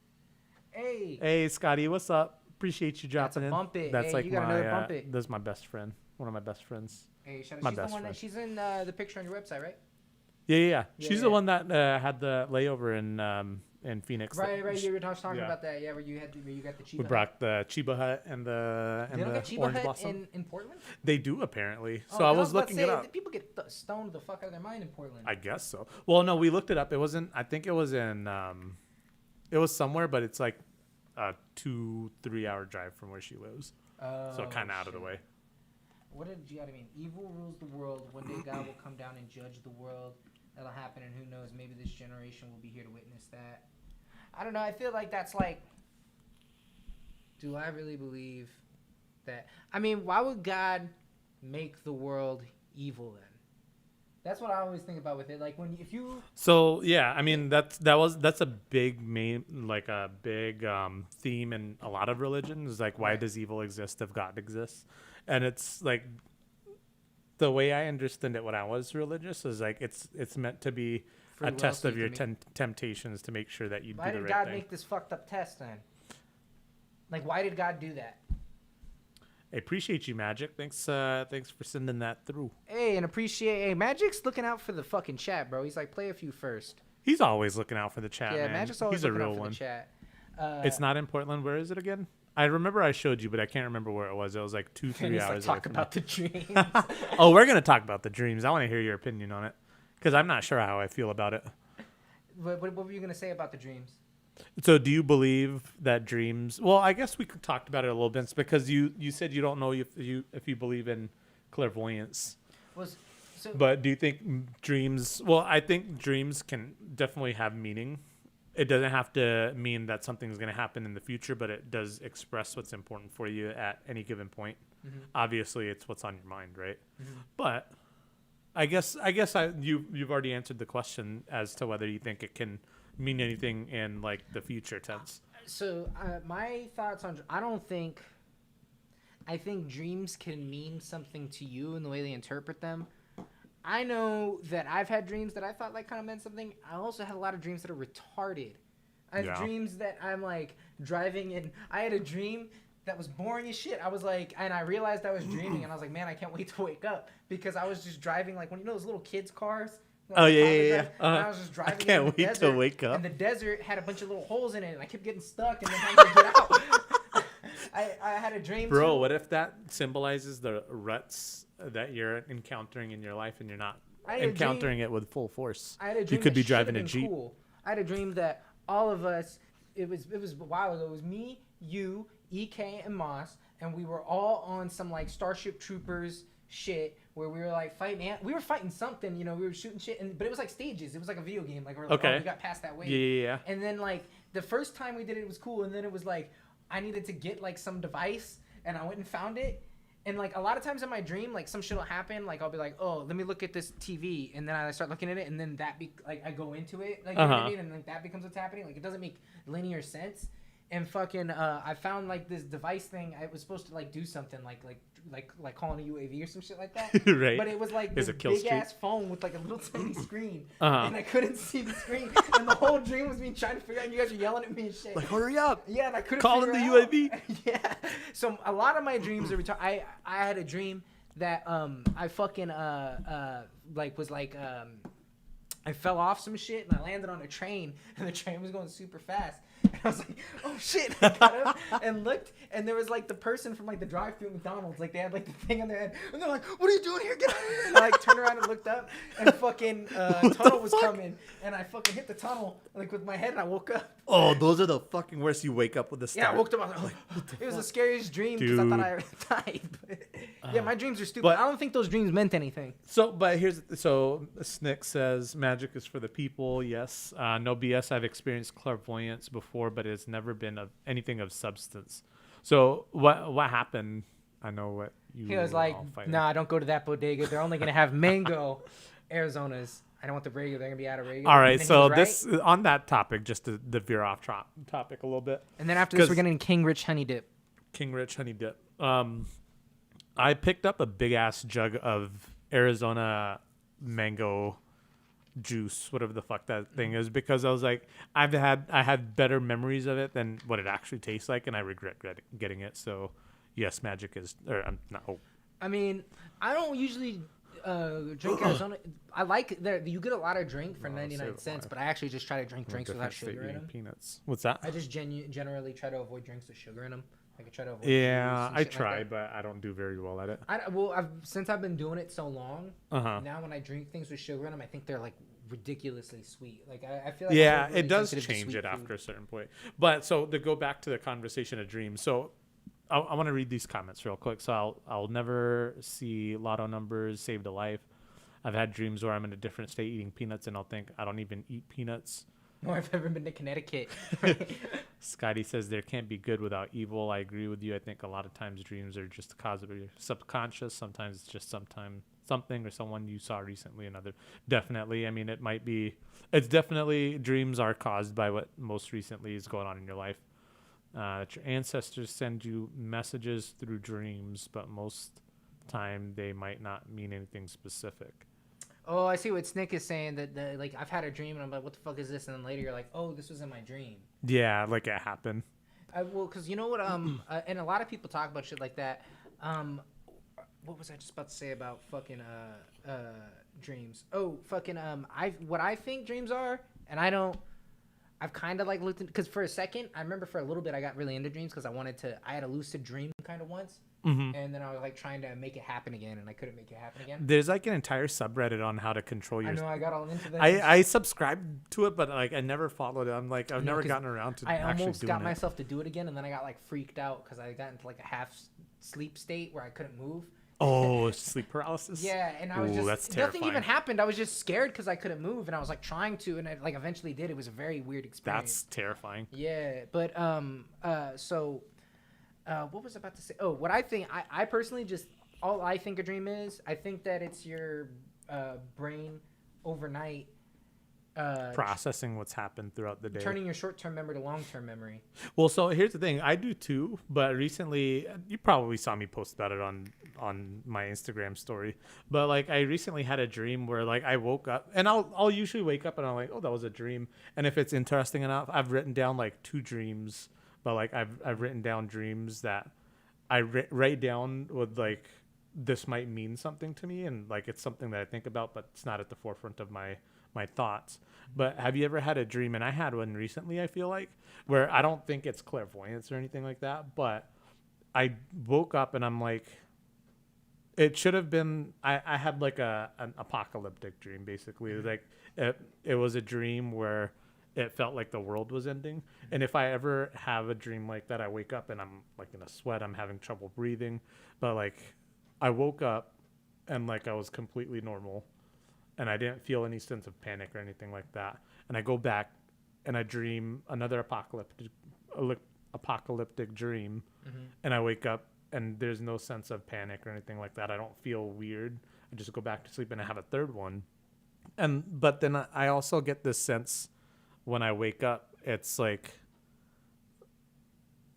Hey. Hey, Scotty, what's up? Appreciate you That's dropping a in. bump it. That's Hey, like you got my another bump it. that's my best friend. One of my best friends. Hey, shout out. My She's the best one friend. that she's in the picture on your website, right? Yeah. She's Yeah. the one that had the layover in Phoenix. Right. that You were talking yeah. about that. Yeah, where you got the Chiba. We brought the Chiba Hut and the They don't get Chiba Orange Hut Blossom. in Portland. They do apparently. Oh, So I then was about to looking say, it up. People get stoned the fuck out of their mind in Portland. I guess so. Well, no, we looked it up. It wasn't. I think it was in. It was somewhere, but it's like a 2-3 hour drive from where she lives. So kind of out of the shit. way. What did Giada mean? Evil rules the world. One day God will come down and judge the world. That'll happen, and who knows? Maybe this generation will be here to witness that. I don't know. I feel like that's like. Do I really believe that? I mean, why would God make the world evil then? That's what I always think about with it. Like if you So yeah, I mean that's a big theme in a lot of religions. Like, why Right. does evil exist if God exists? And it's like the way I understood it when I was religious is like it's meant to be Free a will, test so of you your can temptations to make sure that you why do the did right God thing. make this fucked up test then? Like, why did God do that? I appreciate you, Magic. Thanks for sending that through. Hey, and appreciate. Hey, Magic's looking out for the fucking chat, bro. He's like, play a few first. He's always looking out for the chat, Yeah, man. Magic's always He's a looking real out for one. the chat. It's not in Portland. Where is it again? I remember I showed you, but I can't remember where it was. It was like 2-3 And he's hours. like, talk away from about the dreams. me. Oh, we're gonna talk about the dreams. I want to hear your opinion on it because I'm not sure how I feel about it. what were you gonna say about the dreams? So, do you believe that dreams? Well, I guess we could talk about it a little bit it's because you said you don't know if you believe in clairvoyance. But do you think dreams? Well, I think dreams can definitely have meaning. It doesn't have to mean that something's going to happen in the future, but it does express what's important for you at any given point. Mm-hmm. Obviously, it's what's on your mind, right? Mm-hmm. But I guess you've already answered the question as to whether you think it can mean anything in like the future tense. So my thoughts on I think dreams can mean something to you in the way they interpret them. I know that I've had dreams that I thought like kind of meant something. I also had a lot of dreams that are retarded. I have dreams that I'm like driving and I had a dream that was boring as shit. I was like, and I realized I was dreaming and I was like, man, I can't wait to wake up because I was just driving like when you know those little kids cars. Oh yeah. And I was just driving. I can't in the wait desert, to wake up. And the desert had a bunch of little holes in it, and I kept getting stuck, and then I had to get out. I had a dream. Bro, too. what if that symbolizes the ruts that you're encountering in your life and you're not encountering it with full force? I had a dream You could that be should've driving a been Jeep. Cool. I had a dream that all of us. It was a while ago. It was me, you, EK, and Moss, and we were all on some like Starship Troopers shit where we were like fighting. We were fighting something, you know. We were shooting shit, but it was like stages. It was like a video game. Like we're like, Okay. oh, we got past that wave. Yeah. And then like the first time we did it, it was cool, and then it was like I needed to get like some device, and I went and found it. And like a lot of times in my dream, like some shit will happen. Like I'll be like, oh, let me look at this TV, and then I start looking at it, and then like I go into it, like you know what I mean, and like that becomes what's happening. Like it doesn't make linear sense. And fucking, I found like this device thing. I was supposed to like do something like calling a UAV or some shit like that. Right. But it was like There's this a kill big streak. ass phone with like a little tiny screen, Uh-huh. and I couldn't see the screen. And the whole dream was me trying to figure out. And you guys are yelling at me and shit. Like, hurry up. Yeah, and I couldn't Calling figure the it out. UAV. Yeah. So a lot of my dreams are I had a dream that I fucking I fell off some shit and I landed on a train and the train was going super fast. And I was like, oh shit. I got up and looked and there was like the person from like the drive-thru at McDonald's. Like they had like the thing on their head and they're like, what are you doing here? Get out of here. And I like turned around and looked up and fucking tunnel was coming and I fucking hit the tunnel like with my head and I woke up. Oh, those are the fucking worst. You wake up with the start. Yeah, I woke up. I was like, it was the scariest dream because I thought I died. But, yeah, my dreams are stupid. But- I don't think those dreams meant anything. So Snick says magic is for the people. Yes, no BS. I've experienced clairvoyance before, but it's never been anything of substance. So what happened? I know what you. He was were like, all fighting. nah, don't go to that bodega. They're only gonna have mango Arizonas. I don't want the regular. They're gonna be out of regular. All And right, then he so was right. this on that topic, just to veer off topic a little bit. And then after this, 'cause- we're getting King Rich Honey Dip. King Rich Honey Dip. I picked up a big ass jug of Arizona mango juice, whatever the fuck that thing is, because I was like, I had better memories of it than what it actually tastes like, and I regret getting it. So, yes, magic is, or I'm not. Oh, I mean, I don't usually drink Arizona. I like that you get a lot of drink for No, 99 save it cents, for but I actually just try to drink no drinks without difference to sugar in eating them. peanuts. What's that? I just generally try to avoid drinks with sugar in them. I could try to avoid. Yeah, juice and I shit try, like that. but I don't do very well at it. Since I've been doing it so long, Uh-huh. now when I drink things with sugar in them, I think they're like ridiculously sweet. Like I feel like Yeah, I'm really it does sensitive to change sweet it food. after a certain point. But so to go back to the conversation of dreams, so I want to read these comments real quick. So I'll never see lotto numbers saved a life. I've had dreams where I'm in a different state eating peanuts, and I'll think I don't even eat peanuts. Or I've ever been to Connecticut. Scotty says there can't be good without evil. I agree with you. I think a lot of times dreams are just the cause of your subconscious. Sometimes it's just something or someone you saw recently. Another, definitely. I mean, it's definitely, dreams are caused by what most recently is going on in your life. That your ancestors send you messages through dreams, but most time they might not mean anything specific. Oh, I see what Snick is saying, that like I've had a dream and I'm like, what the fuck is this? And then later you're like, oh, this was in my dream. Yeah, like it happened. Well, because you know what, and a lot of people talk about shit like that. What was I just about to say about fucking dreams? Oh, fucking what I think dreams are, and I've kind of like looked into, because for a second, I remember for a little bit I got really into dreams because I had a lucid dream kind of once. Mm-hmm. And then I was like trying to make it happen again, and I couldn't make it happen again. There's like an entire subreddit on how to control your. I know, I got all into that. I subscribed to it, but like I never followed it. I'm like, I've never gotten around to. I almost got myself to do it again, and then I got like freaked out because I got into like a half sleep state where I couldn't move. Oh, sleep paralysis. Yeah, and I was just that's nothing even happened. I was just scared because I couldn't move, and I was like trying to, and I like eventually did. It was a very weird experience. That's terrifying. Yeah, but what was I about to say? Oh, what I think, I personally just, all I think a dream is, I think that it's your brain overnight processing what's happened throughout the day, turning your short-term memory to long-term memory. Well, so here's the thing, I do too, but recently, you probably saw me post about it on my Instagram story, but like I recently had a dream where like I woke up, and I'll usually wake up and I'm like, oh, that was a dream, and if it's interesting enough, I've written down like 2 dreams. But like I've written down dreams that I write down with like, this might mean something to me, and like it's something that I think about, but it's not at the forefront of my thoughts. But have you ever had a dream? And I had one recently, I feel like, where I don't think it's clairvoyance or anything like that, but I woke up and I'm like, it should have been, I had like an apocalyptic dream, basically. Like it was a dream where it felt like the world was ending. And if I ever have a dream like that, I wake up and I'm like in a sweat, I'm having trouble breathing, but like I woke up and like I was completely normal and I didn't feel any sense of panic or anything like that. And I go back and I dream another apocalyptic dream, and I wake up and there's no sense of panic or anything like that. I don't feel weird. I just go back to sleep and I have a third one. But then I also get this sense when I wake up, it's like,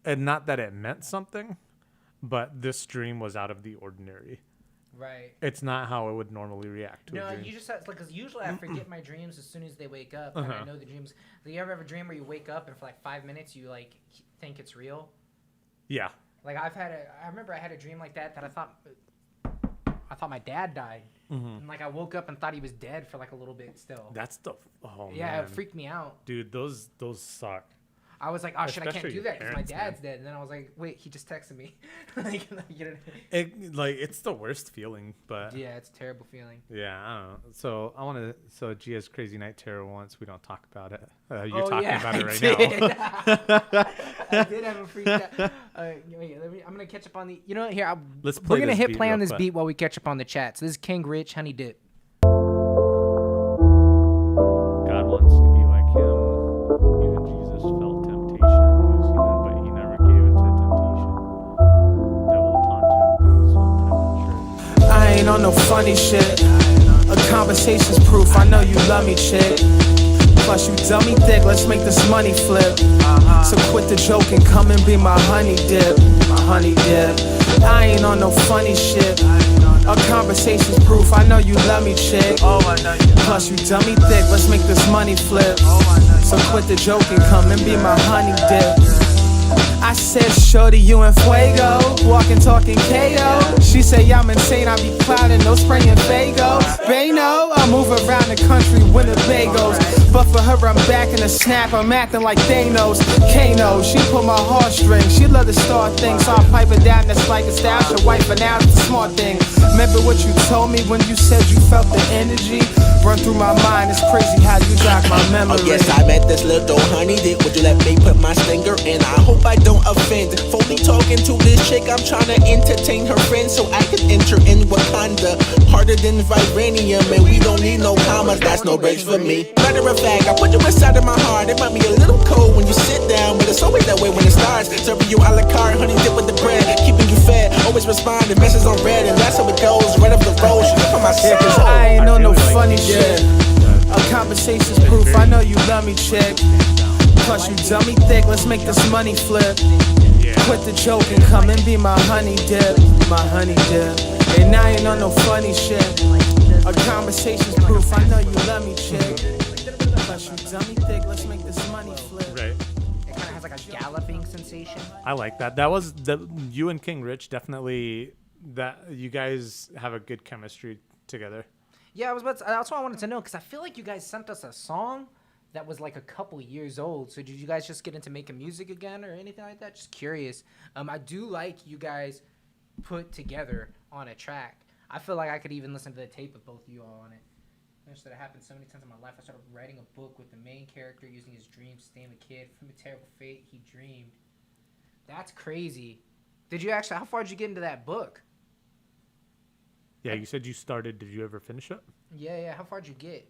and not that it meant something, but this dream was out of the ordinary. Right. It's not how I would normally react to a dream. No, you just have, like, because usually I forget my dreams as soon as they wake up, and I know the dreams. Do you ever have a dream where you wake up and for like 5 minutes you like think it's real? Yeah. Like I remember I had a dream like that I thought my dad died. And like I woke up and thought he was dead for like a little bit still. That's the man. It freaked me out. Dude, those suck. I was like, oh shit, I can't do that because my dad's dead. dead. And then I was like, wait, he just texted me. Like, you know, it's the worst feeling, but yeah, it's a terrible feeling. Yeah, I don't know. So Gia's Crazy Night Terror once, we don't talk about it. You're talking about it right now. I did have a freak out. Wait, I'm gonna catch up on the. You know, here we're gonna hit play on this beat while we catch up on the chat. So this is King Rich, Honey Dip. God wants to be like him. Even Jesus felt temptation. He was human, but he never gave into temptation. Devil taunted him through his own temperature. I ain't on no funny shit. A conversation's proof. I know you love me, chick. Plus you dummy thick, let's make this money flip. So quit the joke and come and be my honey dip. My honey dip. I ain't on no funny shit. A conversation's proof, I know you love me, chick. Plus you dummy thick, let's make this money flip. So quit the joke and come and be my honey dip. I said, shorty, you in fuego, walking, talking KO. She say I'm insane, I be clouding, no spraying Fago. Bano, I move around the country, Winnebagos. But for her, I'm back in the snap, I'm acting like Thanos. Kano, she pull my heartstrings, she love to start things, so I pipe her down, that's like a style, she wipe her now, it's a smart thing. Remember what you told me when you said you felt the energy? Run through my mind, it's crazy how you jog my memory. Oh yes, I met this little honey dip. Would you let me put my stinger in? I hope I don't offend. Fully talking to this chick, I'm trying to entertain her friends so I can enter in Wakanda. Harder than vibranium, and we don't need no commas. That's no breaks for me. Matter of fact, I put you inside of my heart. It might be a little cold when you sit down, but it's always that way when it starts. Serving you a la carte, honey dip with the bread, keeping you fed. Always responding, messages on red, and that's how it goes. Right up the road, she look on my love me, chick. Plus you dummy thick, let's make this money flip. Quit the joke and come and be my honey dip. My honey dip. And I ain't on no funny shit. Our conversation's proof, I know you love me, chick. Plus you dummy thick, let's make this money flip. Right. It kind of has like a galloping sensation. I like that. That was you and King Rich definitely. That you guys have a good chemistry together. Yeah, that's what I wanted to know, because I feel like you guys sent us a song that was like a couple years old. So did you guys just get into making music again or anything like that? Just curious. I do like you guys put together on a track. I feel like I could even listen to the tape with both of you all on it. That happened so many times in my life. I started writing a book with the main character using his dreams to save a kid from a terrible fate he dreamed. That's crazy. How far did you get into that book? Yeah, you said you started. Did you ever finish it? Yeah. How far did you get?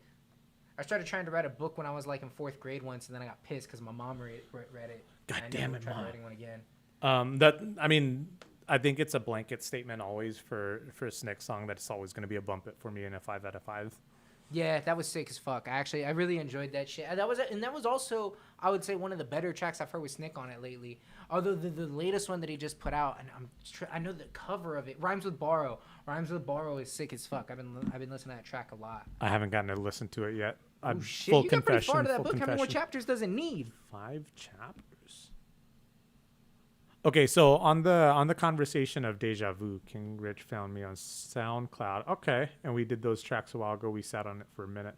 I started trying to write a book when I was like in 4th grade once, and then I got pissed because my mom read it. God damn it, Mom. Writing one again. I think it's a blanket statement always for a Snick song that it's always going to be a bump it for me in a 5 out of 5. Yeah, that was sick as fuck. I really enjoyed that shit. That was also, I would say, one of the better tracks I've heard with Snick on it lately. Although the latest one that he just put out, and I know the cover of it, Rhymes with Borrow. Rhymes with Borrow is sick as fuck. I've been listening to that track a lot. I haven't gotten to listen to it yet. Oh shit! You got pretty far to that book. How many more chapters does it need? 5 chapters. Okay, so on the conversation of Deja Vu, King Rich found me on SoundCloud. Okay, and we did those tracks a while ago. We sat on it for a minute.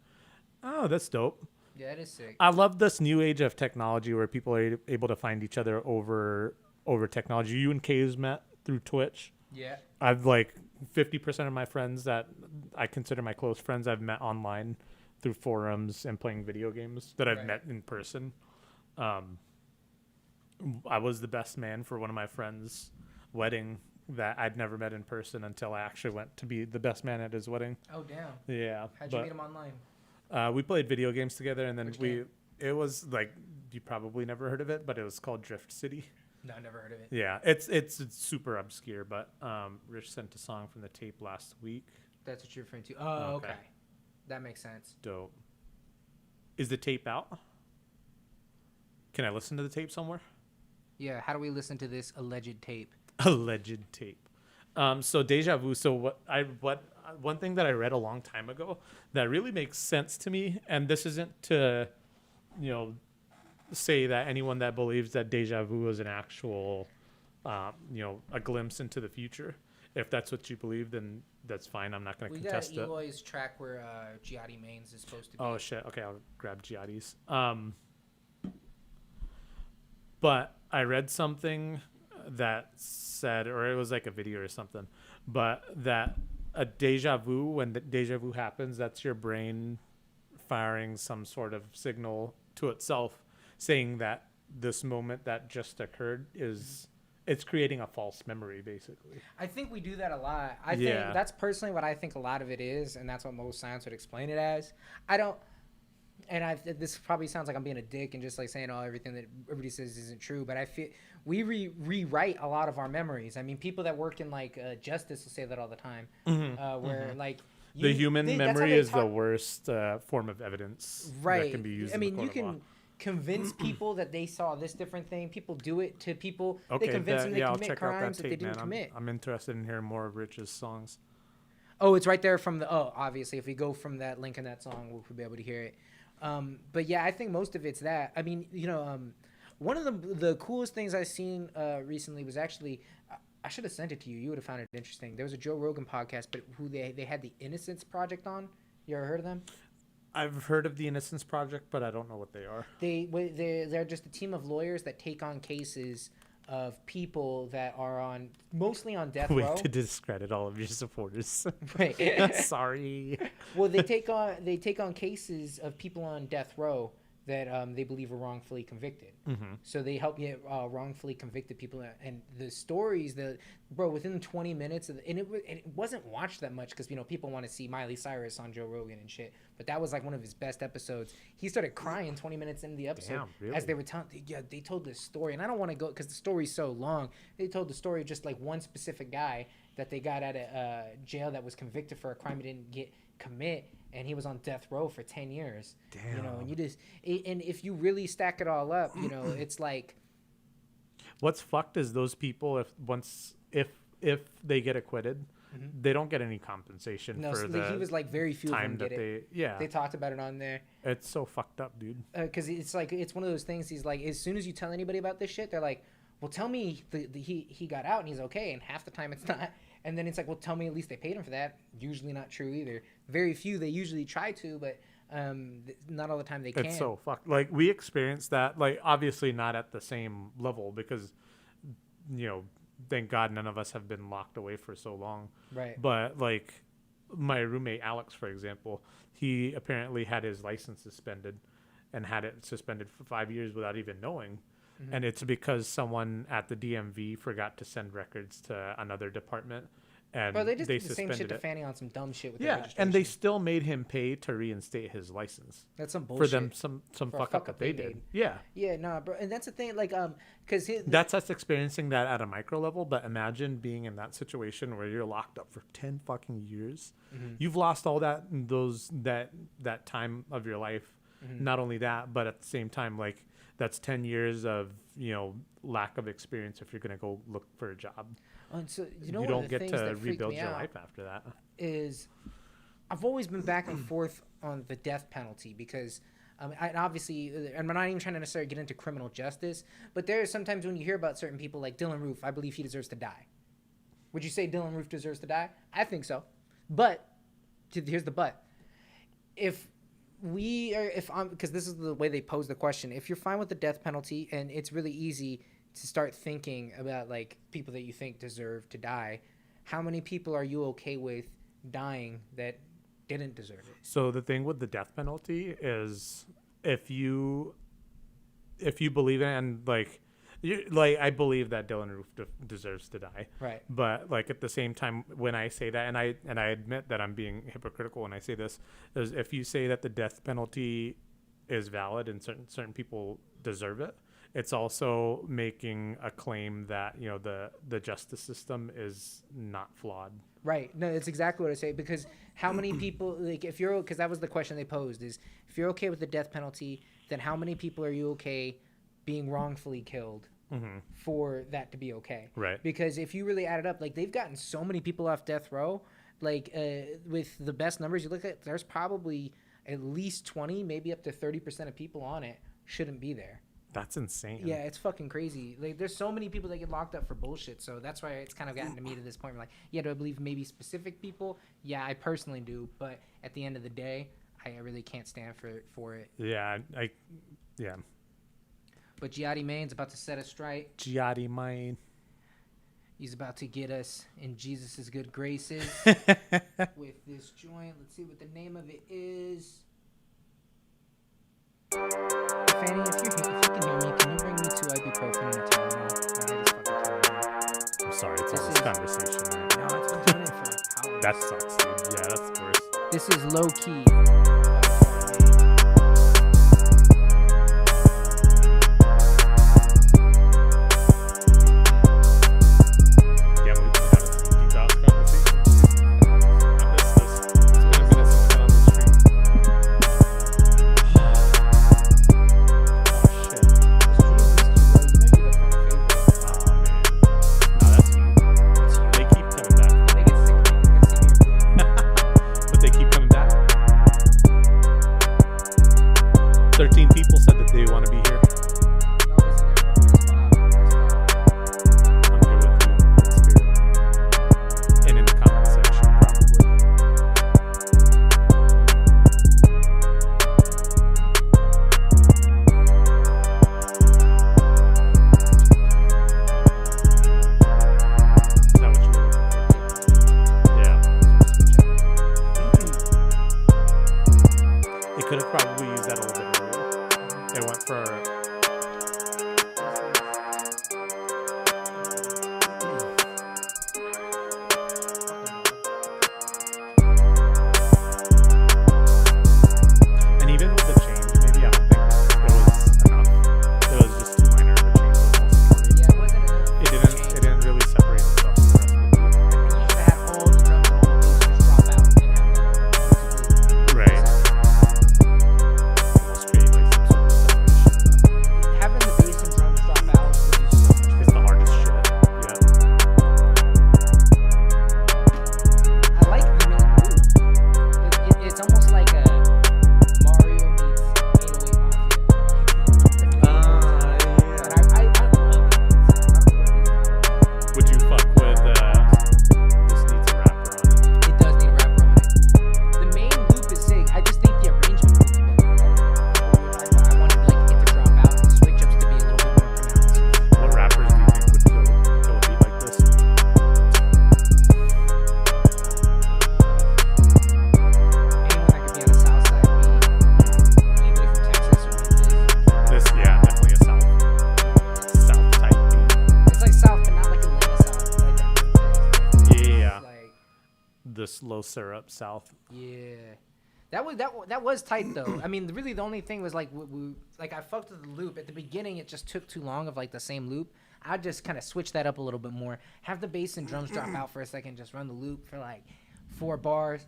Oh, that's dope. Yeah, it is sick. I love this new age of technology where people are able to find each other over technology. You and K's met through Twitch. Yeah. I've like 50% of my friends that I consider my close friends I've met online through forums and playing video games that I've met in person. I was the best man for one of my friends' wedding that I'd never met in person until I actually went to be the best man at his wedding. Oh, damn. Yeah. How'd you meet him online? We played video games together, and then it was like, you probably never heard of it, but it was called Drift City. No, I never heard of it. Yeah, it's super obscure, but Rich sent a song from the tape last week. That's what you're referring to. Oh, okay. That makes sense. Dope. Is the tape out? Can I listen to the tape somewhere? Yeah, how do we listen to this alleged tape? Alleged tape. So Deja Vu. So one thing that I read a long time ago that really makes sense to me, and this isn't to, say that anyone that believes that Deja Vu is an actual, a glimpse into the future. If that's what you believe, then that's fine. I'm not going to contest it. We got Eloy's track where Giatti Mains is supposed to be. Oh shit. Okay, I'll grab Giatti's. But I read something that said, or it was like a video or something, but that a deja vu, when the deja vu happens, that's your brain firing some sort of signal to itself saying that this moment that just occurred it's creating a false memory, basically. I think we do that a lot. I think that's personally what I think a lot of it is, and that's what most science would explain it as. This probably sounds like I'm being a dick and just like saying everything that everybody says isn't true, but I feel we rewrite a lot of our memories. I mean, people that work in like justice will say that all the time, where like the human memory is the worst form of evidence that can be used. I mean, you can convince people that they saw this different thing. People do it to people. Okay, they convince them they I'll commit check crimes out that tape, they didn't commit. I'm interested in hearing more of Rich's songs. Oh, it's right there from the. Oh, obviously, if we go from that link in that song, we'll be able to hear it. But yeah, I think most of it's that. I mean, one of the coolest things I've seen recently was actually, I should have sent it to you. You would have found it interesting. There was a Joe Rogan podcast, but who they had the Innocence Project on. You ever heard of them? I've heard of the Innocence Project, but I don't know what they are. They're just a team of lawyers that take on cases of people that are mostly on death row. To discredit all of your supporters. Right. Sorry. Well, they take on cases of people on death row that they believe were wrongfully convicted. Mm-hmm. So they help get wrongfully convicted people, and the stories that within 20 minutes and it wasn't watched that much because people want to see Miley Cyrus on Joe Rogan and shit. But that was like one of his best episodes. He started crying 20 minutes into the episode. Damn, really? As they were telling. Yeah, they told this story, and I don't want to go because the story's so long. They told the story of just like one specific guy that they got out of jail that was convicted for a crime he didn't commit. and he was on death row for 10 years. Damn. You know, and and if you really stack it all up, you know, it's like, what's fucked is those people, if they get acquitted, they don't get any compensation no, for so the he was like very few of time them that get it. yeah. They talked about it on there. It's so fucked up, dude. Because it's like, it's one of those things. He's like, as soon as you tell anybody about this shit, they're like, well, tell me he got out and he's okay. And half the time it's not. And then it's like, well, tell me at least they paid him for that. Usually not true either. Very few. They usually try to, but not all the time they can. It's so fucked. Like, we experienced that, like, obviously not at the same level because, you know, thank God none of us have been locked away for so long. Right. But, like, my roommate Alex, for example, he apparently had his license suspended and had it suspended for 5 years without even knowing. And it's because someone at the DMV forgot to send records to another department. And Bro, they just did the same suspended shit to it. Fanny on some dumb shit with their Yeah, registration. and they still made him pay to reinstate his license. That's some bullshit. For them, some For a fuck up that they did. made. Yeah. Yeah, nah, bro. And that's the thing, like, because That's us experiencing that at a micro level, but imagine being in that situation where you're locked up for 10 fucking years. You've lost all that that time of your life. Not only that, but at the same time, like, that's 10 years of, you know, lack of experience if you're going to go look for a job. And so, you know, You one don't of the get things to that freaked rebuild me your out life after that. is I've always been back and forth on the death penalty because and obviously, and we're not even trying to necessarily get into criminal justice, but there are sometimes when you hear about certain people like Dylan Roof, I believe he deserves to die. Would you say Dylan Roof deserves to die? I think so. But here's the but. Because this is the way they pose the question. If you're fine with the death penalty, and it's really easy to start thinking about like people that you think deserve to die, how many people are you okay with dying that didn't deserve it? So the thing with the death penalty is if you believe in it, and I believe that Dylan Roof deserves to die. Right. But like at the same time, when I say that, and I admit that I'm being hypocritical when I say this, is if you say that the death penalty is valid and certain people deserve it, it's also making a claim that, you know, the justice system is not flawed. Right. No, that's exactly what I say. Because how many people, like, because that was the question they posed, is if you're okay with the death penalty, then how many people are you okay being wrongfully killed for that to be okay? Right. Because if you really add it up, like, they've gotten so many people off death row, like, with the best numbers you look at, there's probably at least 20, maybe up to 30% of people on it shouldn't be there. That's insane. Yeah, it's fucking crazy. Like, there's so many people that get locked up for bullshit. So that's why it's kind of gotten to me to this point. Where, like, yeah, do I believe maybe specific people? Yeah, I personally do. But at the end of the day, I really can't stand for it. Yeah, yeah. But Giatti Main's about to set us straight. Giatti Main. He's about to get us in Jesus' good graces with this joint. Let's see what the name of it is. Fanny, if you can hear me, can you bring me 2 ibuprofen and a Tylenol? My head is fucking killing me. I'm sorry, it's all this conversation. No, it's been doing it for like hours. That sucks, dude. Yeah, that's worse. This is low key. slow syrup south. Yeah. That was tight though. I mean, really the only thing was like like I fucked with the loop at the beginning. It just took too long of like the same loop. I just kind of switch that up a little bit more. Have the bass and drums drop out for a second. Just run the loop for like 4 bars.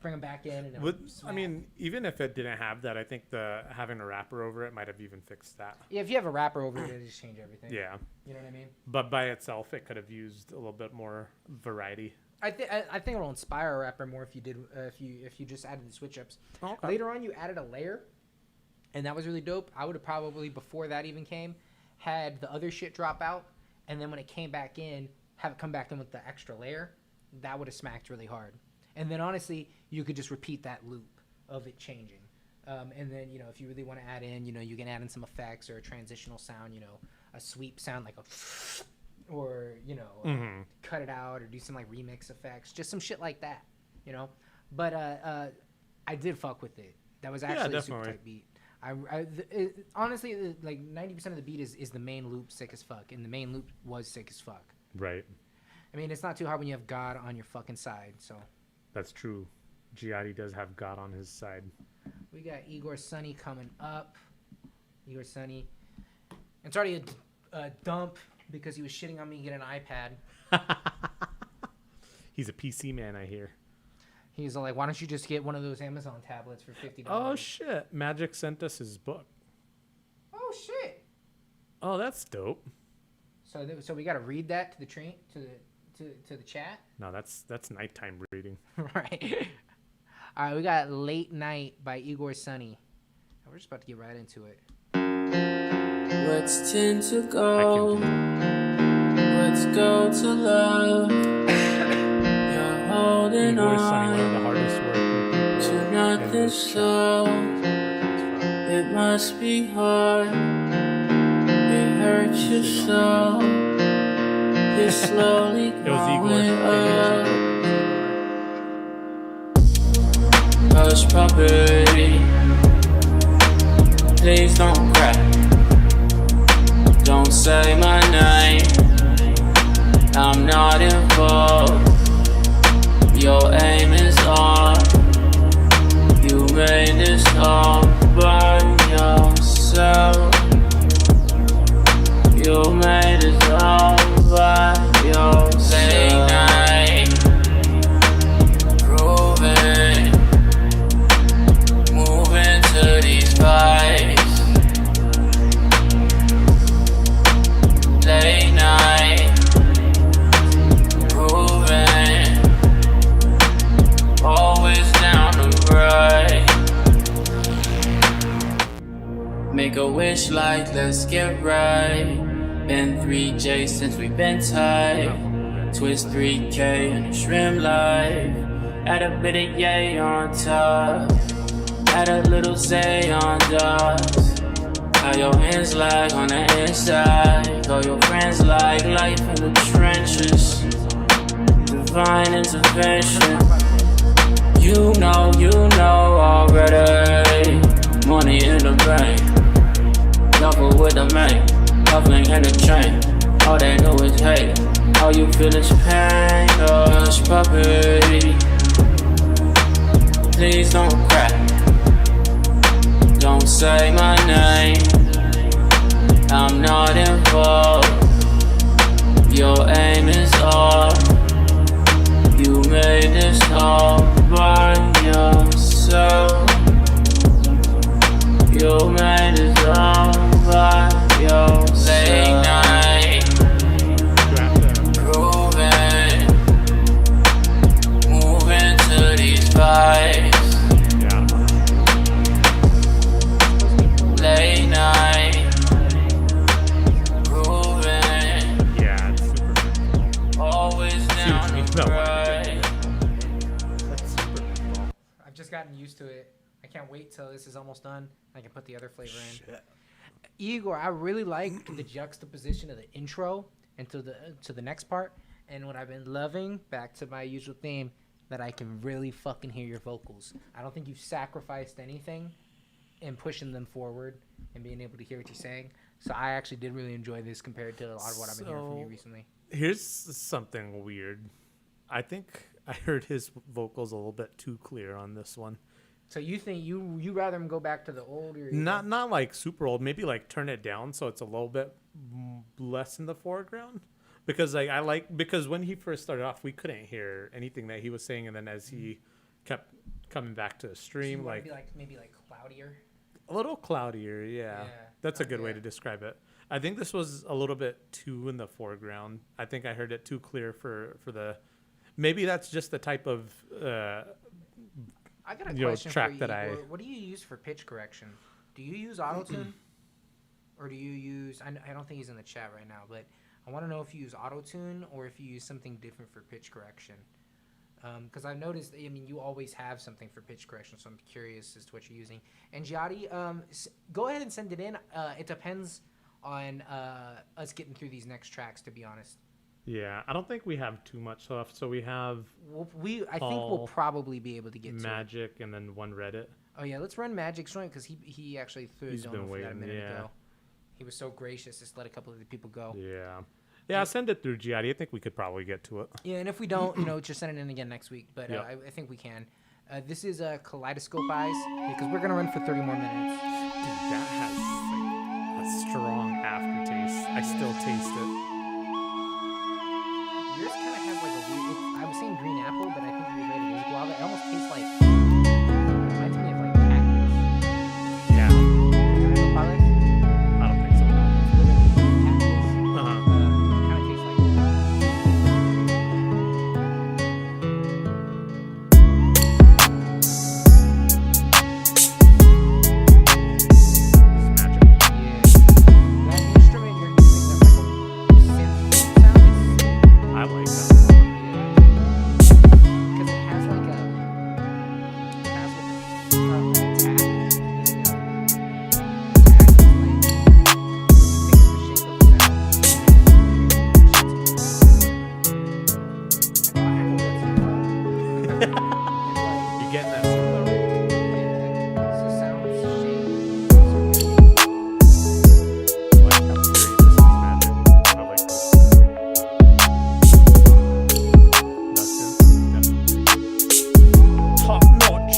Bring them back in. And I mean, even if it didn't have that, I think having a rapper over it might have even fixed that. Yeah, if you have a rapper over it, it just change everything. Yeah. You know what I mean? But by itself, it could have used a little bit more variety. I think it'll inspire a rapper more if you did if you just added the switch ups. Okay. Later on, you added a layer, and that was really dope. I would have probably before that even came, had the other shit drop out, and then when it came back in, have it come back in with the extra layer. That would have smacked really hard. And then honestly, you could just repeat that loop of it changing. And then if you really want to add in, you can add in some effects or a transitional sound, a sweep sound like a. Or cut it out or do some like remix effects, just some shit like that, But I did fuck with it. That was actually a super tight beat. Honestly, like 90% of the beat is the main loop sick as fuck, and the main loop was sick as fuck. Right. I mean, it's not too hard when you have God on your fucking side. So. That's true. Giatti does have God on his side. We got Igor Sunny coming up. Igor Sunny. It's already a dump. Because he was shitting on me to get an iPad. He's a PC man, I hear. He's like, why don't you just get one of those Amazon tablets for $50? Oh, shit. Magic sent us his book. Oh, shit. Oh, that's dope. So we got to read that to the train to the chat? No, that's nighttime reading. Right. All right, we got Late Night by Igor Sunny. We're just about to get right into it. Let's tend to go. Let's go to love. You're holding Igor on Sunny, one of the hardest work to nothing, so it must be hard. It hurts you so. You're slowly growing up. Hush puppy, please don't cry. Don't say my name, I'm not involved. Your aim is on. You made this all by yourself. You made this all by yourself. Late night, grooving, moving to these vibes. Late night, grooving, always down to right. Make a wish like let's get right. Been 3J since we been tight. Twist 3K and a shrimp life. Add a bit of yay on top. Add a little zay on dots. How your hands like on the inside. Call your friends like life in the trenches. Divine intervention. You know already. Money in the bank. Double with the man. Huffling in the train. All they know is hate. All you feel is pain. Hush puppy, please don't cry. Don't say my name, I'm not involved. Your aim is off. You made this all by yourself. You made this all by yourself. Late night, grooving, moving to these vibes. Late night, grooving. Yeah, it's super. Always down Huge. to No. right. That's super. I've just gotten used to it. I can't wait till this is almost done. I can put the other flavor in. Igor, I really liked the juxtaposition of the intro and to the next part. And what I've been loving, back to my usual theme, that I can really fucking hear your vocals. I don't think you've sacrificed anything in pushing them forward and being able to hear what you're saying. So I actually did really enjoy this compared to a lot of what I've been hearing from you recently. Here's something weird. I think I heard his vocals a little bit too clear on this one. So you think you rather him go back to the old? Or Not like super old. Maybe like turn it down so it's a little bit less in the foreground. Because because when he first started off, we couldn't hear anything that he was saying, and then as he kept coming back to the stream, so like maybe cloudier. A little cloudier, yeah. That's a good way to describe it. I think this was a little bit too in the foreground. I think I heard it too clear for the. Maybe that's just the type of I got a question track for you, that Igor. What do you use for pitch correction? Do you use autotune, or do you use? I don't think he's in the chat right now, but I want to know if you use autotune or if you use something different for pitch correction. Because I've noticed, I mean, you always have something for pitch correction, so I'm curious as to what you're using. And Giatti, go ahead and send it in. It depends on us getting through these next tracks, to be honest. Yeah, I don't think we have too much left. So we have. I think we'll probably be able to get Magic and then one Reddit. Oh yeah, let's run Magic's joint because he actually threw his own for that a minute ago. He was so gracious, just let a couple of the people go. Yeah, send it through Giatti. I think we could probably get to it. Yeah, and if we don't, just send it in again next week. But I think we can. This is Kaleidoscope Eyes because we're gonna run for 30 more minutes. Dude, that has like a strong aftertaste. I still taste it. Yours kind of has like a weird. I was saying green apple, but I think you're right. It is guava. It almost tastes like. Reminds me of like cactus. Yeah. I don't think so. Kind of tastes like that instrument you're using, that's like a synth sound. I like that. Because it has like a. It has like a attack. You getting that? Top notch.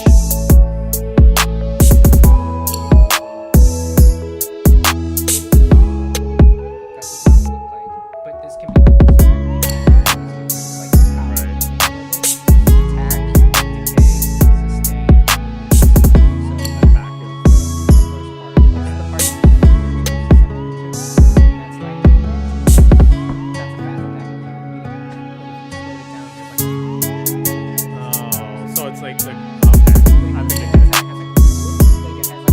But this can be like attack, decay, sustain. So attack is the first part. This is the part that's like that's a fast attack. Oh, so it's like the. Okay. I think I get it.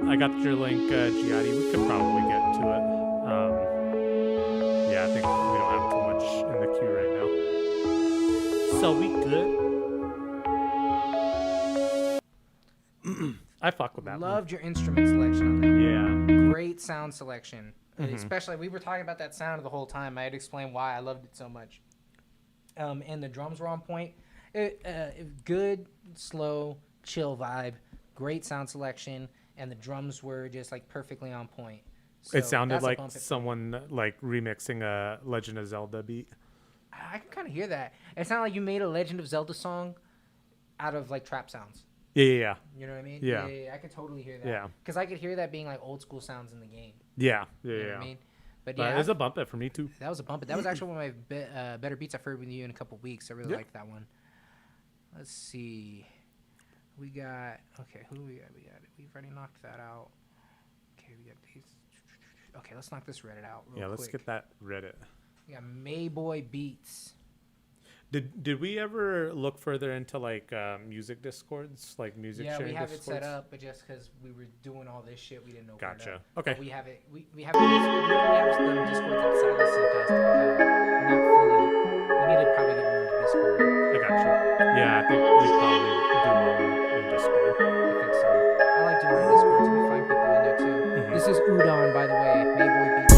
I got your link, Giatti. We could probably get to it. Yeah, I think we don't have too much in the queue right now. So we good. I fuck with that. Loved your instrument selection on that one. Yeah. Great sound selection. Especially, we were talking about that sound the whole time. I had to explain why I loved it so much. And the drums were on point. Good, slow, chill vibe. Great sound selection. And the drums were just like perfectly on point. So it sounded like someone like remixing a Legend of Zelda beat. I can kind of hear that. It sounded like you made a Legend of Zelda song out of like trap sounds. Yeah. You know what I mean? Yeah. I could totally hear that. Yeah. Because I could hear that being like old school sounds in the game. Yeah. You know what I mean? But yeah, it was a bump it for me too. That was a bump it. That was actually one of my better beats I've heard with you in a couple weeks. I really liked that one. Let's see. We got who we got? We've already knocked that out. Okay, we got these. Okay, let's knock this Reddit out real quick. Let's get that Reddit. We got Mayboy Beats. Did we ever look further into like music discords, like music sharing we have discords? it set up, but just because we were doing all this shit, we didn't open it Gotcha. up. Okay. But we have it. We have it. We have some discords that Silas sent us. We're not fully. We need to probably get more into Discord. I got you. Yeah, I think we probably do more in Discord. I think so. I like doing it in Discord, so we find people in there too. Mhm. This is Udon, by the way. Mayboy Beats.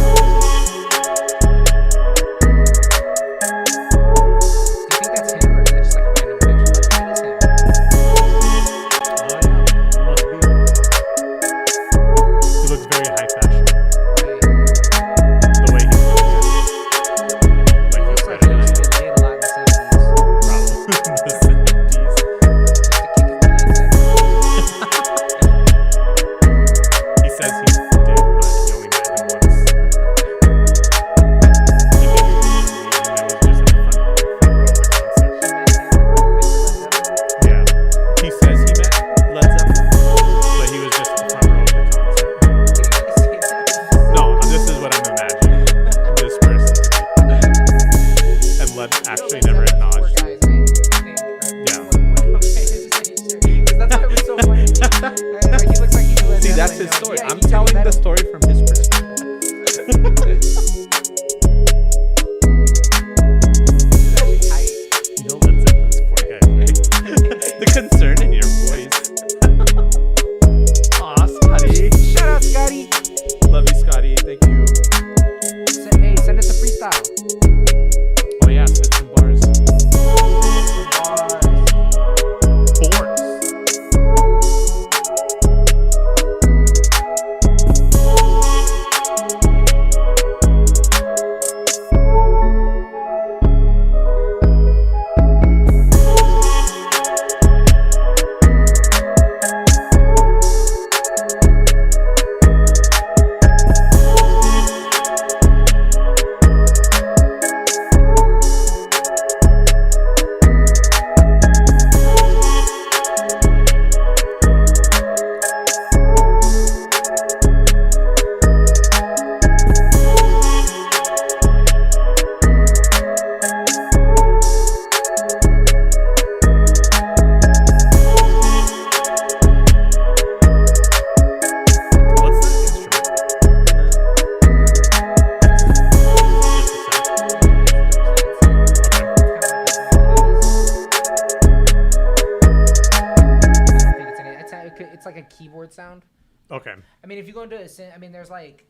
Sound. Okay. I mean, if you go into a synth, I mean, there's like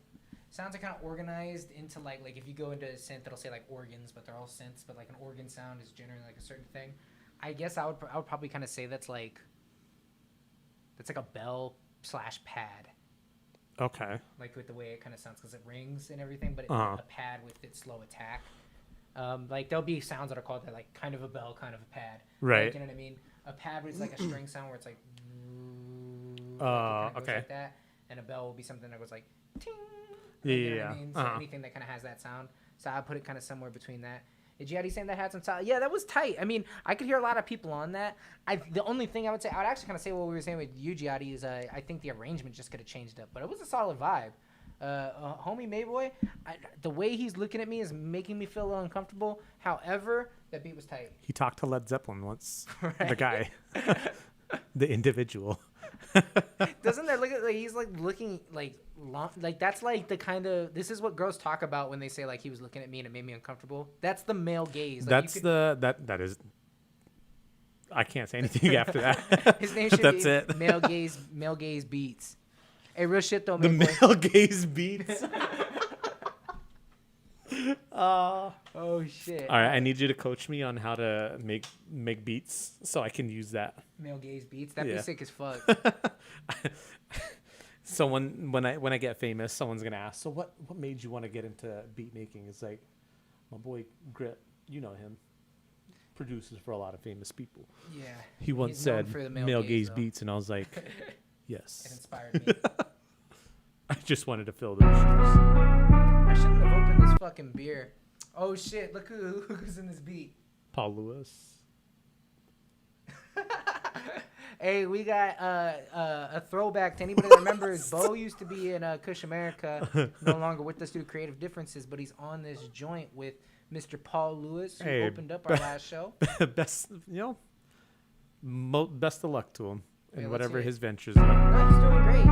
sounds are kind of organized into like if you go into a synth, it'll say like organs, but they're all synths. But like an organ sound is generally like a certain thing. I guess I would probably kind of say that's like a bell / pad. Okay. Like with the way it kind of sounds because it rings and everything, but it's a pad with its slow attack. Like there'll be sounds that are called that like kind of a bell, kind of a pad. Right. Like, you know what I mean? A pad is like a string sound where it's like. Okay. Like that, and a bell will be something that goes like ting. Yeah, you know what I mean? So anything that kind of has that sound. So I put it kind of somewhere between that. Did you already saying that had some sound? Yeah, that was tight. I mean, I could hear a lot of people on that. The only thing I would say, I would actually kind of say what we were saying with you, Giatti, is I think the arrangement just could have changed up, but it was a solid vibe. Homie Mayboy, the way he's looking at me is making me feel a little uncomfortable. However, that beat was tight. He talked to Led Zeppelin once. Right. The guy. The individual. Doesn't that look at like he's like looking like long, like that's like the kind of this is what girls talk about when they say like he was looking at me and it made me uncomfortable. That's the male gaze. Like, that's that is. I can't say anything after that. His name should that's be it. Male gaze beats. Hey, real shit though. The male gaze beats. Oh shit! All right, I need you to coach me on how to make beats so I can use that. Male gaze beats. That'd be sick as fuck. So when I get famous, someone's gonna ask, so what made you want to get into beat making? It's like my boy Grip, you know him, produces for a lot of famous people. Yeah. He once said male gaze beats, and I was like, yes. It inspired me. I just wanted to fill those shoes. I shouldn't have opened this fucking beer. Oh shit! Look who's in this beat. Paul Lewis. Hey, we got a throwback to anybody that remembers. Bo used to be in Kush America, no longer with us due to creative differences, but he's on this joint with Mr. Paul Lewis, who opened up our last show. Best, best of luck to him in whatever his ventures No, are. he's doing great.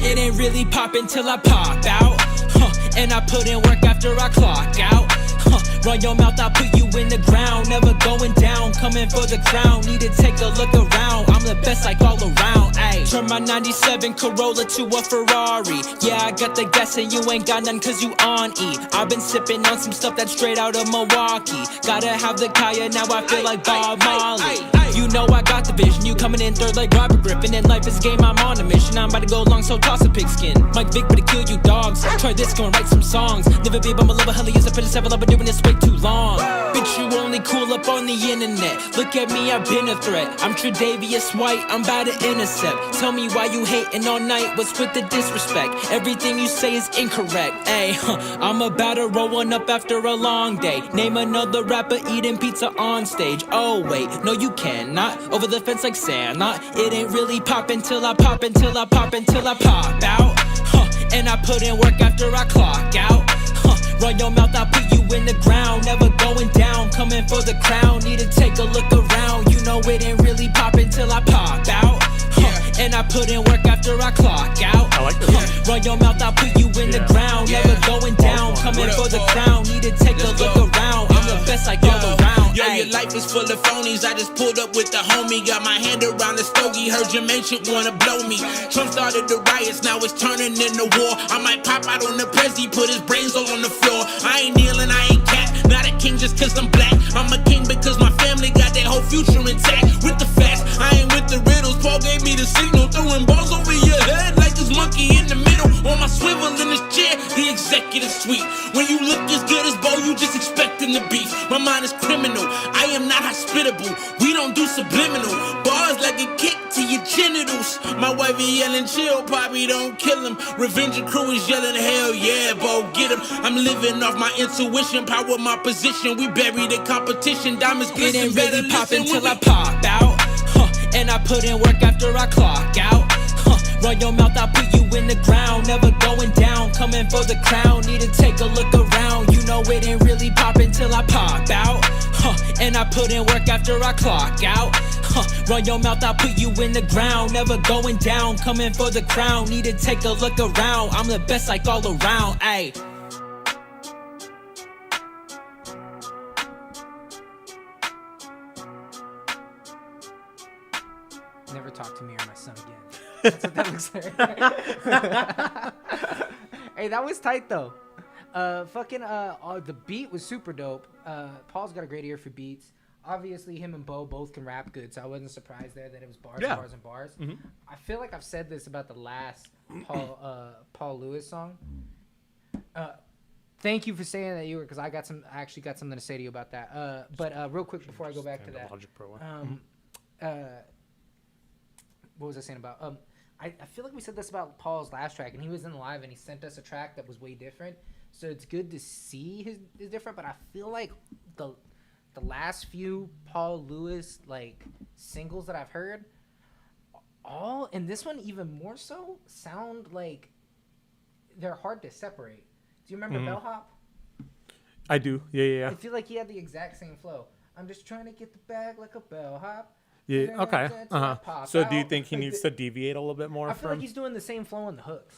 It ain't really poppin' till I pop out. And I put in work after I clock out. Run your mouth, I'll put you in the ground. Never going down, coming for the crown. Need to take a look around. I'm the best like all around. Ayy, turn my 97 Corolla to a Ferrari. Yeah, I got the gas and you ain't got none cause you on E. I've been sipping on some stuff that's straight out of Milwaukee. Gotta have the Kaya, now I feel like Bob Marley. You know I got the vision, you coming in third like Robert Griffin. And life is a game, I'm on a mission. I'm about to go long, so toss a pigskin. Mike Big, but it kill you dogs. Try this, go and write some songs. Never be but my lover, hell yes, I finish several, I've been doing this way too long. Bitch, you only cool up on the internet. Look at me, I've been a threat. I'm Tre'Davious White, I'm about to intercept. Tell me why you hating all night, what's with the disrespect? Everything you say is incorrect. Ayy, I'm about to roll one up after a long day. Name another rapper eating pizza on stage. Oh wait, no you cannot. Over the fence like Santa. It ain't really poppin' till I pop until I pop until I pop out. And I put in work after I clock out. Run your mouth, I'll put you in the ground. Never going down, coming for the crown. Need to take a look around. You know it ain't really poppin' till I pop out. And I put in work after I clock out. I like this. Run your mouth, I'll put you in the ground. Never going down, coming for the crown. Need to take a look around. I'm the best like all around. Yo, your life is full of phonies. I just pulled up with the homie. Got my hand around the stogie. Heard your man shit wanna blow me. Trump started the riots, now it's turning into war. I might pop out on the prezi, put his brains all on the floor. I ain't kneeling, I ain't cat. Not a king just cause I'm black. I'm a king because my family got their whole future intact. With the facts, I ain't with the riddles. Paul gave me the signal, throwing balls over your head like this monkey in the middle. On my swivel in this chair, the executive suite. When you look as good as Bo, you just expecting the beef. My mind is criminal, I am not hospitable. We don't do subliminal bars like a kick to your genitals. My wife is yelling chill, Poppy don't kill him. Revenge crew is yelling hell yeah, Bo get him. I'm living off my intuition, power my position. We bury the competition, diamonds glisten. It ain't really poppin' till I pop out. And I put in work after I clock out. Run your mouth, I'll put you in the ground. Never going down, coming for the crown. Need to take a look around. You know it ain't really poppin' till I pop out. And I put in work after I clock out. Run your mouth, I'll put you in the ground. Never going down, coming for the crown. Need to take a look around. I'm the best like all around. Ayy. Never talk to me or my son again. That's what that looks like. Hey, that was tight though. The beat was super dope. Paul's got a great ear for beats. Obviously, him and Bo both can rap good, so I wasn't surprised there that it was bars, bars, and bars. Mm-hmm. I feel like I've said this about the last Paul Lewis song. Thank you for saying that you were, because I actually got something to say to you about that. But real quick before I go back to that, Logic Pro one. what was I saying about? I feel like we said this about Paul's last track, and he was in live, and he sent us a track that was way different. So it's good to see his different, but I feel like the last few Paul Lewis like singles that I've heard, all, and this one even more so, sound like they're hard to separate. Do you remember Bellhop? I do. Yeah. I feel like he had the exact same flow. I'm just trying to get the bag like a bellhop. Yeah. Okay. So do you think he needs to deviate a little bit more? I feel like he's doing the same flow on the hooks.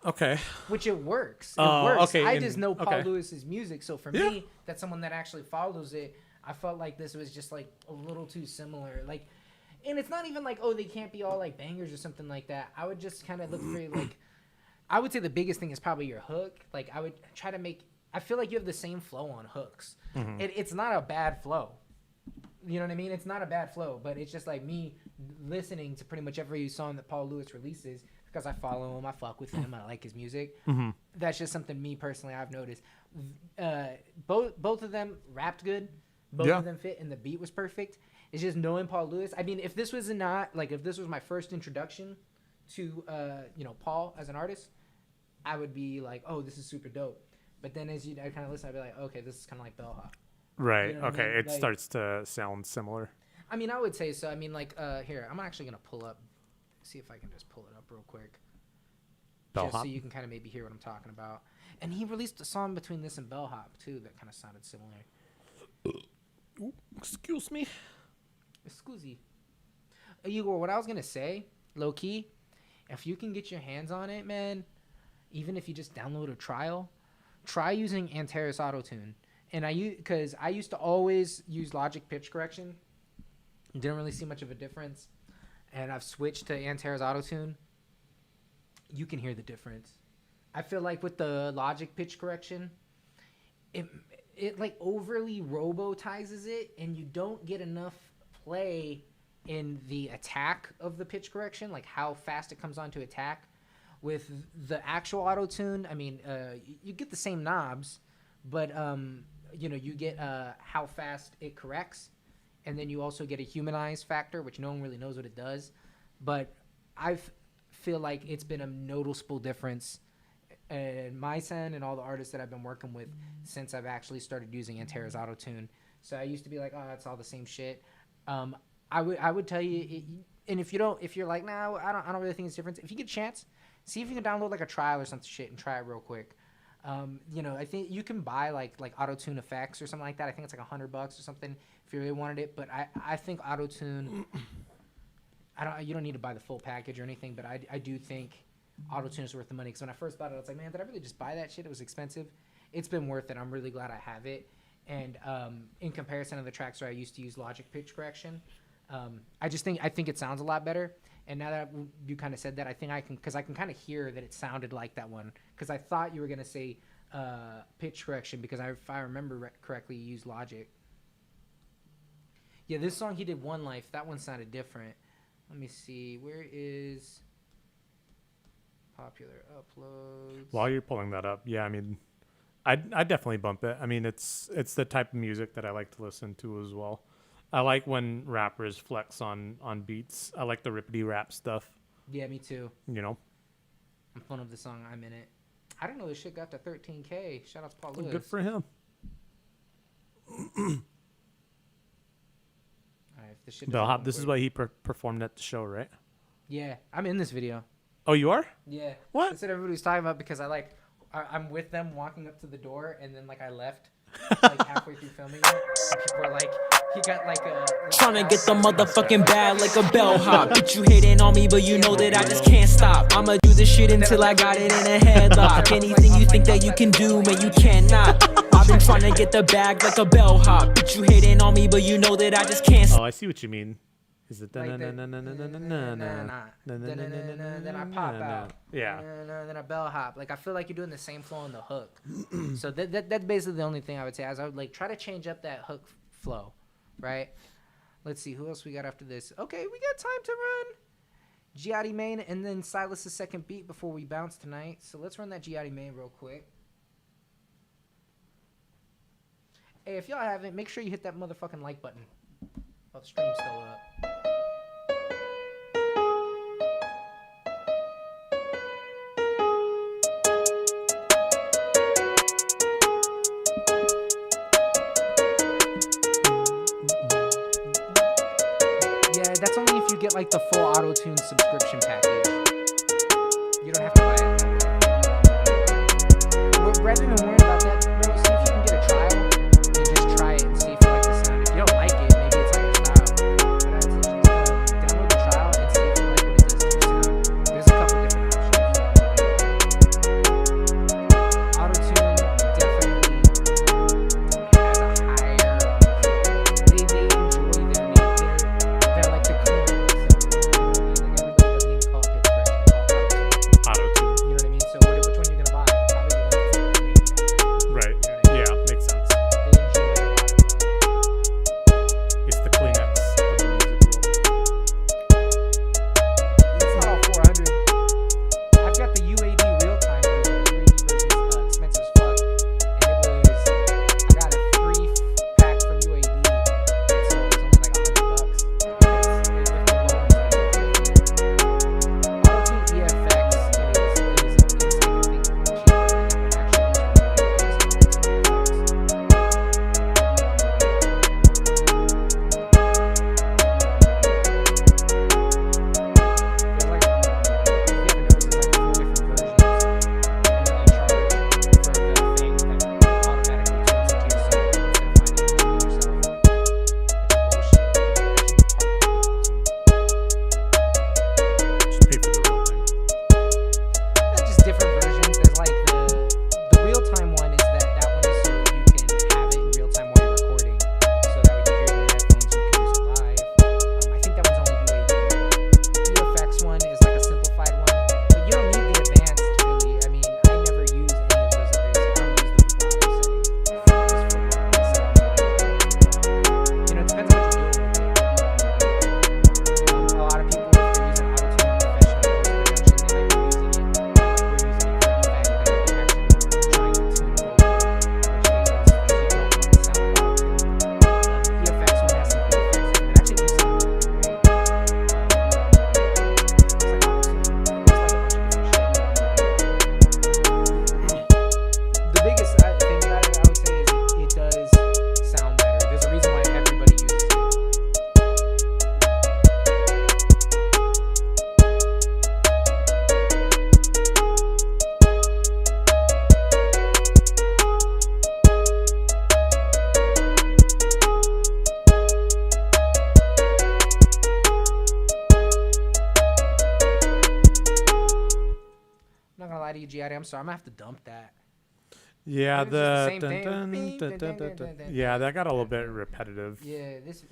Okay. Which it works. It works. Okay. I just know Paul Lewis's music, so for me, that's someone that actually follows it. I felt like this was just like a little too similar. Like, and it's not even like, oh, they can't be all like bangers or something like that. I would just kind of look for like, I would say the biggest thing is probably your hook. Like, I would try to make. I feel like you have the same flow on hooks. It's not a bad flow. You know what I mean? It's not a bad flow, but it's just like me listening to pretty much every song that Paul Lewis releases because I follow him, I fuck with him, I like his music. That's just something me personally I've noticed. Both of them rapped good. Both of them fit, and the beat was perfect. It's just knowing Paul Lewis. I mean, if this was my first introduction to Paul as an artist, I would be like, oh, this is super dope. But then as I kind of listen, I'd be like, okay, this is kind of like bellhop. Right. You know what I Okay. mean? It Like- starts to sound similar. I mean, I would say so. I mean, like, here, I'm actually gonna pull up, see if I can just pull it up real quick, just so Bellhop. you can kind of maybe hear what I'm talking about. And he released a song between this and bellhop too that kind of sounded similar. Excuse me. Excuse. Igor, what I was gonna say, low key, if you can get your hands on it, man, even if you just download a trial, try using Antares Autotune. And because I used to always use Logic pitch correction, didn't really see much of a difference, and I've switched to Antares Autotune. You can hear the difference. I feel like with the Logic pitch correction, it like overly robotizes it, and you don't get enough play in the attack of the pitch correction, like how fast it comes on to attack. With the actual auto tune, I mean, you get the same knobs, but you get how fast it corrects, and then you also get a humanized factor, which no one really knows what it does. But I feel like it's been a noticeable difference in my sound and all the artists that I've been working with since I've actually started using Antares Auto Tune. So I used to be like, oh, it's all the same shit. I would tell you, and if you're like, nah, I don't really think it's different. If you get a chance, see if you can download like a trial or some shit and try it real quick. I think you can buy like auto tune effects or something like that. I think it's like $100 or something if you really wanted it. But I think auto tune, you don't need to buy the full package or anything. But I do think auto tune is worth the money. Because when I first bought it, I was like, man, did I really just buy that shit? It was expensive. It's been worth it. I'm really glad I have it. And in comparison to the tracks where I used to use Logic pitch correction, I think it sounds a lot better. And now that you kind of said that, I think I can kind of hear that it sounded like that one. Because I thought you were going to say pitch correction, because if I remember correctly, you used Logic. Yeah, this song he did One Life. That one sounded different. Let me see. Where is popular uploads? While you're pulling that up, yeah, I mean, I definitely bump it. I mean, it's the type of music that I like to listen to as well. I like when rappers flex on beats. I like the rippity rap stuff. Yeah, me too. You know? I'm fun of the song I'm in it. I didn't know this shit got to 13K. Shout out to Paul Lewis. Good for him. Alright, if this shit Bellhop, this is why he performed at the show, right? Yeah, I'm in this video. Oh, you are? Yeah. What? That's what everybody was talking about, because I'm with them walking up to the door, and then I left like halfway through filming it. And people were like, he got like a Tryna get the motherfucking bag like a bellhop. Bitch, you hating on me, but you know that I just can't stop. I'ma do this shit until I got it in a headlock. Anything you think that you can do, man, you cannot. I've been tryna get the bag like a bellhop. Bitch, you hating on me, but you know that I just can't stop. Oh, I see what you mean. Is it then I pop out. Yeah. Then I bellhop. Like, I feel like you're doing the same flow on the hook. So that's basically the only thing I would say. As I would try to change up that hook flow, right? Let's see who else we got after this. Okay, we got time to run Giatti main and then Silas's second beat before we bounce tonight. So let's run that Giatti main real quick. Hey, if y'all haven't, make sure you hit that motherfucking like button while the stream's still up. Yeah, that's only if you get the full auto-tune subscription package. You don't have to buy it. Rather than worrying about that, bro, see if you can get a trial and just try it and see if you like the sound. If you don't like it, maybe it's not your style. But I'd say just download the trial and see if you like what it does to your sound. There's a couple different options. Auto-tune definitely has a higher. They enjoy they're like the clean. So, everybody doesn't even call it pitch correction. They call it auto-tune. Auto-tune. You know what I mean? So which one are you gonna buy? Probably the one that's Giatti. I'm sorry, I'm gonna have to dump that. Yeah, It's just the same dun, thing. dun, Bing, dun, dun, dun, dun, dun, dun, dun. dun, Yeah, dun, that got a little dun, bit dun. repetitive. Yeah, this.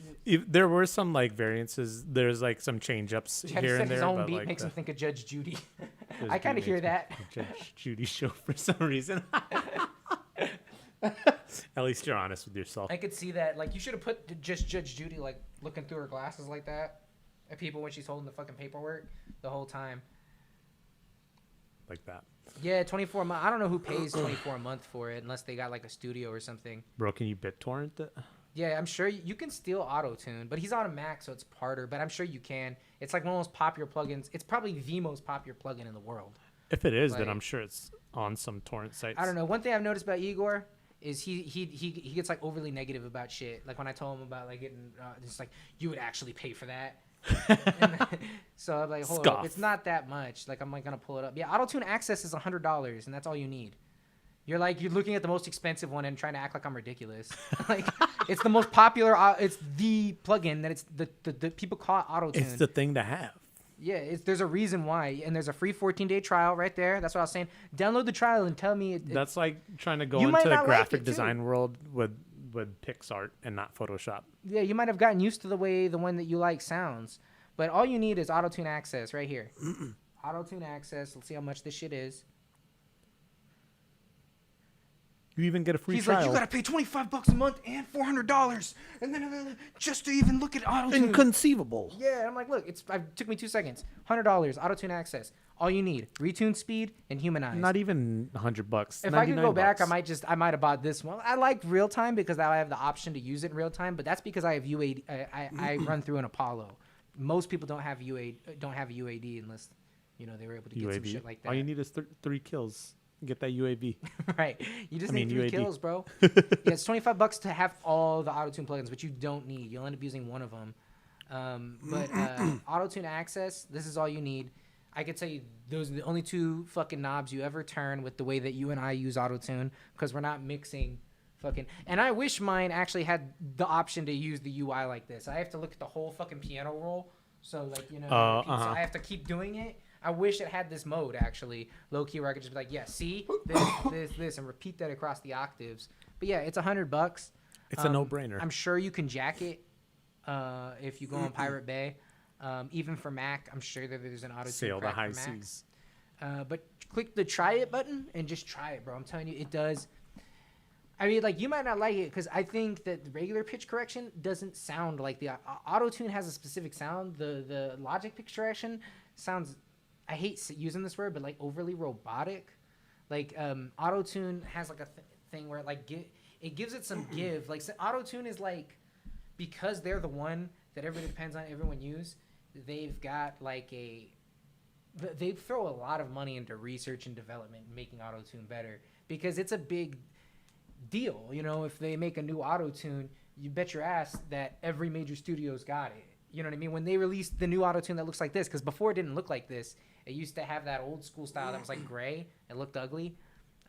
There were some like variances. There's like some change ups Giatti here said and his there, own but beat like makes him think of Judge Judy. Judge I kind of Judy hear makes that. me think of Judge Judy show for some reason. At least you're honest with yourself. I could see that. Like, you should have put just Judge Judy, like, looking through her glasses like that at people when she's holding the fucking paperwork the whole time. Like that. Yeah, 24 a month. I don't know who pays 24 a month for it unless they got, like, a studio or something. Bro, can you BitTorrent it? Yeah, I'm sure you can steal auto-tune, but he's on a Mac, so it's harder, but I'm sure you can. It's, like, one of the most popular plugins. It's probably the most popular plugin in the world. If it is, Like, then I'm sure it's on some torrent sites. I don't know. One thing I've noticed about Igor is he gets like overly negative about shit. Like when I told him about like getting, it's like you would actually pay for that. So I'm like, hold Scoff. up, it's not that much. Like I'm like gonna pull it up. Yeah, AutoTune Access is $100, and that's all you need. You're looking at the most expensive one and trying to act like I'm ridiculous. Like it's the most popular. It's the plugin that it's the people call it AutoTune. It's the thing to have. Yeah, there's a reason why, and there's a free 14-day trial right there. That's what I was saying. Download the trial and tell me. That's like trying to go You might into the not like graphic it, too. design world with PixArt and not Photoshop. Yeah, you might have gotten used to the way the one that you like sounds, but all you need is AutoTune Access right here. AutoTune Access. Let's see how much this shit is. You even get a free He's trial. like, you gotta pay $25 a month and $400, and then just to even look at AutoTune. Inconceivable. Yeah, I'm like, look, it took me 2 seconds. $100, AutoTune Access. All you need: retune speed and humanize. Not even $100. If I could go back, I might have bought this one. I like real time because now I have the option to use it in real time. But that's because I have UAD. I run through an Apollo. Most people don't have UAD unless they were able to get some shit like that. All you need is 3 kills. Get that UAV. Right. You just need 3 UAD. kills, bro. Yeah, it's $25 to have all the AutoTune plugins, which you don't need. You'll end up using one of them. But AutoTune Access, this is all you need. I could tell you those are the only 2 fucking knobs you ever turn with the way that you and I use AutoTune because we're not mixing fucking. And I wish mine actually had the option to use the UI like this. I have to look at the whole fucking piano roll. So, like, so I have to keep doing it. I wish it had this mode, actually, low-key, where I could just be like, yeah, see, this, and repeat that across the octaves. But, yeah, it's $100. It's a no-brainer. I'm sure you can jack it if you go on Pirate Bay. Even for Mac, I'm sure that there's an auto-tune Sail the crack high for Mac. seas. But click the try it button and just try it, bro. I'm telling you, it does. I mean, like, you might not like it because I think that the regular pitch correction doesn't sound like the auto-tune has a specific sound. The Logic pitch correction sounds, I hate using this word, but like overly robotic. Like auto-tune has like a thing where it gives it some give. Like auto-tune is like, because they're the one that everybody depends on, everyone use, they've got like they throw a lot of money into research and development and making auto-tune better because it's a big deal. If they make a new auto-tune, you bet your ass that every major studio's got it. You know what I mean? When they released the new auto-tune that looks like this, because before it didn't look like this, it used to have that old school style that was like gray. It looked ugly.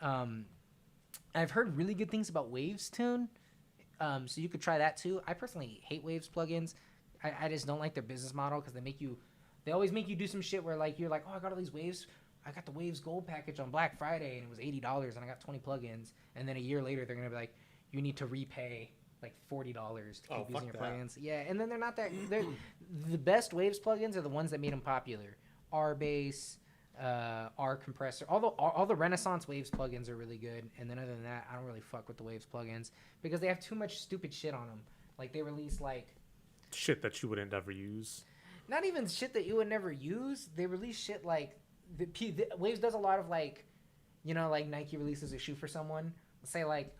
I've heard really good things about Waves Tune, so you could try that too. I personally hate Waves plugins. I just don't like their business model because they always make you do some shit where like you're like, oh, I got all these Waves. I got the Waves Gold package on Black Friday and it was $80 and I got 20 plugins. And then a year later they're gonna be like, you need to repay like $40 to keep using your plugins. Yeah, and then they're not that. The best Waves plugins are the ones that made them popular. R-Bass, R-Compressor. All the Renaissance Waves plugins are really good. And then other than that, I don't really fuck with the Waves plugins because they have too much stupid shit on them. Like they release like shit that you wouldn't ever use. Not even shit that you would never use. They release shit like the Waves does a lot of like, like Nike releases a shoe for someone. Let's say like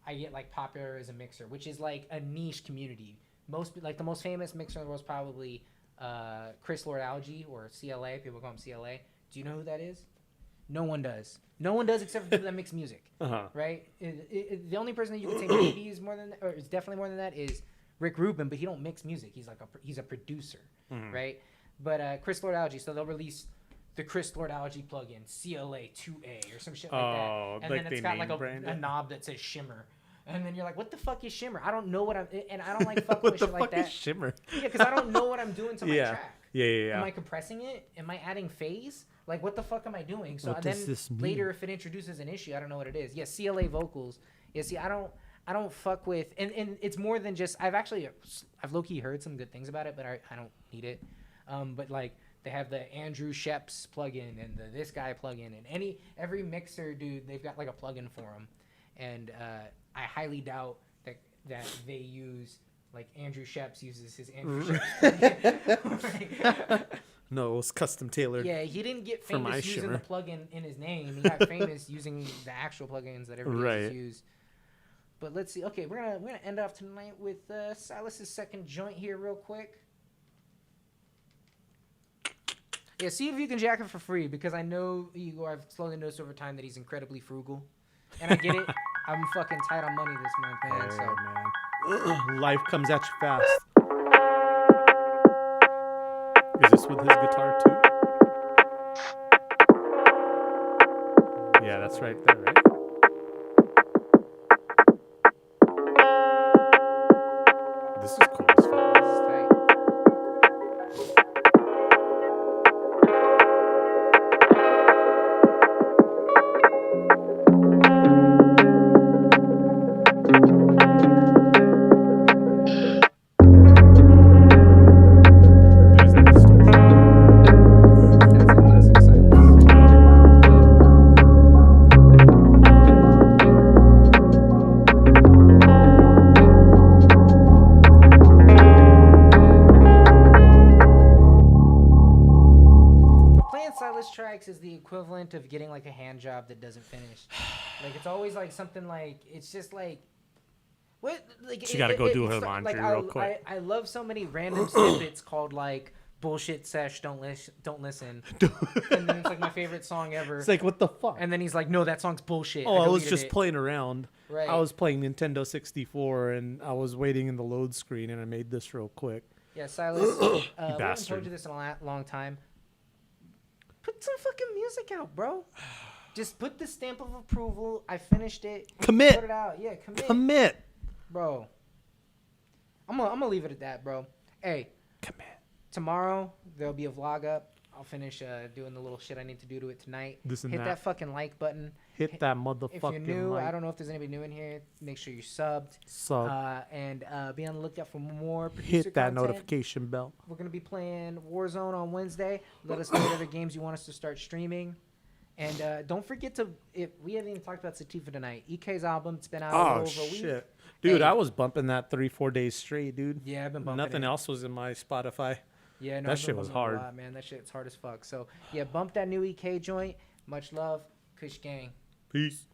I get like Popular as a mixer, which is like a niche community. The most famous mixer in the world is probably Chris Lord Algae or CLA. People call him CLA. Do you know who that is? No one does. No one does except for people that mix music. Right? The only person that you could say maybe is more than that, or is definitely more than that, is Rick Rubin, but he don't mix music. He's a producer, right? But Chris Lord Algae, so they'll release the Chris Lord Algae plugin, CLA 2A or some shit like that. And like then it's got like a knob that says Shimmer. And then you're like, what the fuck is Shimmer? I don't know and I don't like fucking with shit like that. What the fuck is Shimmer? Yeah, because I don't know what I'm doing to my track. Yeah. Am I compressing it? Am I adding phase? Like, what the fuck am I doing? So What then does this mean? later, if it introduces an issue, I don't know what it is. Yeah, CLA vocals. Yeah, see, I don't fuck with, and it's more than just. I've low key heard some good things about it, but I don't need it. But like they have the Andrew Sheps plugin and the this guy plugin, and every mixer dude, they've got like a plugin for them, and I highly doubt that they use. Like Andrew Sheps uses his Andrew Sheps. No, it was custom tailored. Yeah, he didn't get famous using the plugin in his name. He got famous using the actual plugins that everybody else use. But let's see. Okay, we're gonna end off tonight with Silas's second joint here, real quick. Yeah, see if you can jack it for free because I know I've slowly noticed over time that he's incredibly frugal, and I get it. I'm fucking tight on money this month, man. Hey, so. man. Life comes at you fast. Is this with his guitar too? Yeah, that's right there, right? This is cool as fuck. This is tight. Is the equivalent of getting like a hand job that doesn't finish. Like it's always like something like it's just like what like she gotta go do her laundry real quick. I love so many random snippets called like bullshit sesh don't listen and then it's like my favorite song ever. It's like what the fuck? And then he's like, no, that song's bullshit. Oh, I was just playing around. Right. I was playing Nintendo 64 and I was waiting in the load screen and I made this real quick. Yeah, Silas. We haven't bastard. told you this in a long time. Put some fucking music out, bro. Just put the stamp of approval. I finished it. Commit. Put it out. Yeah, Commit. Bro. I'm gonna leave it at that, bro. Hey. Commit. Tomorrow, there'll be a vlog up. I'll finish doing the little shit I need to do to it tonight. Hit that fucking like button. Hit that motherfucking If you're new, like. I don't know if there's anybody new in here. Make sure you're subbed. And be on the lookout for more producer Hit that content. notification bell. We're going to be playing Warzone on Wednesday. Let us know what other games you want us to start streaming. And don't forget we haven't even talked about Sativa tonight. EK's album, it's been out over a week. Shit. Dude, I was bumping that 3-4 days straight, dude. Yeah, I've been bumping Nothing it. else was in my Spotify. Yeah, no, that shit was hard. Lot, man. That shit's hard as fuck. So, yeah, bump that new EK joint. Much love. Kush gang. Peace.